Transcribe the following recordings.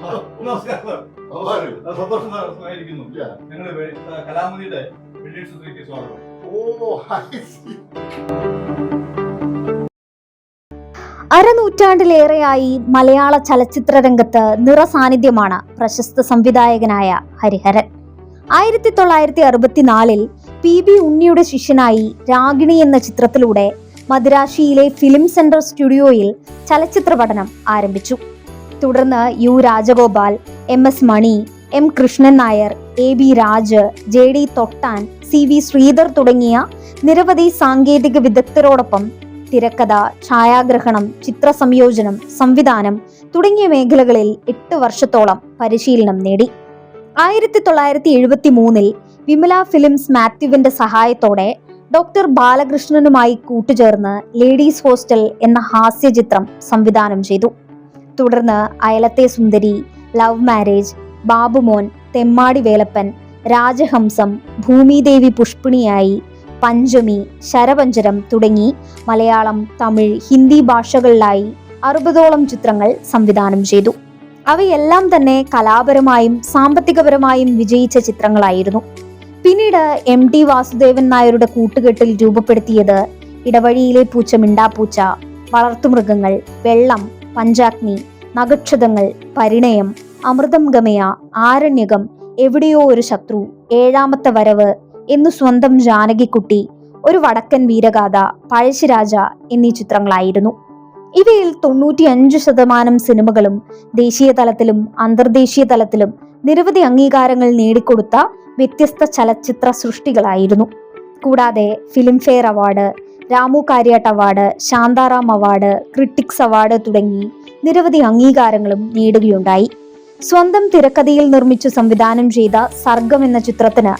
നമസ്കാരം. സന്തോഷമായിരിക്കുന്നു. ഞങ്ങൾ കലാമതിയുടെ വെള്ളിയാഴ്ചത്തേക്ക് സ്വാഗതം. അരനൂറ്റാണ്ടിലേറെയായി മലയാള ചലച്ചിത്ര രംഗത്ത് നിറസാന്നിധ്യമാണ് പ്രശസ്ത സംവിധായകനായ ഹരിഹരൻ. 1964 PB ഉണ്ണിയുടെ ശിഷ്യനായി രാഗിണി എന്ന ചിത്രത്തിലൂടെ മദിരാശിയിലെ ഫിലിം സെന്റർ സ്റ്റുഡിയോയിൽ ചലച്ചിത്ര പഠനം ആരംഭിച്ചു. തുടർന്ന് U രാജഗോപാൽ, MS മണി, M Krishnan Nair, AB Raj, JD തൊട്ടാൻ, CV Sridhar തുടങ്ങിയ നിരവധി സാങ്കേതിക വിദഗ്ധരോടൊപ്പം തിരക്കഥ, ഛായാഗ്രഹണം, ചിത്രസംയോജനം, സംവിധാനം തുടങ്ങിയ മേഖലകളിൽ 8 വർഷത്തോളം പരിശീലനം നേടി. 1973 വിമല ഫിലിംസ് മാത്യുവിന്റെ സഹായത്തോടെ ഡോക്ടർ ബാലകൃഷ്ണനുമായി കൂട്ടുചേർന്ന് ലേഡീസ് ഹോസ്റ്റൽ എന്ന ഹാസ്യചിത്രം സംവിധാനം ചെയ്തു. തുടർന്ന് അയലത്തെ സുന്ദരി, ലവ് മാരേജ്, ബാബുമോൻ, തെമ്മാടി വേലപ്പൻ, രാജഹംസം, ഭൂമിദേവി പുഷ്പിണിയായി, പഞ്ചമി, ശരപഞ്ചരം തുടങ്ങി മലയാളം, തമിഴ്, ഹിന്ദി ഭാഷകളിലായി 60ഓളം ചിത്രങ്ങൾ സംവിധാനം ചെയ്തു. അവയെല്ലാം തന്നെ കലാപരമായും സാമ്പത്തികപരമായും വിജയിച്ച ചിത്രങ്ങളായിരുന്നു. പിന്നീട് MT വാസുദേവൻ നായരുടെ കൂട്ടുകെട്ടിൽ രൂപപ്പെടുത്തിയത് ഇടവഴിയിലെ പൂച്ച മിണ്ടാപ്പൂച്ച, വളർത്തുമൃഗങ്ങൾ, വെള്ളം, പഞ്ചാഗ്നി, നഗക്ഷതങ്ങൾ, പരിണയം, അമൃതം ഗമയ, ആരണ്യകം, എവിടെയോ ഒരു ശത്രു, ഏഴാമത്തെ വരവ്, എന്നു സ്വന്തം ജാനകിക്കുട്ടി, ഒരു വടക്കൻ വീരഗാഥ, പഴശ്ശിരാജ എന്നീ ചിത്രങ്ങളായിരുന്നു. ഇവയിൽ 95% സിനിമകളും ദേശീയ തലത്തിലും അന്തർദേശീയ തലത്തിലും നിരവധി അംഗീകാരങ്ങൾ നേടിക്കൊടുത്ത വ്യത്യസ്ത ചലച്ചിത്ര സൃഷ്ടികളായിരുന്നു. കൂടാതെ Filmfare award, Ramu Kariat award, Shantaram award, critics award തുടങ്ങി നിരവധി അംഗീകാരങ്ങളും നേടുകയുണ്ടായി. സ്വന്തം തിരക്കഥയിൽ നിർമ്മിച്ചു സംവിധാനം ചെയ്ത സർഗം എന്ന ചിത്രത്തിന്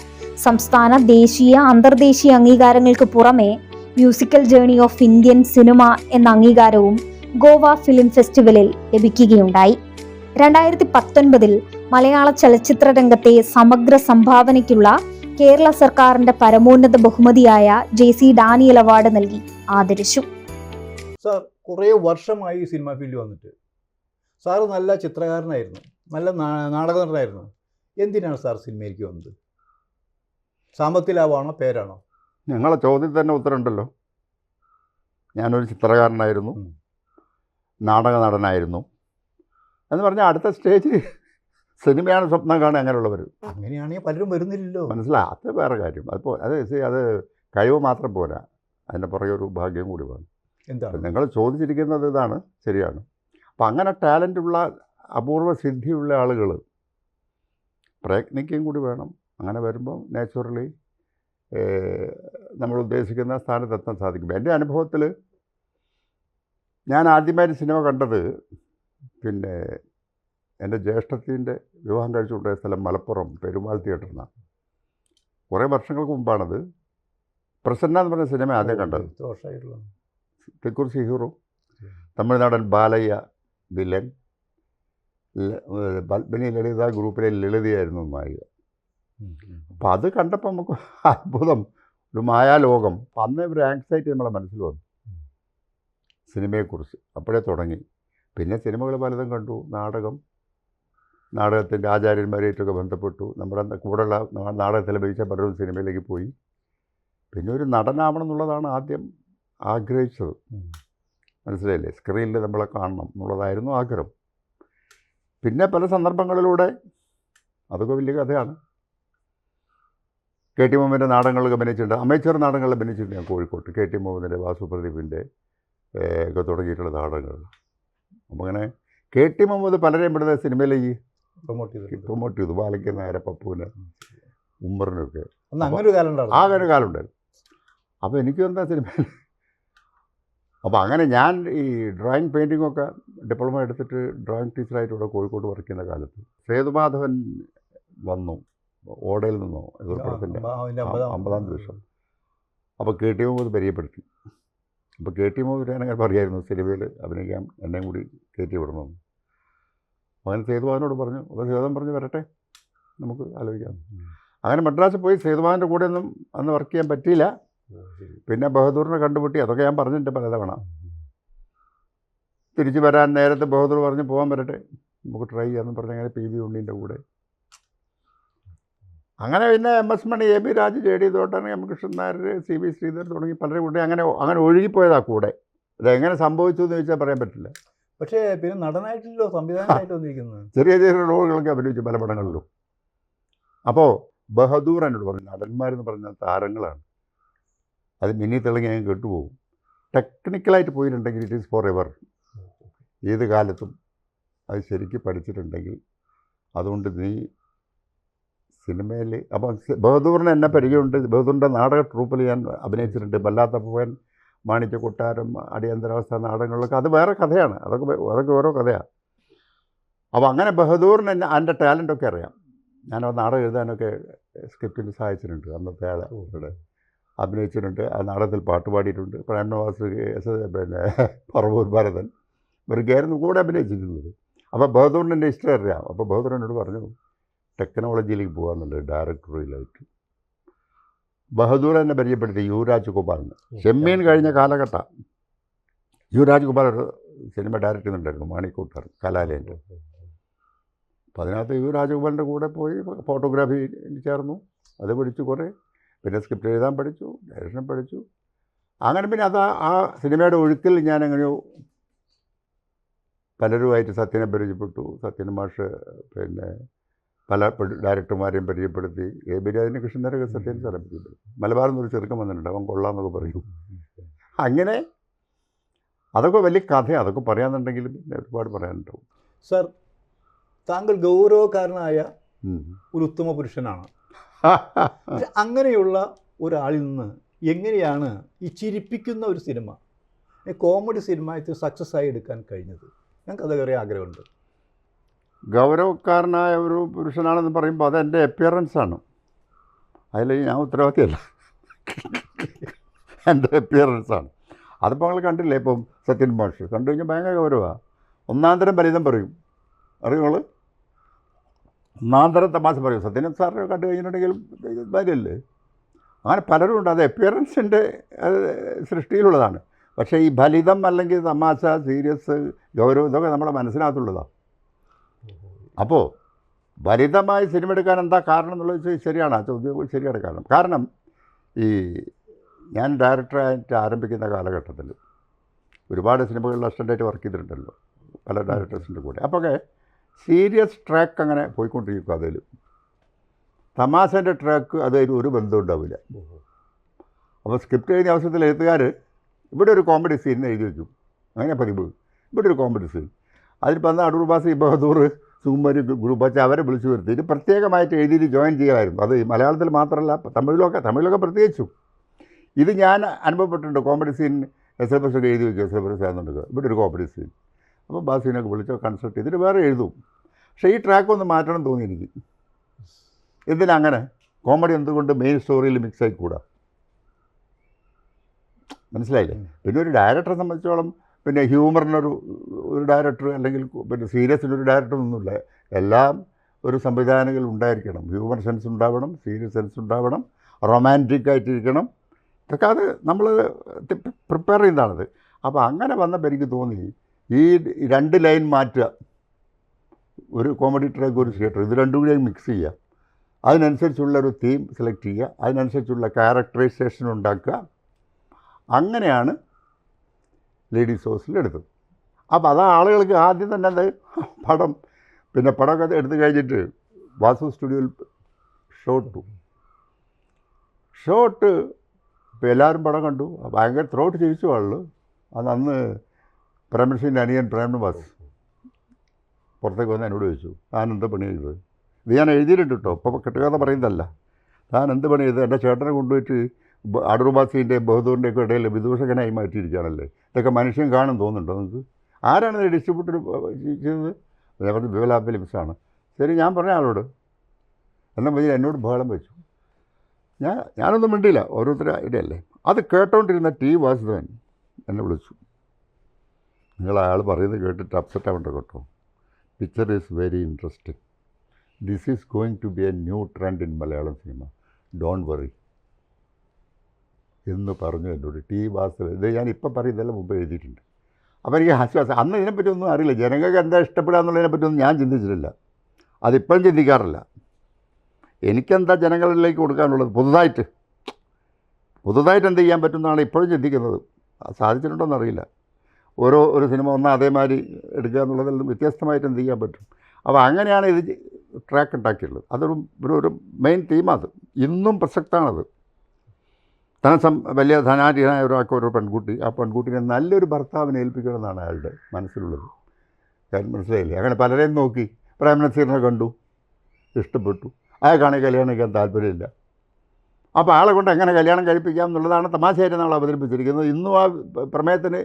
സംസ്ഥാന, ദേശീയ, അന്തർദേശീയ അംഗീകാരങ്ങൾക്ക് പുറമെ musical journey of Indian cinema എന്ന അംഗീകാരവും ഗോവ ഫിലിം ഫെസ്റ്റിവലിൽ ലഭിക്കുകയുണ്ടായി. 2019 മലയാള ചലച്ചിത്ര രംഗത്തെ സമഗ്ര സംഭാവനയ്ക്കുള്ള കേരള സർക്കാരിന്റെ പരമോന്നത ബഹുമതിയായ JC ഡാനിയൽ അവാർഡ് നൽകി ആദരിച്ചു. സാർ കുറേ വർഷമായി ഈ സിനിമ ഫീൽഡിൽ വന്നിട്ട് സാറ് നല്ല ചിത്രകാരനായിരുന്നു, നല്ല നാടക നടനായിരുന്നു. എന്തിനാണ് സാർ സിനിമയിലേക്ക് വന്നത്? സാമ്പത്തിക ലാഭമാണോ, പേരാണോ? ഞങ്ങളെ ചോദ്യത്തിൽ തന്നെ ഉത്തരമുണ്ടല്ലോ. ഞാനൊരു ചിത്രകാരനായിരുന്നു, നാടക നടനായിരുന്നു എന്ന് പറഞ്ഞാൽ അടുത്ത സ്റ്റേജ് സിനിമയാണ് സ്വപ്നം കാണുക. അങ്ങനെയുള്ളവർ അങ്ങനെയാണെങ്കിൽ പലരും വരുന്നില്ലല്ലോ. മനസ്സിലായി, അത് വേറെ കാര്യം. അത് കഴിവ് മാത്രം പോരാ, അതിൻ്റെ പുറകെ ഒരു ഭാഗ്യം കൂടി വേണം. എന്താണ് നിങ്ങൾ ചോദിച്ചിരിക്കുന്നത്? ഇതാണ് ശരിയാണ്. അപ്പം അങ്ങനെ ടാലൻ്റുള്ള അപൂർവ സിദ്ധിയുള്ള ആളുകൾ പ്രയത്നിക്കുകയും കൂടി വേണം. അങ്ങനെ വരുമ്പോൾ നാച്ചുറലി നമ്മൾ ഉദ്ദേശിക്കുന്ന സ്ഥാനത്തെത്താൻ സാധിക്കും. എൻ്റെ അനുഭവത്തിൽ ഞാൻ ആദ്യമായിട്ട് സിനിമ കണ്ടത് പിന്നെ എൻ്റെ ജ്യേഷ്ഠത്തിൻ്റെ വിവാഹം കഴിച്ചുകൊണ്ടുപോയ സ്ഥലം മലപ്പുറം പെരുമാൾ തിയേറ്ററിനാണ്. കുറേ വർഷങ്ങൾക്ക് മുമ്പാണത്. പ്രസന്ന എന്ന് പറഞ്ഞ സിനിമ ആദ്യം കണ്ടത്. തെക്കുറിശി ഹീറോ, തമിഴ്നാടൻ ബാലയ്യ വില്ലൻ, പത്മിനി ലളിത ഗ്രൂപ്പിലെ ലളിതയായിരുന്നു നായിക. അപ്പം അത് കണ്ടപ്പോൾ നമുക്ക് അത്ഭുതം, ഒരു മായാലോകം. അപ്പം അന്ന് ഒരു ആങ്സൈറ്റി നമ്മളെ മനസ്സിൽ വന്നു സിനിമയെക്കുറിച്ച്. അപ്പോഴേ തുടങ്ങി. പിന്നെ സിനിമകൾ പലതും കണ്ടു. നാടകത്തിൻ്റെ ആചാര്യന്മാരായിട്ടൊക്കെ ബന്ധപ്പെട്ടു. നമ്മുടെ കൂടെയുള്ള നാടകത്തിൽ അഭിനയിച്ച പലരും സിനിമയിലേക്ക് പോയി. പിന്നെ ഒരു നടനാവണം എന്നുള്ളതാണ് ആദ്യം ആഗ്രഹിച്ചത്. മനസ്സിലായില്ലേ? സ്ക്രീനിൽ നമ്മളെ കാണണം എന്നുള്ളതായിരുന്നു ആഗ്രഹം. പിന്നെ പല സന്ദർഭങ്ങളിലൂടെ, അതൊക്കെ വലിയ കഥയാണ്. KT മുഹമ്മദിൻ്റെ നാടകങ്ങളൊക്കെ അഭിനയിച്ചിട്ടുണ്ട്. അമേച്ചർ നാടകങ്ങൾ അഭിനയിച്ചിട്ടുണ്ട് ഞാൻ കോഴിക്കോട്ട്. KT മുഹമ്മദിൻ്റെ, വാസു പ്രദീപിൻ്റെ ഒക്കെ തുടങ്ങിയിട്ടുള്ള നാടകങ്ങൾ. അപ്പോൾ അങ്ങനെ KT മുഹമ്മദ് പലരെയും ഇവിടുത്തെ സിനിമയിലേക്ക് പ്രൊമോട്ട് ചെയ്തു. ബാലയ്ക്ക് നായരെ, പപ്പുവിന്, ഉമ്മറിനൊക്കെ. അങ്ങനെ ഒരു കാലം ഉണ്ടായിരുന്നു. അപ്പോൾ എനിക്കും എന്താ സിനിമയിൽ. അപ്പോൾ അങ്ങനെ ഞാൻ ഈ ഡ്രോയിങ് പെയിൻറ്റിങ്ങൊക്കെ ഡിപ്ലോമ എടുത്തിട്ട് ഡ്രോയിങ് ടീച്ചറായിട്ട് ഇവിടെ കോഴിക്കോട് വർക്ക് ചെയ്യുന്ന കാലത്ത് സേതുമാധവൻ വന്നു, ഓടയിൽ നിന്നോ എതിർപ്പുറത്തിൻ്റെ 50ാം ദിവസം. അപ്പോൾ KT മുഹമ്മദ് പരിചയപ്പെടുത്തി. അപ്പോൾ KT മുഹമ്മദ് ഞാനങ്ങനെ പറയായിരുന്നു സിനിമയിൽ അഭിനയിക്കാൻ എന്നെയും കൂടി കയറ്റി വിടണമെന്ന്. അങ്ങനെ സേതുമാധവനോട് പറഞ്ഞു. അപ്പോൾ സേതുമാധവൻ പറഞ്ഞു വരട്ടെ, നമുക്ക് ആലോചിക്കാം. അങ്ങനെ മദ്രാസിൽ പോയി. സേതുമാധവൻ്റെ കൂടെ ഒന്നും അന്ന് വർക്ക് ചെയ്യാൻ പറ്റിയില്ല. പിന്നെ ബഹദൂറിനെ കണ്ടുമുട്ടി. അതൊക്കെ ഞാൻ പറഞ്ഞിട്ടുണ്ട് പലതവണ. തിരിച്ചു വരാൻ നേരത്തെ ബഹദൂർ പറഞ്ഞു പോകാൻ വരട്ടെ, നമുക്ക് ട്രൈ ചെയ്യാമെന്ന് പറഞ്ഞ് അങ്ങനെ പി ബി ഉണ്ണീൻ്റെ കൂടെ. അങ്ങനെ പിന്നെ MS മണി, AB Raj, JD Thottan, M Krishnan Nair, CB Sridhar തുടങ്ങി പലരും കൂടെ അങ്ങനെ ഒഴുകിപ്പോയതാ കൂടെ. ഇതെങ്ങനെ സംഭവിച്ചു എന്ന് ചോദിച്ചാൽ പറയാൻ പറ്റില്ല. പക്ഷേ പിന്നെ നടനായിട്ടില്ലോ, സംവിധാനമായിട്ട് വന്നിരിക്കുന്നത്. ചെറിയ ചെറിയ റോളുകളൊക്കെ അഭിനയിച്ചു പല പടങ്ങളിലും. അപ്പോൾ ബഹദൂർ എന്നോട് പറഞ്ഞു, നടന്മാരെന്ന് പറഞ്ഞ താരങ്ങളാണ്, അത് മിന്നി തിളങ്ങി ഞാൻ കേട്ടുപോകും. ടെക്നിക്കലായിട്ട് പോയിട്ടുണ്ടെങ്കിൽ ഇറ്റ് ഈസ് ഫോർ എവർ, ഏത് കാലത്തും അത് ശരിക്കും പഠിച്ചിട്ടുണ്ടെങ്കിൽ. അതുകൊണ്ട് നീ സിനിമയിൽ അപ്പം ബഹദൂറിന് എന്നെ പരിചയമുണ്ട്. ബഹദൂറിൻ്റെ നാടക ട്രൂപ്പിൽ ഞാൻ അഭിനയിച്ചിട്ടുണ്ട്. വല്ലാത്ത പൂവൻ, മാണിക്യ കൊട്ടാരം, അടിയന്തരാവസ്ഥ നാടകങ്ങളിലൊക്കെ. അത് വേറെ കഥയാണ്, അതൊക്കെ ഓരോ കഥയാണ്. അപ്പോൾ അങ്ങനെ ബഹദൂറിന് എൻ്റെ ടാലൻ്റൊക്കെ അറിയാം. ഞാൻ നാടകം എഴുതാനൊക്കെ സ്ക്രിപ്റ്റിൽ സഹായിച്ചിട്ടുണ്ട്. അന്നത്തെ ആളുടെ അഭിനയിച്ചിട്ടുണ്ട്. ആ നാടകത്തിൽ പാട്ട് പാടിയിട്ടുണ്ട്. പ്രേംനവാസ്, പിന്നെ പറവൂർ ഭരതൻ ഇവരൊക്കെയായിരുന്നു കൂടെ അഭിനയിച്ചിരുന്നത്. അപ്പോൾ ബഹദൂറിന് എൻ്റെ ഹിസ്റ്ററി അറിയാം. അപ്പോൾ ബഹദൂർ എന്നോട് പറഞ്ഞു ടെക്നോളജിയിലേക്ക് പോകാമെന്നുള്ളത് ഡയറക്ടറിയിലായിട്ട്. ബഹദൂർ എന്നെ പരിചയപ്പെടുത്തി യുവരാജ് ഗോപാലിന്. ചെമ്മീൻ കഴിഞ്ഞ കാലഘട്ടം യുവരാജ് ഗോപാൽ ഒരു സിനിമ ഡയറക്റ്റ് ചെയ്യുന്നുണ്ടായിരുന്നു, മാണിക്കൂട്ടർ കലാലയൻ്റെ. അപ്പോൾ അതിനകത്ത് യുവരാജ് ഗോപാലിൻ്റെ കൂടെ പോയി ഫോട്ടോഗ്രാഫി ചേർന്നു. അത് പഠിച്ചു കുറേ. പിന്നെ സ്ക്രിപ്റ്റ് എഴുതാൻ പഠിച്ചു, ഡയറക്ഷൻ പഠിച്ചു. അങ്ങനെ പിന്നെ അത് ആ സിനിമയുടെ ഒഴുക്കിൽ ഞാൻ എങ്ങനെയോ പലരുമായിട്ട് സത്യനെ പരിചയപ്പെട്ടു. സത്യൻ മാഷ് പിന്നെ പല ഡയറക്ടർമാരെയും പരിചയപ്പെടുത്തി. AB രാജന് കൃഷ്ണനൊക്കെ സത്യൻ സാറെ പരിചയപ്പെടുത്തി. മലബാറിൽ നിന്നൊരു ചെറുക്കം വന്നിട്ടുണ്ട്, അവൻ കൊള്ളാമെന്നൊക്കെ പറയും. അങ്ങനെ അതൊക്കെ വലിയ കഥയാണ്. അതൊക്കെ പറയാമെന്നുണ്ടെങ്കിലും പിന്നെ ഒരുപാട് പറയാനുണ്ടാവും. സർ, താങ്കൾ ഗൗരവക്കാരനായ ഒരു ഉത്തമ പുരുഷനാണ്. പക്ഷെ അങ്ങനെയുള്ള ഒരാളിൽ നിന്ന് എങ്ങനെയാണ് ഈ ചിരിപ്പിക്കുന്ന ഒരു സിനിമ, കോമഡി സിനിമ ഇത് സക്സസ് ആയി എടുക്കാൻ കഴിഞ്ഞത്? ഞങ്ങൾക്ക് അതേറെ ആഗ്രഹമുണ്ട്. ഗൗരവക്കാരനായ ഒരു പുരുഷനാണെന്ന് പറയുമ്പോൾ അതെൻ്റെ അപ്പിയറൻസാണ്. അതിൽ ഞാൻ ഉത്തരവാദിയല്ല, എൻ്റെ അപ്പിയറൻസാണ്. അതിപ്പോൾ നിങ്ങൾ കണ്ടില്ലേ, ഇപ്പം സത്യൻ മാഷ് കണ്ടു കഴിഞ്ഞാൽ ഭയങ്കര ഗൗരവമാണ്. ഒന്നാന്തരം ഫലിതം പറയും, അറിയുമ്പോൾ ഒന്നാന്തരം തമാശ പറയും. സത്യൻ സാറിനെ കണ്ടു കഴിഞ്ഞിട്ടുണ്ടെങ്കിൽ കാര്യമല്ലേ. അങ്ങനെ പലരും ഉണ്ട്. അത് അപ്പിയറൻസിൻ്റെ സൃഷ്ടിയിലുള്ളതാണ്. പക്ഷേ ഈ ഫലിതം അല്ലെങ്കിൽ തമാശ, സീരിയസ്, ഗൗരവം ഇതൊക്കെ നമ്മുടെ മനസ്സിനകത്തുള്ളതാണ്. അപ്പോൾ ഫലിതമായി സിനിമ എടുക്കാൻ എന്താ കാരണം എന്നുള്ളത് ശരിയാണ്. ആ ചോദ്യം ശരിയാണ്. കാരണം ഈ ഞാൻ ഡയറക്ടറായിട്ട് ആരംഭിക്കുന്ന കാലഘട്ടത്തിൽ ഒരുപാട് സിനിമകളിൽ അസിസ്റ്റൻ്റായിട്ട് വർക്ക് ചെയ്തിട്ടുണ്ടല്ലോ പല ഡയറക്ടേഴ്സിൻ്റെ കൂടെ. അപ്പോൾ സീരിയസ് ട്രാക്ക് അങ്ങനെ പോയിക്കൊണ്ടിരിക്കും. അതിൽ തമാശൻ്റെ ട്രാക്ക് അതിൽ ഒരു ബന്ധം ഉണ്ടാവില്ല. അപ്പോൾ സ്ക്രിപ്റ്റ് എഴുതിയ അവസരത്തിൽ എഴുത്തുകാർ ഇവിടെ ഒരു കോമഡി സീൻ എഴുതി വയ്ക്കും. അങ്ങനെ പതിവ്. ഇവിടെ ഒരു കോമഡി സീൻ, അതിൽ വന്ന അടൂർ ബാസി, ബഹദൂർ, സുകുമാരി ഗ്രൂപ്പ് വെച്ച് അവരെ വിളിച്ചു വരുത്തിയിട്ട് പ്രത്യേകമായിട്ട് എഴുതിയിട്ട് ജോയിൻ ചെയ്യുമായിരുന്നു. അത് മലയാളത്തിൽ മാത്രമല്ല തമിഴിലൊക്കെ പ്രത്യേകിച്ചും. ഇത് ഞാൻ അനുഭവപ്പെട്ടിട്ടുണ്ട്. കോമഡി സീൻ SLPS ഒക്കെ എഴുതി വയ്ക്കുക, SLPS ആണെന്നുണ്ടെങ്കിൽ ഇവിടെ ഒരു കോമഡി സീൻ. അപ്പോൾ ബാസീനൊക്കെ വിളിച്ചോ കൺസൾട്ട് ചെയ്തിട്ട് വേറെ എഴുതും. പക്ഷേ ഈ ട്രാക്ക് ഒന്ന് മാറ്റണം തോന്നി എനിക്ക്. എന്തിനങ്ങനെ കോമഡി എന്തുകൊണ്ട് മെയിൻ സ്റ്റോറിയിൽ മിക്സ് ആയിക്കൂടാ? മനസ്സിലായില്ലേ? പിന്നെ ഒരു ഡയറക്ടറെ സംബന്ധിച്ചോളം പിന്നെ ഹ്യൂമറിനൊരു ഡയറക്ടർ അല്ലെങ്കിൽ പിന്നെ സീരിയസിനൊരു ഡയറക്ടർ ഒന്നുമില്ല. എല്ലാം ഒരു സംവിധാനങ്ങൾ ഉണ്ടായിരിക്കണം. ഹ്യൂമർ സെൻസ് ഉണ്ടാവണം, സീരിയസ് സെൻസ് ഉണ്ടാവണം, റൊമാൻറ്റിക് ആയിട്ടിരിക്കണം. ഇതൊക്കെ അത് നമ്മൾ പ്രിപ്പയർ ചെയ്യുന്നതാണത്. അപ്പോൾ അങ്ങനെ വന്നപ്പോൾ എനിക്ക് തോന്നി ഈ 2 ലൈൻ മാറ്റുക, ഒരു കോമഡി ട്രാക്ക്, ഒരു തിയേറ്റർ, ഇത് രണ്ടും കൂടി മിക്സ് ചെയ്യുക. അതിനനുസരിച്ചുള്ള ഒരു തീം സെലക്ട് ചെയ്യുക, അതിനനുസരിച്ചുള്ള ക്യാരക്ടറൈസേഷൻ ഉണ്ടാക്കുക. അങ്ങനെയാണ് ലേഡീസ് ഹോസ്റ്റലിലെടുത്തത്. അപ്പോൾ അതാ ആളുകൾക്ക് ആദ്യം തന്നെ അത് പടമൊക്കെ എടുത്തു കഴിഞ്ഞിട്ട് വാസു സ്റ്റുഡിയോയിൽ ഷോട്ട് ഇപ്പോൾ എല്ലാവരും പടം കണ്ടു. ഭയങ്കര ത്രോട്ട് ചിരിച്ചു ആള്. അന്ന് പ്രേംനസീൻ്റെ അനിയൻ പ്രേംനവാസ് പുറത്തേക്ക് വന്ന് എന്നോട് ചോദിച്ചു, താൻ എന്ത് പണി ചെയ്തത്? ഇത് ഞാൻ എഴുതിയിട്ടുണ്ട് കേട്ടോ, ഇപ്പോൾ കെട്ടുകഥ പറയുന്നതല്ല. താൻ എന്ത് പണി ചെയ്തത്? എൻ്റെ ചേട്ടനെ കൊണ്ടുപോയിട്ട് അടൂർ ബാസിൻ്റെയും ബഹദൂറിൻ്റെയൊക്കെ ഇടയിൽ വിദൂഷകനായി മാറ്റിയിരിക്കുകയാണല്ലേ. ഇതൊക്കെ മനുഷ്യൻ കാണും തോന്നുന്നുണ്ടോ നിങ്ങൾക്ക്? ആരാണ് ഇത് ഡിസ്ട്രിബ്യൂട്ടർ ചെയ്തത്? ഞാൻ പറഞ്ഞു വിവല ഫിലിംസാണ്. ശരി, ഞാൻ പറഞ്ഞ ആളോട് എന്നാൽ മതി. എന്നോട് ബഹളം വെച്ചു. ഞാനൊന്നും മിണ്ടിയില്ല, ഓരോരുത്തരുടെ ഇടയല്ലേ. അത് കേട്ടോണ്ടിരുന്ന T വാസുദേവൻ എന്നെ വിളിച്ചു. നിങ്ങൾ അയാൾ പറയുന്നത് കേട്ടിട്ട് അപ്സെറ്റ് ആവേണ്ട കേട്ടോ. Picture is very interesting. This is going to be a new trend in Malayalam cinema, don't worry എന്ന് പറഞ്ഞു എന്നോട് T വാസുദേവൻ. ഇത് ഞാൻ ഇപ്പം പറയുന്നതെല്ലാം മുമ്പ് എഴുതിയിട്ടുണ്ട്. അപ്പോൾ എനിക്ക് ആശ്വാസം. അന്ന് ഇതിനെപ്പറ്റി ഒന്നും അറിയില്ല, ജനങ്ങൾക്ക് എന്താ ഇഷ്ടപ്പെടുക എന്നുള്ളതിനെപ്പറ്റിയൊന്നും ഞാൻ ചിന്തിച്ചിട്ടില്ല, അതിപ്പോഴും ചിന്തിക്കാറില്ല. എനിക്കെന്താ ജനങ്ങളിലേക്ക് കൊടുക്കാനുള്ളത്, പുതുതായിട്ട് എന്ത് ചെയ്യാൻ പറ്റുമെന്നാണ് ഇപ്പോഴും ചിന്തിക്കുന്നത്. സാധിച്ചിട്ടുണ്ടോയെന്ന് അറിയില്ല. ഒരു സിനിമ ഒന്നും അതേമാതിരി എടുക്കുക എന്നുള്ളതിൽ വ്യത്യസ്തമായിട്ട് എന്ത് ചെയ്യാൻ പറ്റും. അപ്പോൾ അങ്ങനെയാണ് ഇത് ട്രാക്ക് ഉണ്ടാക്കിയിട്ടുള്ളത്. ഒരു മെയിൻ തീമാത് ഇന്നും പ്രസക്തമാണത്. വലിയ ധനാഢ്യനായ ഒരു പെൺകുട്ടി, ആ പെൺകുട്ടിനെ നല്ലൊരു ഭർത്താവിനെ ഏൽപ്പിക്കണമെന്നാണ് അയാളുടെ മനസ്സിലുള്ളത്. കാര്യം മനസ്സിലായില്ലേ? അങ്ങനെ പലരെയും നോക്കി പ്രേം നസീറിനെ കണ്ടു, ഇഷ്ടപ്പെട്ടു, അയാൾക്കാണെങ്കിൽ കല്യാണം കഴിക്കാൻ താല്പര്യമില്ല. അപ്പോൾ ആളെ കൊണ്ട് എങ്ങനെ കല്യാണം കഴിപ്പിക്കാം എന്നുള്ളതാണ് തമാശയായിട്ട് നമ്മൾ അവതരിപ്പിച്ചിരിക്കുന്നത്. ഇന്നും ആ പ്രമേയത്തിന്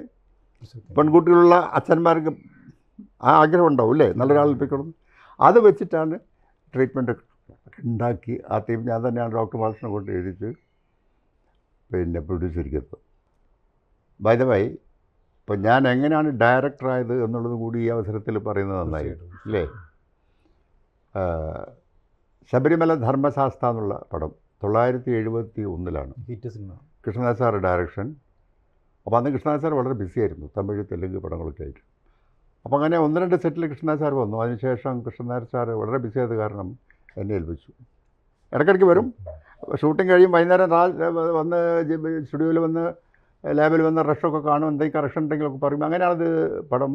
പെൺകുട്ടികളുള്ള അച്ഛന്മാർക്ക് ആ ആഗ്രഹം ഉണ്ടാവും അല്ലേ, നല്ലൊരാൾ ഏൽപ്പിക്കണം. അത് വെച്ചിട്ടാണ് ട്രീറ്റ്മെൻറ്റ് ഉണ്ടാക്കി. ആ തീം ഞാൻ തന്നെയാണ് ഡോക്ടർ ബാലകൃഷ്ണനെ കൊണ്ട് എഴുതിച്ച് പിന്നെ പ്രൊഡ്യൂസ് ചെയ്തിരിക്കുന്നത്. ബൈ ദ വൈ, ഇപ്പം ഞാൻ എങ്ങനെയാണ് ഡയറക്ടറായത് എന്നുള്ളത് കൂടി ഈ അവസരത്തിൽ പറയുന്നത് നന്നായിരിക്കും അല്ലേ. ശബരിമല ധർമ്മശാസ്ത്ര എന്നുള്ള പടം 1971 hit cinema, Krishnadas sir direction. അപ്പോൾ അന്ന് കൃഷ്ണദാസ് സാർ വളരെ ബിസിയായിരുന്നു, തമിഴ് തെലുങ്ക് പടങ്ങളൊക്കെ ആയിട്ട്. അപ്പോൾ അങ്ങനെ 1-2 സെറ്റിൽ കൃഷ്ണദാസ് സാർ വന്നു. അതിനുശേഷം കൃഷ്ണദാസ് സാർ വളരെ ബിസിയായത് കാരണം എന്നെ ഏൽപ്പിച്ചു. ഇടയ്ക്കിടയ്ക്ക് വരും, ഷൂട്ടിംഗ് കഴിയും, വൈകുന്നേരം വന്ന് സ്റ്റുഡിയോയിൽ വന്ന് ലാബിൽ വന്ന് റഷൊക്കെ കാണും, എന്തെങ്കിലും കറക്ഷൻ ഉണ്ടെങ്കിലൊക്കെ പറയും. അങ്ങനെയാണത് പടം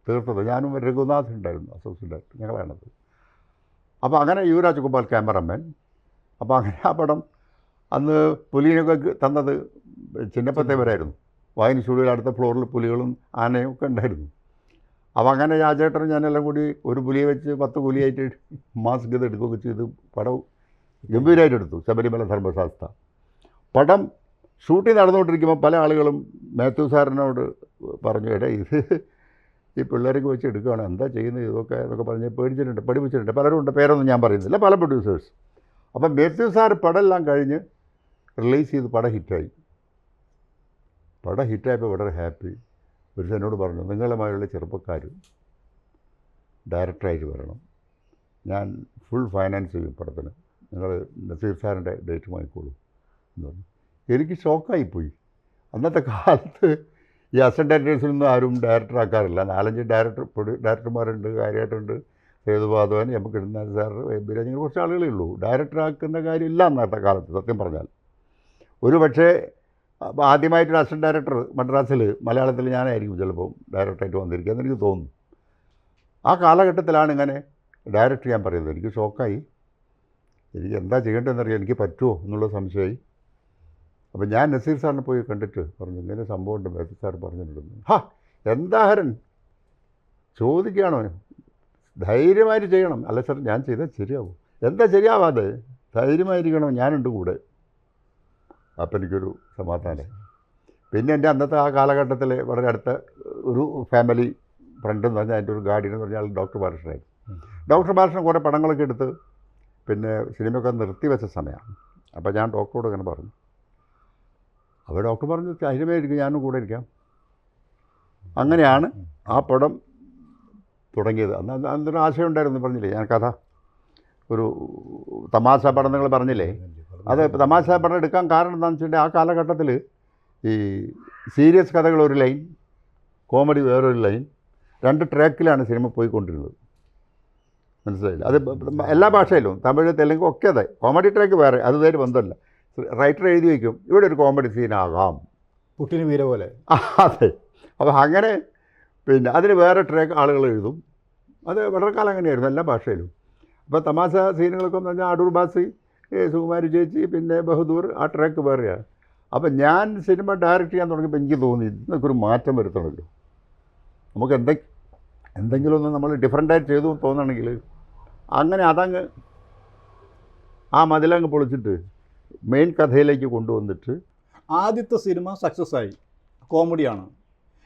തീർത്തത്. ഞാനും രഘുനാഥ് ഉണ്ടായിരുന്നു അസോസിയേറ്റ് ഡയറക്ടർ, ഞങ്ങളാണത്. അപ്പോൾ അങ്ങനെ യു രാജഗോപാൽ ക്യാമറമാൻ. അപ്പോൾ അങ്ങനെ ആ പടം അന്ന് പുലിനൊക്കെ തന്നത് ചിന്നപ്പത്തേവരായിരുന്നു. വായന സ്റ്റുഡിയോയിൽ അടുത്ത ഫ്ലോറിൽ പുലികളും ആനയും ഒക്കെ ഉണ്ടായിരുന്നു. അപ്പോൾ അങ്ങനെ രാജേട്ടനും ഞാനെല്ലാം കൂടി ഒരു പുലിയെ വെച്ച് 10 പുലിയായിട്ട് മാസ്ക് ഇത് എടുക്കുകയൊക്കെ ചെയ്ത് പടം ഗംഭീരമായിട്ട് എടുത്തു. ശബരിമല ധർമ്മശാസ്ത്ര പടം ഷൂട്ടിംഗ് നടന്നുകൊണ്ടിരിക്കുമ്പോൾ പല ആളുകളും മാത്യു സാറിനോട് പറഞ്ഞു, ഇത് ഈ പിള്ളേരൊക്കെ വെച്ച് എടുക്കുകയാണ്, എന്താ ചെയ്യുന്നത് എന്നൊക്കെ പറഞ്ഞ് പേടിച്ചിട്ടുണ്ട്, പഠിപ്പിച്ചിട്ടുണ്ട്. പലരും ഉണ്ട്, പേരൊന്നും ഞാൻ പറയുന്നില്ല, പല പ്രൊഡ്യൂസേഴ്സ്. അപ്പം മാത്യു സാർ പടമെല്ലാം കഴിഞ്ഞ് റിലീസ് ചെയ്ത് പടം ഹിറ്റായപ്പോൾ വളരെ ഹാപ്പി. ഒരു എന്നോട് പറഞ്ഞു, നിങ്ങളുമായുള്ള ചെറുപ്പക്കാർ ഡയറക്ടറായിട്ട് വരണം, ഞാൻ ഫുൾ ഫൈനാൻസ് ചെയ്യും പടത്തിന്, നിങ്ങൾ നസീർ സാറിൻ്റെ ഡേറ്റ് വാങ്ങിക്കോളൂ എന്ന് പറഞ്ഞു. എനിക്ക് ഷോക്കായിപ്പോയി. അന്നത്തെ കാലത്ത് ഈ അസിസ്റ്റൻ്റ് ഡയറക്ടേഴ്സിനൊന്നും ആരും ഡയറക്ടറാക്കാറില്ല. 4-5 ഡയറക്ടർമാരുണ്ട്, കാര്യമായിട്ടുണ്ട്, സേതുമാധവൻ, എം കൃഷ്ണദാസ് സാർ, ബിരാജ്, കുറച്ച് ആളുകളേ ഉള്ളൂ. ഡയറക്ടറാക്കുന്ന കാര്യമില്ല അന്നത്തെ കാലത്ത് സത്യം പറഞ്ഞാൽ. ഒരു പക്ഷേ ആദ്യമായിട്ടൊരു അസിസ്റ്റൻ്റ് ഡയറക്ടർ മദ്രാസിൽ മലയാളത്തിൽ ഞാനായിരിക്കും ചിലപ്പോൾ ഡയറക്ടറായിട്ട് വന്നിരിക്കുക എന്ന് എനിക്ക് തോന്നുന്നു. ആ കാലഘട്ടത്തിലാണ് ഇങ്ങനെ ഡയറക്ടർ ചെയ്യാൻ പറയുന്നത്. എനിക്ക് ഷോക്കായി. എനിക്ക് എന്താ ചെയ്യേണ്ടതെന്നറിയാം, എനിക്ക് പറ്റുമോ എന്നുള്ള സംശയമായി. അപ്പോൾ ഞാൻ നസീർ സാറിനെ പോയി കണ്ടിട്ട് പറഞ്ഞു, ഇങ്ങനെ സംഭവമുണ്ട്, നസീർ സാർ പറഞ്ഞിട്ടുണ്ടെന്ന്. എന്താ ഹരൻ ചോദിക്കുകയാണോ, ധൈര്യമായിട്ട് ചെയ്യണം. അല്ല സാർ ഞാൻ ചെയ്താൽ ശരിയാവും. എന്താ ശരിയാവാതെ, ധൈര്യമായിരിക്കണം, ഞാനുണ്ട് കൂടെ. അപ്പം എനിക്കൊരു സമാധാനം. പിന്നെ എൻ്റെ അന്നത്തെ ആ കാലഘട്ടത്തിൽ വളരെ അടുത്ത ഒരു ഫാമിലി ഫ്രണ്ട് എന്ന് പറഞ്ഞാൽ എൻ്റെ ഒരു ഗാർഡിയൻ എന്ന് പറഞ്ഞാൽ ഡോക്ടർ ബാലകൃഷ്ണനായിരുന്നു. ഡോക്ടർ ബാലകൃഷ്ണൻ കുറേ പടങ്ങളൊക്കെ എടുത്ത് പിന്നെ സിനിമയൊക്കെ നിർത്തിവെച്ച സമയമാണ്. അപ്പോൾ ഞാൻ ഡോക്ടറോട് അങ്ങനെ പറഞ്ഞു. അപ്പോൾ ഡോക്ടർ പറഞ്ഞു, ധൈര്യമായിരിക്കും, ഞാനും കൂടെ ഇരിക്കാം. അങ്ങനെയാണ് ആ പടം തുടങ്ങിയത്. അന്നൊരു ആശയം ഉണ്ടായിരുന്നു, പറഞ്ഞില്ലേ ഞാൻ കഥ, ഒരു തമാശ പടം നിങ്ങൾ പറഞ്ഞില്ലേ, അത് തമാശ പടം എടുക്കാൻ കാരണം എന്താണെന്ന് വെച്ചിട്ടുണ്ടെങ്കിൽ ആ കാലഘട്ടത്തിൽ ഈ സീരിയസ് കഥകൾ ഒരു ലൈൻ, കോമഡി വേറൊരു ലൈൻ, 2 ട്രാക്കിലാണ് സിനിമ പോയിക്കൊണ്ടിരുന്നത്. മനസ്സിലായില്ല? അത് എല്ലാ ഭാഷയിലും, തമിഴ് തെലുങ്ക് ഒക്കെ അതെ. കോമഡി ട്രാക്ക് വേറെ, അത് വേറെ ബന്ധമല്ല. റൈറ്റർ എഴുതി വയ്ക്കും, ഇവിടെ ഒരു കോമഡി സീനാകാം, പുട്ടിന് വീര പോലെ. അതെ. അപ്പോൾ അങ്ങനെ പിന്നെ അതിന് വേറെ ട്രാക്ക് ആളുകൾ എഴുതും. അത് വളരെ കാലം അങ്ങനെയായിരുന്നു എല്ലാ ഭാഷയിലും. അപ്പോൾ തമാശ സീനുകളൊക്കെ എന്ന് പറഞ്ഞാൽ അടൂർ ബാസി, സുകുമാരി ചേച്ചി, പിന്നെ ബഹദൂർ, ആ ട്രാക്ക് വേറെയാണ്. അപ്പോൾ ഞാൻ സിനിമ ഡയറക്റ്റ് ചെയ്യാൻ തുടങ്ങിയപ്പോൾ എനിക്ക് തോന്നി ഇതിനൊക്കെ ഒരു മാറ്റം വരുത്തണമല്ലോ. നമുക്ക് എന്തെങ്കിലും ഒന്ന് നമ്മൾ ഡിഫറൻ്റായിട്ട് ചെയ്തു തോന്നണമെങ്കിൽ അങ്ങനെ അതങ്ങ് ആ മതിലങ്ങ് പൊളിച്ചിട്ട് മെയിൻ കഥയിലേക്ക് കൊണ്ടുവന്നിട്ട്. ആദ്യത്തെ സിനിമ സക്സസ് ആയി, കോമഡിയാണ്.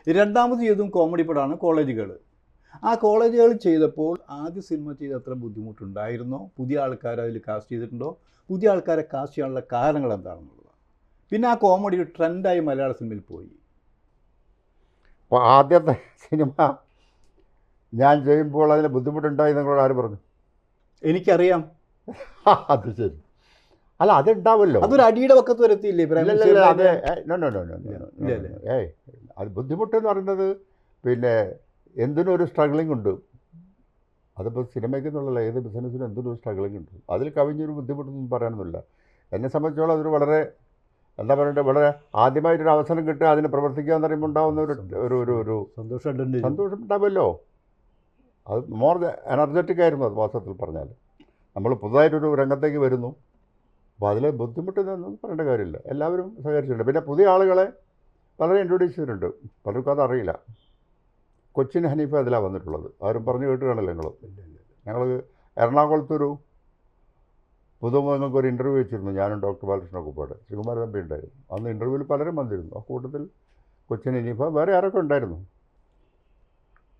രണ്ടാമത് ചെയ്തതും കോമഡി പടമാണ് കോളേജുകൾ. ആ കോളേജുകൾ ചെയ്തപ്പോൾ ആദ്യ സിനിമ ചെയ്ത് അത്ര ബുദ്ധിമുട്ടുണ്ടായിരുന്നോ? പുതിയ ആൾക്കാരെ അതിൽ കാസ്റ്റ് ചെയ്തിട്ടുണ്ടോ? പുതിയ ആൾക്കാരെ കാസ്റ്റ് ചെയ്യാനുള്ള കാരണങ്ങൾ എന്താണെന്നുള്ളത്. പിന്നെ ആ കോമഡി ഒരു ട്രെൻഡായി മലയാള സിനിമയിൽ പോയി. അപ്പോൾ ആദ്യത്തെ സിനിമ ഞാൻ ചെയ്യുമ്പോൾ അതിന് ബുദ്ധിമുട്ടുണ്ടായി നിങ്ങളോട് ആര് പറഞ്ഞു? എനിക്കറിയാം. അത് ശരി. അല്ല, അതുണ്ടാവുമല്ലോ. അതൊരു അടിയുടെ പക്കത്ത് വരെത്തിയില്ലേ? അത് ബുദ്ധിമുട്ടെന്ന് പറയുന്നത് പിന്നെ എന്തിനും ഒരു സ്ട്രഗ്ലിംഗ് ഉണ്ട്. അതിപ്പോൾ സിനിമയ്ക്ക് എന്നുള്ളതല്ല, ഏത് ബിസിനസ്സിനും എന്തിനൊരു സ്ട്രഗ്ലിംഗ് ഉണ്ട്. അതിൽ കവിഞ്ഞൊരു ബുദ്ധിമുട്ടൊന്നും പറയാനൊന്നുമില്ല. എന്നെ സംബന്ധിച്ചോളം അതൊരു വളരെ എന്താ പറയണ്ടത്, വളരെ ആദ്യമായിട്ടൊരു അവസരം കിട്ടുക, അതിന് പ്രവർത്തിക്കുക എന്ന് പറയുമ്പോൾ ഉണ്ടാകുന്ന ഒരു സന്തോഷം ഉണ്ടാവുമല്ലോ. അത് മോർ എനർജറ്റിക് ആയിരുന്നു അത് വാസ്തവത്തിൽ പറഞ്ഞാൽ. നമ്മൾ പുതുതായിട്ടൊരു രംഗത്തേക്ക് വരുന്നു, അപ്പോൾ അതിൽ ബുദ്ധിമുട്ടൊന്നും പറയേണ്ട കാര്യമില്ല. എല്ലാവരും സഹകരിച്ചിട്ടുണ്ട്. പിന്നെ പുതിയ ആളുകളെ പലരും ഇൻട്രൊഡ്യൂസ് ചെയ്തിട്ടുണ്ട്. പലർക്കും അതറിയില്ല. കൊച്ചിൻ ഹനീഫ അതിലാണ് വന്നിട്ടുള്ളത്. ആരും പറഞ്ഞു കേട്ട് കാണില്ല. ഞങ്ങൾ എറണാകുളത്തൊരു പുതുമുഖങ്ങൾക്ക് ഒരു ഇൻ്റർവ്യൂ വെച്ചിരുന്നു, ഞാനും ഡോക്ടർ ബാലകൃഷ്ണ കുപ്പാട്, ശ്രീകുമാര തമ്പി ഉണ്ടായിരുന്നു. അന്ന് ഇൻ്റർവ്യൂവിൽ പലരും വന്നിരുന്നു. ആ കൂട്ടത്തിൽ കൊച്ചിൻ ഹനീഫ, വേറെ ആരൊക്കെ ഉണ്ടായിരുന്നു.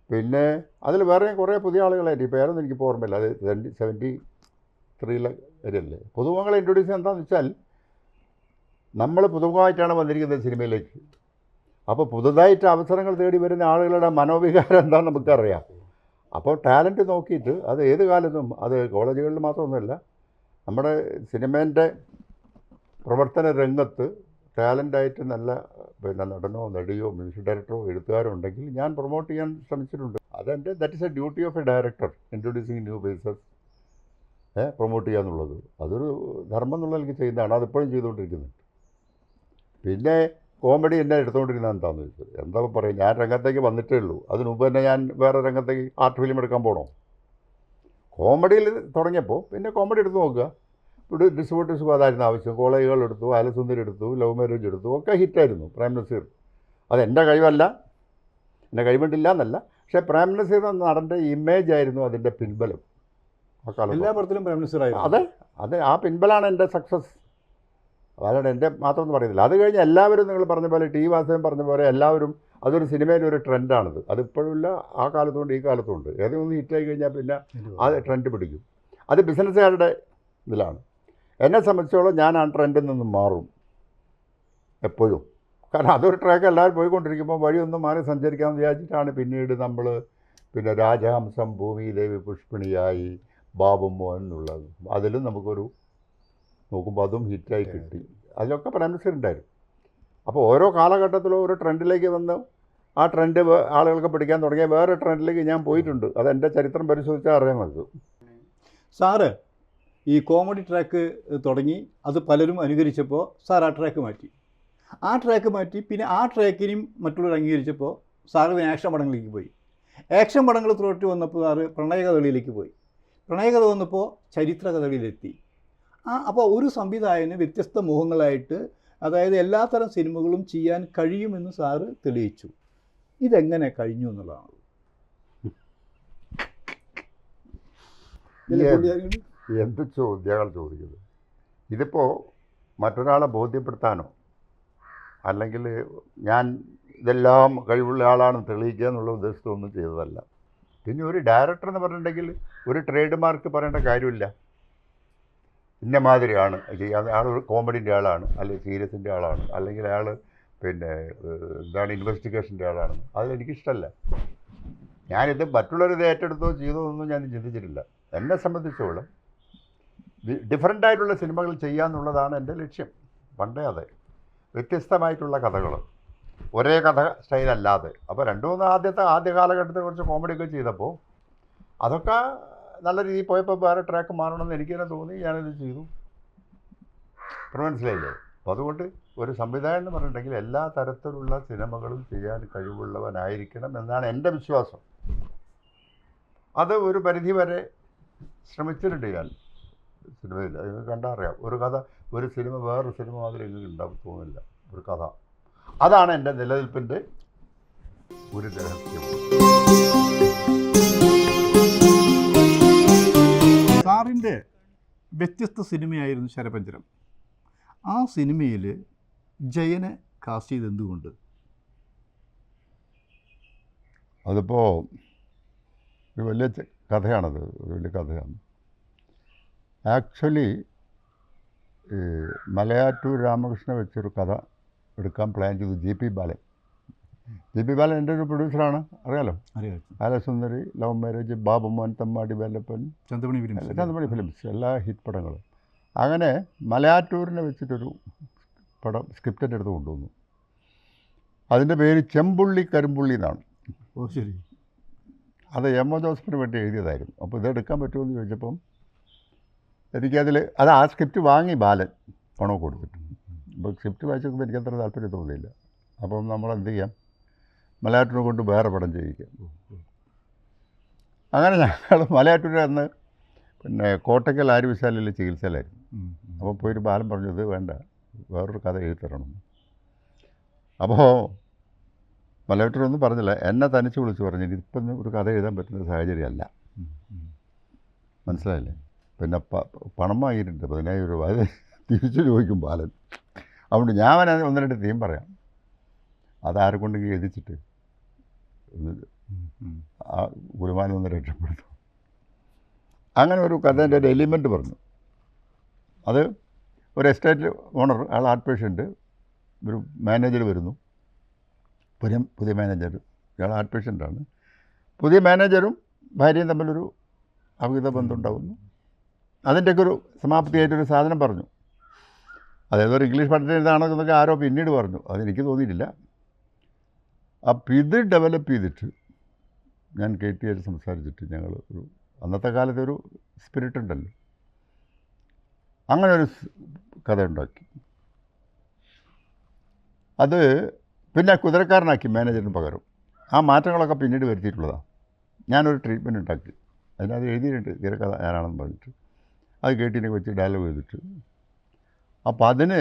പിന്നെ അതിൽ വേറെ കുറേ പുതിയ ആളുകളായിട്ട് പേരൊന്നും എനിക്കിപ്പോൾ ഓർമ്മയില്ല. അത് 73 വരെയല്ലേ. പുതുമുഖങ്ങളെ ഇൻട്രൊഡ്യൂസ് ചെയ്യുന്നത് എന്താണെന്ന് വെച്ചാൽ, നമ്മൾ പുതുമുഖമായിട്ടാണ് വന്നിരിക്കുന്നത് സിനിമയിലേക്ക്. അപ്പോൾ പുതുതായിട്ട് അവസരങ്ങൾ തേടി വരുന്ന ആളുകളുടെ മനോവികാരം എന്താണെന്ന് നമുക്കറിയാം. അപ്പോൾ ടാലൻറ്റ് നോക്കിയിട്ട് അത് ഏത് കാലത്തും, അത് കോളേജുകളിൽ മാത്രമൊന്നുമല്ല, നമ്മുടെ സിനിമേൻ്റെ പ്രവർത്തന രംഗത്ത് ടാലൻ്റായിട്ട് നല്ല പിന്നെ നടനോ നടിയോ മ്യൂസിക് ഡയറക്ടറോ എഴുത്തുകാരോ ഉണ്ടെങ്കിൽ ഞാൻ പ്രൊമോട്ട് ചെയ്യാൻ ശ്രമിച്ചിട്ടുണ്ട്. That is a duty of a director, introducing new faces, promote ചെയ്യുക എന്നുള്ളത് അതൊരു ധർമ്മം എന്നുള്ള എനിക്ക് ചെയ്യുന്നതാണ്. അതിപ്പോഴും ചെയ്തുകൊണ്ടിരിക്കുന്നുണ്ട്. പിന്നെ കോമഡി എന്നെ എടുത്തുകൊണ്ടിരുന്നത് എന്താണെന്ന് ചോദിച്ചത്, എന്താ പറയുക, ഞാൻ രംഗത്തേക്ക് വന്നിട്ടേ ഉള്ളൂ. അതിന് മുമ്പ് തന്നെ ഞാൻ വേറെ രംഗത്തേക്ക് ആർട്ട് ഫിലിം എടുക്കാൻ പോകണോ? കോമഡിയിൽ തുടങ്ങിയപ്പോൾ പിന്നെ കോമഡി എടുത്ത് നോക്കുക. ഇവിടെ ഡിസ്പോർട്ട് അതായിരുന്നു ആവശ്യം. കോളേജുകൾ എടുത്തു, ആലസുന്ദരി എടുത്തു, ലവ് മാരേജ് എടുത്തു, ഒക്കെ ഹിറ്റായിരുന്നു. പ്രേം നസീർ അതെൻ്റെ കഴിവല്ല, എൻ്റെ കഴിവുണ്ടില്ല എന്നല്ല, പക്ഷേ പ്രേം നസീർ എന്ന നടൻ്റെ ഇമേജ് ആയിരുന്നു അതിൻ്റെ പിൻബലം. ആ കാലത്ത് എല്ലാ പടത്തിലും പ്രേം നസീറായിരുന്നു. അതെ, ആ പിൻബലമാണ് എൻ്റെ സക്സസ്. അതാണ് എൻ്റെ മാത്രമെന്ന് പറയുന്നില്ല. അത് കഴിഞ്ഞ് എല്ലാവരും നിങ്ങൾ പറഞ്ഞ പോലെ, ടി വാസുദേവൻ പറഞ്ഞ പോലെ, എല്ലാവരും അതൊരു സിനിമയിലെ ഒരു ട്രെൻഡാണിത്. അതിപ്പോഴുമില്ല, ആ കാലത്തുണ്ട് ഈ കാലത്തുണ്ട്. ഏതെങ്കിലും ഒന്ന് ഹിറ്റായി കഴിഞ്ഞാൽ പിന്നെ ആ ട്രെൻഡ് പിടിക്കും. അത് ബിസിനസ്സുകാരുടെ ഇതിലാണ്. എന്നെ സംബന്ധിച്ചോളം ഞാൻ ആ ട്രെൻഡിൽ നിന്നും മാറും എപ്പോഴും. കാരണം അതൊരു ട്രാക്ക് എല്ലാവരും പോയിക്കൊണ്ടിരിക്കുമ്പോൾ വഴിയൊന്നും മാറി സഞ്ചരിക്കാമെന്ന് വിചാരിച്ചിട്ടാണ് പിന്നീട് നമ്മൾ പിന്നെ രാജഹംസം, ഭൂമിദേവി, പുഷ്പിണിയായി, ബാബു മോഹൻ എന്നുള്ളത്. അതിലും നമുക്കൊരു നോക്കുമ്പോൾ അതും ഹിറ്റായി കിട്ടി. അതിലൊക്കെ പ്രേംനസീറുണ്ടായിരുന്നു. അപ്പോൾ ഓരോ കാലഘട്ടത്തിലും ഒരു ട്രെൻഡിലേക്ക് വന്ന് ആ ട്രെൻഡ് ആളുകൾക്ക് പിടിക്കാൻ തുടങ്ങിയ വേറെ ട്രെൻഡിലേക്ക് ഞാൻ പോയിട്ടുണ്ട്. അതെൻ്റെ ചരിത്രം പരിശോധിച്ചാൽ അറിയാൻ നമുക്ക്. സാറ് ഈ കോമഡി ട്രാക്ക് തുടങ്ങി, അത് പലരും അനുകരിച്ചപ്പോൾ സാർ ആ ട്രാക്ക് മാറ്റി. പിന്നെ ആ ട്രാക്കിനെയും മറ്റുള്ളവർ അംഗീകരിച്ചപ്പോൾ സാറ് പിന്നെ ആക്ഷൻ പടങ്ങളിലേക്ക് പോയി. ആക്ഷൻ പടങ്ങൾ തൊട്ട് വന്നപ്പോൾ സാറ് പ്രണയകഥകളിലേക്ക് പോയി. പ്രണയകഥ വന്നപ്പോൾ ചരിത്ര കഥകളിലെത്തി. അപ്പോൾ ഒരു സംവിധായകന് വ്യത്യസ്ത മുഖങ്ങളായിട്ട്, അതായത് എല്ലാത്തരം സിനിമകളും ചെയ്യാൻ കഴിയുമെന്ന് സാറ് തെളിയിച്ചു. ഇതെങ്ങനെ കഴിഞ്ഞു എന്നുള്ളതാണ്. എന്ത് ചോദ്യങ്ങൾ ചോദിക്കുന്നത്. ഇതിപ്പോൾ മറ്റൊരാളെ ബോധ്യപ്പെടുത്താനോ അല്ലെങ്കിൽ ഞാൻ ഇതെല്ലാം കഴിവുള്ള ആളാണെന്ന് തെളിയിക്കുക എന്നുള്ള ഉദ്ദേശത്തൊന്നും ചെയ്തതല്ല. പിന്നെ ഒരു ഡയറക്ടർ എന്ന് പറഞ്ഞിട്ടുണ്ടെങ്കിൽ ഒരു ട്രേഡ് മാർക്ക് പറയേണ്ട കാര്യമില്ല. ഇന്ന മാതിരിയാണ്, അയാൾ ഒരു കോമഡിൻ്റെ ആളാണ്, അല്ലെങ്കിൽ സീരിയസിൻ്റെ ആളാണ്, അല്ലെങ്കിൽ അയാൾ പിന്നെ എന്താണ് ഇൻവെസ്റ്റിഗേഷൻ്റെ ആളാണ്. അതിലെനിക്കിഷ്ടമല്ല. ഞാനിത് മറ്റുള്ളവരിത് ഏറ്റെടുത്തോ ചെയ്തോ ഒന്നും ഞാൻ ചിന്തിച്ചിട്ടില്ല. എന്നെ സംബന്ധിച്ചോളം ഡിഫറൻ്റായിട്ടുള്ള സിനിമകൾ ചെയ്യുക എന്നുള്ളതാണ് എൻ്റെ ലക്ഷ്യം. പണ്ടേ അതെ, വ്യത്യസ്തമായിട്ടുള്ള കഥകൾ, ഒരേ കഥ സ്റ്റൈലല്ലാതെ. അപ്പോൾ ആദ്യ കാലഘട്ടത്തിൽ കുറച്ച് കോമഡിയൊക്കെ ചെയ്തപ്പോൾ അതൊക്കെ നല്ല രീതിയിൽ പോയപ്പോൾ വേറെ ട്രാക്ക് മാറണമെന്ന് എനിക്ക് തന്നെ തോന്നി. ഞാനിത് ചെയ്തു. മനസ്സിലായില്ലേ? അപ്പോൾ അതുകൊണ്ട് ഒരു സംവിധായകൻ എന്ന് പറഞ്ഞിട്ടുണ്ടെങ്കിൽ എല്ലാ തരത്തിലുള്ള സിനിമകളും ചെയ്യാൻ കഴിവുള്ളവനായിരിക്കണം എന്നാണ് എൻ്റെ വിശ്വാസം. അത് ഒരു പരിധി വരെ ശ്രമിച്ചിട്ടുണ്ട് ഞാൻ സിനിമയിൽ. നിങ്ങൾക്ക് കണ്ടാൽ അറിയാം, ഒരു സിനിമ വേറൊരു സിനിമ മാതിരി എനിക്ക് ഉണ്ടാവും തോന്നില്ല. ഒരു കഥ, അതാണ് എൻ്റെ നിലനിൽപ്പിൻ്റെ ഒരു രഹസ്യം. സാറിൻ്റെ വ്യത്യസ്ത സിനിമയായിരുന്നു ശരപഞ്ചരം. ആ സിനിമയിൽ ജയനെ കാസ്റ്റ് ചെയ്ത് എന്തുകൊണ്ട്? അതിപ്പോൾ ഒരു വലിയ കഥയാണത്, ഒരു വലിയ കഥയാണ്. ആക്ച്വലി മലയാറ്റൂർ രാമകൃഷ്ണ വെച്ചൊരു കഥ എടുക്കാൻ പ്ലാൻ ചെയ്തു ജി പി ബാലൻ. എൻ്റെ ഒരു പ്രൊഡ്യൂസറാണ്, അറിയാലോ. Alasundari, love marriage, Babu Mohan, Thammadi Velappan, Chanthamani films, എല്ലാ ഹിറ്റ് പടങ്ങളും. അങ്ങനെ മലയാറ്റൂരിനെ വെച്ചിട്ടൊരു പടം സ്ക്രിപ്റ്റിൻ്റെ അടുത്ത് കൊണ്ടുവന്നു. അതിൻ്റെ പേര് ചെമ്പുള്ളി കരിമ്പുള്ളി എന്നാണ്. ഓ ശരി. അത് എം ഒ ജോസഫിന് വേണ്ടി എഴുതിയതായിരുന്നു. അപ്പോൾ ഇതെടുക്കാൻ പറ്റുമെന്ന് ചോദിച്ചപ്പം എനിക്കതിൽ അത് ആ സ്ക്രിപ്റ്റ് വാങ്ങി ബാലൻ പണം കൊടുത്തിട്ട്. അപ്പോൾ സ്ക്രിപ്റ്റ് വായിച്ച് നോക്കുമ്പോൾ എനിക്കത്ര താല്പര്യം തോന്നിയില്ല. അപ്പം നമ്മൾ എന്ത് ചെയ്യാം, മലയാറ്റൂരെ കൊണ്ട് വേറെ പടം ചെയ്യിക്കാം. അങ്ങനെ ഞങ്ങൾ മലയാറ്റൂർ അന്ന് പിന്നെ കോട്ടയ്ക്കൽ ആര്യവിശാലയിൽ ചികിത്സയിലായിരുന്നു. അപ്പോൾ പോയിട്ട് ബാലൻ പറഞ്ഞത് വേണ്ട, വേറൊരു കഥ എഴുതി തരണം. അപ്പോൾ മലയാറ്റൂരൊന്നും പറഞ്ഞില്ല, എന്നെ തനിച്ച് വിളിച്ച് പറഞ്ഞു ഇതിപ്പം ഒരു കഥ എഴുതാൻ പറ്റുന്ന സാഹചര്യമല്ല. മനസ്സിലായില്ലേ? പിന്നെ പണം വാങ്ങിയിട്ടുണ്ട് 10,000 രൂപ, അത് തിരിച്ചു ചോദിക്കും ബാലൻ. അതുകൊണ്ട് ഞാൻ ഒന്ന് രണ്ട് തീം പറയാം, അതാരെ കൊണ്ടെങ്കിൽ എഴുതിച്ചിട്ട് ആ ഗുരുമാനം ഒന്ന് രക്ഷപ്പെടുത്തും. അങ്ങനെ ഒരു കഥേൻ്റെ ഒരു എലിമെൻറ്റ് പറഞ്ഞു. അത് ഒരു എസ്റ്റേറ്റ് ഓണർ, ആൾ ആർട്ട് പേഷ്യൻ്റ്, ഒരു മാനേജർ വരുന്നു, പുതിയ മാനേജർ, ഇയാൾ ആർട്ട് പേഷ്യൻ്റാണ്. പുതിയ മാനേജറും ഭാര്യയും തമ്മിലൊരു അവിഹിത ബന്ധം ഉണ്ടാകുന്നു. അതിൻ്റെയൊക്കെ ഒരു സമാപ്തിയായിട്ടൊരു സാധനം പറഞ്ഞു. അതായത് ഒരു ഇംഗ്ലീഷ് പഠനത്തിൽ ഇതാണെന്നൊക്കെ ആരോ പിന്നീട് പറഞ്ഞു, അതെനിക്ക് തോന്നിയിട്ടില്ല. അപ്പം ഇത് ഡെവലപ്പ് ചെയ്തിട്ട് ഞാൻ KT ആയിട്ട് സംസാരിച്ചിട്ട് ഞങ്ങൾ ഒരു അന്നത്തെ കാലത്ത് ഒരു സ്പിരിറ്റ് ഉണ്ടല്ലോ, അങ്ങനെ ഒരു കഥ ഉണ്ടാക്കി. അത് പിന്നെ കുതിരക്കാരനാക്കി മാനേജറിന് പകരം. ആ മാറ്റങ്ങളൊക്കെ പിന്നീട് വരുത്തിയിട്ടുള്ളതാണ്. ഞാനൊരു ട്രീറ്റ്മെൻറ്റ് ഉണ്ടാക്കി, അതിനത് എഴുതിയിട്ടുണ്ട് തിരക്കഥ ഞാനാണെന്ന് പറഞ്ഞിട്ട്. അത് KT വെച്ച് ഡയലോഗ് ചെയ്തിട്ട്. അപ്പോൾ അതിന്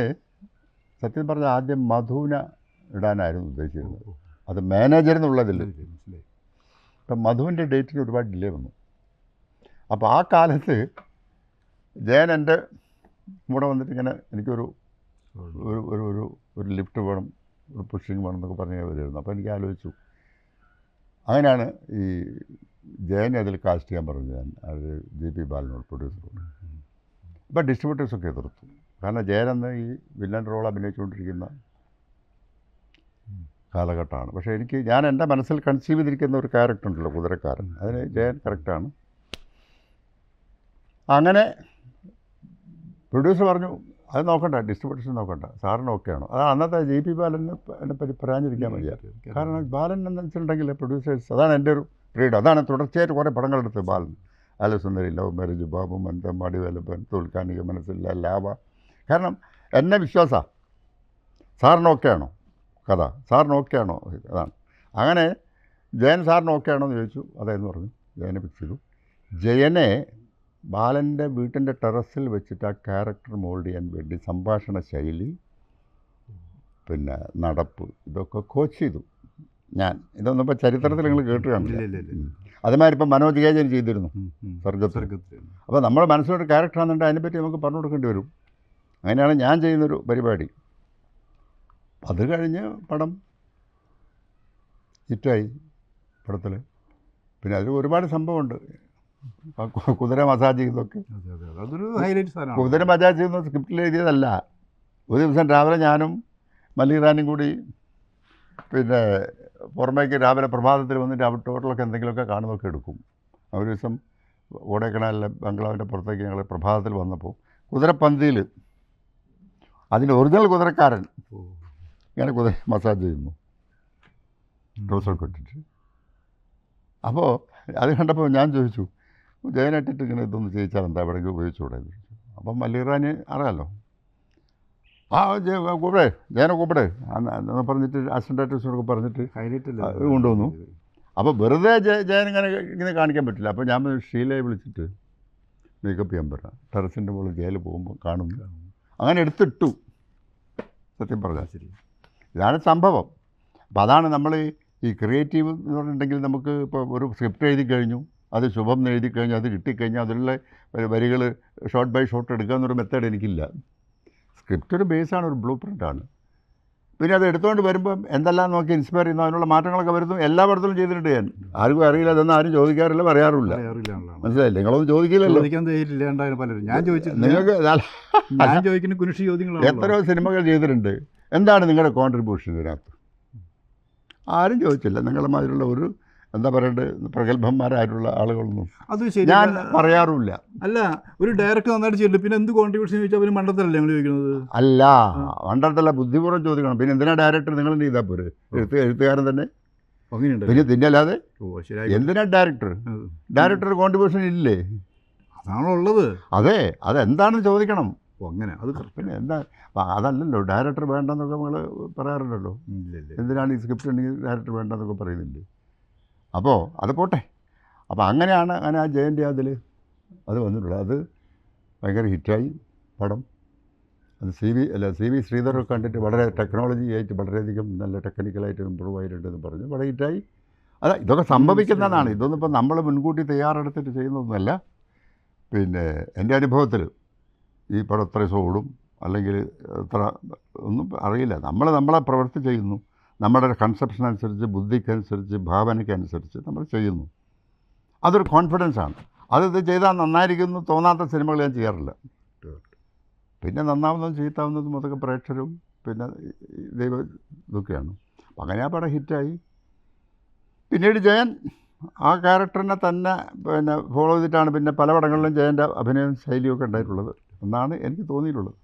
സത്യം പറഞ്ഞാൽ ആദ്യം മധുവിനെ ഇടാനായിരുന്നു ഉദ്ദേശിച്ചിരുന്നത്, അത് മാനേജറിനുള്ളതിൽ. അപ്പം മധുവിൻ്റെ ഡേറ്റിന് ഒരുപാട് ഡിലേ വന്നു. അപ്പോൾ ആ കാലത്ത് ജയൻ എൻ്റെ കൂടെ വന്നിട്ട് ഇങ്ങനെ എനിക്കൊരു ഒരു ഒരു ഒരു ലിഫ്റ്റ് വേണം, ഒരു പുഷിങ് വേണം എന്നൊക്കെ പറഞ്ഞ് വരുമായിരുന്നു. അപ്പോൾ എനിക്ക് ആലോചിച്ചു, അങ്ങനെയാണ് ഈ ജയനെ അതിൽ കാസ്റ്റ് ചെയ്യാൻ പറഞ്ഞു ഞാൻ, അത് GP ബാലനോട്, പ്രൊഡ്യൂസറോട്. ഇപ്പം ഡിസ്ട്രിബ്യൂട്ടേഴ്സൊക്കെ എതിർത്തു. കാരണം ജയനെന്ന് ഈ വില്ലൻ റോൾ അഭിനയിച്ചുകൊണ്ടിരിക്കുന്ന കാലഘട്ടമാണ്. പക്ഷേ ഞാൻ എൻ്റെ മനസ്സിൽ കൺസീവ് ചെയ്തിരിക്കുന്ന ഒരു ക്യാരക്ടർ ഉണ്ടല്ലോ, കുതിരക്കാരൻ, അതിന് ജയൻ കറക്റ്റാണ്. അങ്ങനെ പ്രൊഡ്യൂസർ പറഞ്ഞു അത് നോക്കണ്ട, ഡിസ്ട്രിബ്യൂട്ടേഷൻ നോക്കണ്ട, സാറിന് ഓക്കെയാണോ. അത് അന്നത്തെ GP ബാലന് എന്നെ പറ്റി പറയാനിരിക്കാൻ വയ്യ. കാരണം ബാലൻ എന്ന് വെച്ചിട്ടുണ്ടെങ്കിൽ പ്രൊഡ്യൂസേഴ്സ്, അതാണ് എൻ്റെ ഒരു ഫ്രീഡം. അതാണ് തുടർച്ചയായിട്ട് കുറേ പടങ്ങളെടുത്ത് ബാലൻ, ആലസുന്ദരി, ലവ് മാരേജ്, ബാബു മന്ദം, മടിവേലപ്പൻ, തോൽക്കാനിക മനസ്സില്ല, ലാഭ. കാരണം എന്നെ വിശ്വാസമാണ്, സാറിന് ഓക്കെയാണോ കഥ, സാറിന് ഓക്കെയാണോ, അതാണ്. അങ്ങനെ ജയൻ സാറിന് ഓക്കെയാണോ എന്ന് ചോദിച്ചു. അതേന്ന് പറഞ്ഞു. ജയനെ ഫിക്സ് ചെയ്തു. ജയനെ ബാലൻ്റെ വീട്ടിൻ്റെ ടെറസിൽ വെച്ചിട്ട് ആ ക്യാരക്ടർ മോൾഡ് ചെയ്യാൻ വേണ്ടി സംഭാഷണ ശൈലി, പിന്നെ നടപ്പ്, ഇതൊക്കെ കോച്ച് ചെയ്തു ഞാൻ. ഇതൊന്നും ഇപ്പോൾ ചരിത്രത്തിൽ നിങ്ങൾ കേട്ട് കാണില്ല. അതുമാതിരി ഇപ്പം മനോജ് കേജൻ ചെയ്തിരുന്നു സർഗത്തിൽ. അപ്പോൾ നമ്മുടെ മനസ്സിലൊരു ക്യാരക്ടറാണെന്നുണ്ടെങ്കിൽ അതിനെപ്പറ്റി നമുക്ക് പറഞ്ഞു കൊടുക്കേണ്ടി വരും. അങ്ങനെയാണ് ഞാൻ ചെയ്യുന്നൊരു പരിപാടി. അത് കഴിഞ്ഞ് പടം ഹിറ്റായി പടത്തിൽ. പിന്നെ അതിൽ ഒരുപാട് സംഭവമുണ്ട്. കുതിര മസാജ് ചെയ്തൊക്കെ, അതൊരു ഹൈലൈറ്റ് സാധനമാണ്. കുതിര മസാജ് ചെയ്യുന്ന സ്ക്രിപ്റ്റിൽ എഴുതിയതല്ല. ഒരു ദിവസം രാവിലെ ഞാനും മല്ലിറാനും കൂടി പിന്നെ പുറമേക്ക് രാവിലെ പ്രഭാതത്തിൽ വന്നിട്ട് അവിടെ ടോട്ടലൊക്കെ എന്തെങ്കിലുമൊക്കെ കാണുന്നതൊക്കെ എടുക്കും. ഒരു ദിവസം ഓടേക്കനാലിലെ ബംഗ്ലാവിൻ്റെ പുറത്തേക്ക് ഞങ്ങൾ പ്രഭാതത്തിൽ വന്നപ്പോൾ കുതിരപ്പന്തിയിൽ അതിൻ്റെ ഒറിജിനൽ കുതിരക്കാരൻ ഇങ്ങനെ കുതിര മസാജ് ചെയ്യുന്നു, ഡ്രോസൊക്കെ ഇട്ടിട്ട്. അപ്പോൾ അത് കണ്ടപ്പോൾ ഞാൻ ചോദിച്ചു, ജയനായിട്ടിട്ട് ഇങ്ങനെ ഇതൊന്ന് ചെയ്യിച്ചാൽ എന്താ എവിടെയെങ്കിലും ഉപയോഗിച്ചുകൂടെ എന്ന് ചോദിച്ചു. അപ്പം മല്ലിറാന് അറിയാമല്ലോ, ആ കൂടെ ജയനെ കൂടെ എന്ന് പറഞ്ഞിട്ട് അസിസ്റ്റൻ്റ് ആർട്ടിസ്റ്റിനൊക്കെ പറഞ്ഞിട്ട് ഹൈലൈറ്റ് കൊണ്ടുവന്നു. അപ്പോൾ വെറുതെ ജയൻ ഇങ്ങനെ കാണിക്കാൻ പറ്റില്ല. അപ്പോൾ ഞാൻ ഷീലയെ വിളിച്ചിട്ട് മേക്കപ്പ് ചെയ്യാൻ പറയാം, ടെറസിൻ്റെ മുകളിൽ ജയിലിൽ പോകുമ്പോൾ കാണുന്നു. അങ്ങനെ എടുത്തിട്ടു. സത്യം പറഞ്ഞാൽ ശരി, ഇതാണ് സംഭവം. അപ്പോൾ അതാണ് നമ്മൾ ഈ ക്രിയേറ്റീവ് എന്ന് പറഞ്ഞിട്ടുണ്ടെങ്കിൽ നമുക്ക് ഇപ്പോൾ ഒരു സ്ക്രിപ്റ്റ് എഴുതി കഴിഞ്ഞു, അത് ശുഭം എന്ന് എഴുതി കഴിഞ്ഞു, അത് കിട്ടിക്കഴിഞ്ഞാൽ അതിലുള്ള വരികൾ ഷോർട്ട് ബൈ ഷോർട്ട് എടുക്കുക എന്നൊരു മെത്തേഡ് എനിക്കില്ല. സ്ക്രിപ്റ്റ് ഒരു ബേസാണ്, ഒരു ബ്ലൂ പ്രിൻ്റാണ്. പിന്നെ അത് എടുത്തുകൊണ്ട് വരുമ്പം എന്തെല്ലാം നോക്കി ഇൻസ്പയർ ചെയ്യുന്നു, അതിനുള്ള മാറ്റങ്ങളൊക്കെ വരുന്നു. എല്ലാ പടത്തിലും ചെയ്തിട്ടുണ്ട് ഞാൻ. ആർക്കും അറിയില്ല, അതൊന്നും ആരും ചോദിക്കാറില്ല, പറയാറില്ല. മനസ്സിലായില്ലേ? നിങ്ങളൊന്നും ചോദിക്കില്ലല്ലോ. നിങ്ങൾക്ക് എത്രയോ സിനിമകൾ ചെയ്തിട്ടുണ്ട്. എന്താണ് നിങ്ങളുടെ കോൺട്രിബ്യൂഷൻ ഇതിനകത്ത്? ആരും ചോദിച്ചില്ല. നിങ്ങളുടെ മാതിരിയുള്ള ഒരു എന്താ പറയേണ്ടത് പ്രഗത്ഭന്മാരായിട്ടുള്ള ആളുകളൊന്നും അത് ഞാൻ പറയാറുമില്ല. അല്ല, ഒരു ഡയറക്ടർ നന്നായിട്ട് ചെയ്തില്ല, പിന്നെ എന്ത് കോൺട്രിബ്യൂഷൻ ചോദിച്ചാൽ പിന്നെ മണ്ടത്തരല്ലേ ഞങ്ങൾ ചോദിക്കുന്നത്? അല്ല, മണ്ടത്തല്ല, ബുദ്ധിപൂർവ്വം ചോദിക്കണം. പിന്നെ എന്തിനാ ഡയറക്ടർ നിങ്ങൾ എന്ത് ചെയ്താൽ പോരെ? എഴുത്തുകാരൻ തന്നെ അങ്ങനെയുണ്ട്. പിന്നെ തിന്നല്ലാതെ ഓ ശരി. എന്തിനാ ഡയറക്ടർ കോൺട്രിബ്യൂഷൻ ഇല്ലേ? അതാണോ ഉള്ളത്? അതെ, അതെന്താണെന്ന് ചോദിക്കണം. ഓ അങ്ങനെ, അത് പിന്നെ എന്താ അതല്ലല്ലോ ഡയറക്ടർ വേണ്ടെന്നൊക്കെ നമ്മൾ പറയാറുണ്ടല്ലോ. എന്തിനാണ് ഈ സ്ക്രിപ്റ്റ് ഉണ്ടെങ്കിൽ ഡയറക്ടർ വേണ്ടെന്നൊക്കെ പറയുന്നില്ലേ? അപ്പോൾ അത് പോട്ടെ. അപ്പോൾ അങ്ങനെയാണ് ആ ജയൻ്റെ അതിൽ അത് വന്നിട്ടുള്ളത്. അത് ഭയങ്കര ഹിറ്റായി പടം. അത് സി വി ശ്രീധരൊക്കെ കണ്ടിട്ട് വളരെ ടെക്നോളജി ആയിട്ട് വളരെയധികം നല്ല ടെക്നിക്കലായിട്ട് ഇമ്പ്രൂവ് ആയിട്ടുണ്ടെന്ന് പറഞ്ഞു. വളരെ ഹിറ്റായി. അല്ല, ഇതൊക്കെ സംഭവിക്കുന്നതാണ്. ഇതൊന്നും ഇപ്പോൾ നമ്മൾ മുൻകൂട്ടി തയ്യാറെടുത്തിട്ട് ചെയ്യുന്നതൊന്നുമല്ല. പിന്നെ എൻ്റെ അനുഭവത്തിൽ ഈ പടം എത്ര ദിവസം ഓടും അല്ലെങ്കിൽ എത്ര ഒന്നും അറിയില്ല. നമ്മളെ പ്രവൃത്തി ചെയ്യുന്നു. നമ്മുടെ കൺസെപ്ഷൻ അനുസരിച്ച്, ബുദ്ധിക്കനുസരിച്ച്, ഭാവനയ്ക്കനുസരിച്ച് നമ്മൾ ചെയ്യുന്നു. അതൊരു കോൺഫിഡൻസാണ്. ഇത് ചെയ്താൽ നന്നായിരിക്കുന്നു തോന്നാത്ത സിനിമകൾ ഞാൻ ചെയ്യാറില്ല. പിന്നെ നന്നാവുന്നതും ചീത്താവുന്നതും അതൊക്കെ പ്രേക്ഷകരും പിന്നെ ദൈവം ഇതൊക്കെയാണ്. അപ്പം അങ്ങനെ ആ പടം ഹിറ്റായി. പിന്നീട് ജയൻ ആ ക്യാരക്ടറിനെ തന്നെ പിന്നെ ഫോളോ ചെയ്തിട്ടാണ് പിന്നെ പല പടങ്ങളിലും ജയൻ്റെ അഭിനയ ശൈലിയൊക്കെ ഉണ്ടായിട്ടുള്ളത് എന്നാണ് എനിക്ക് തോന്നിയിട്ടുള്ളത്.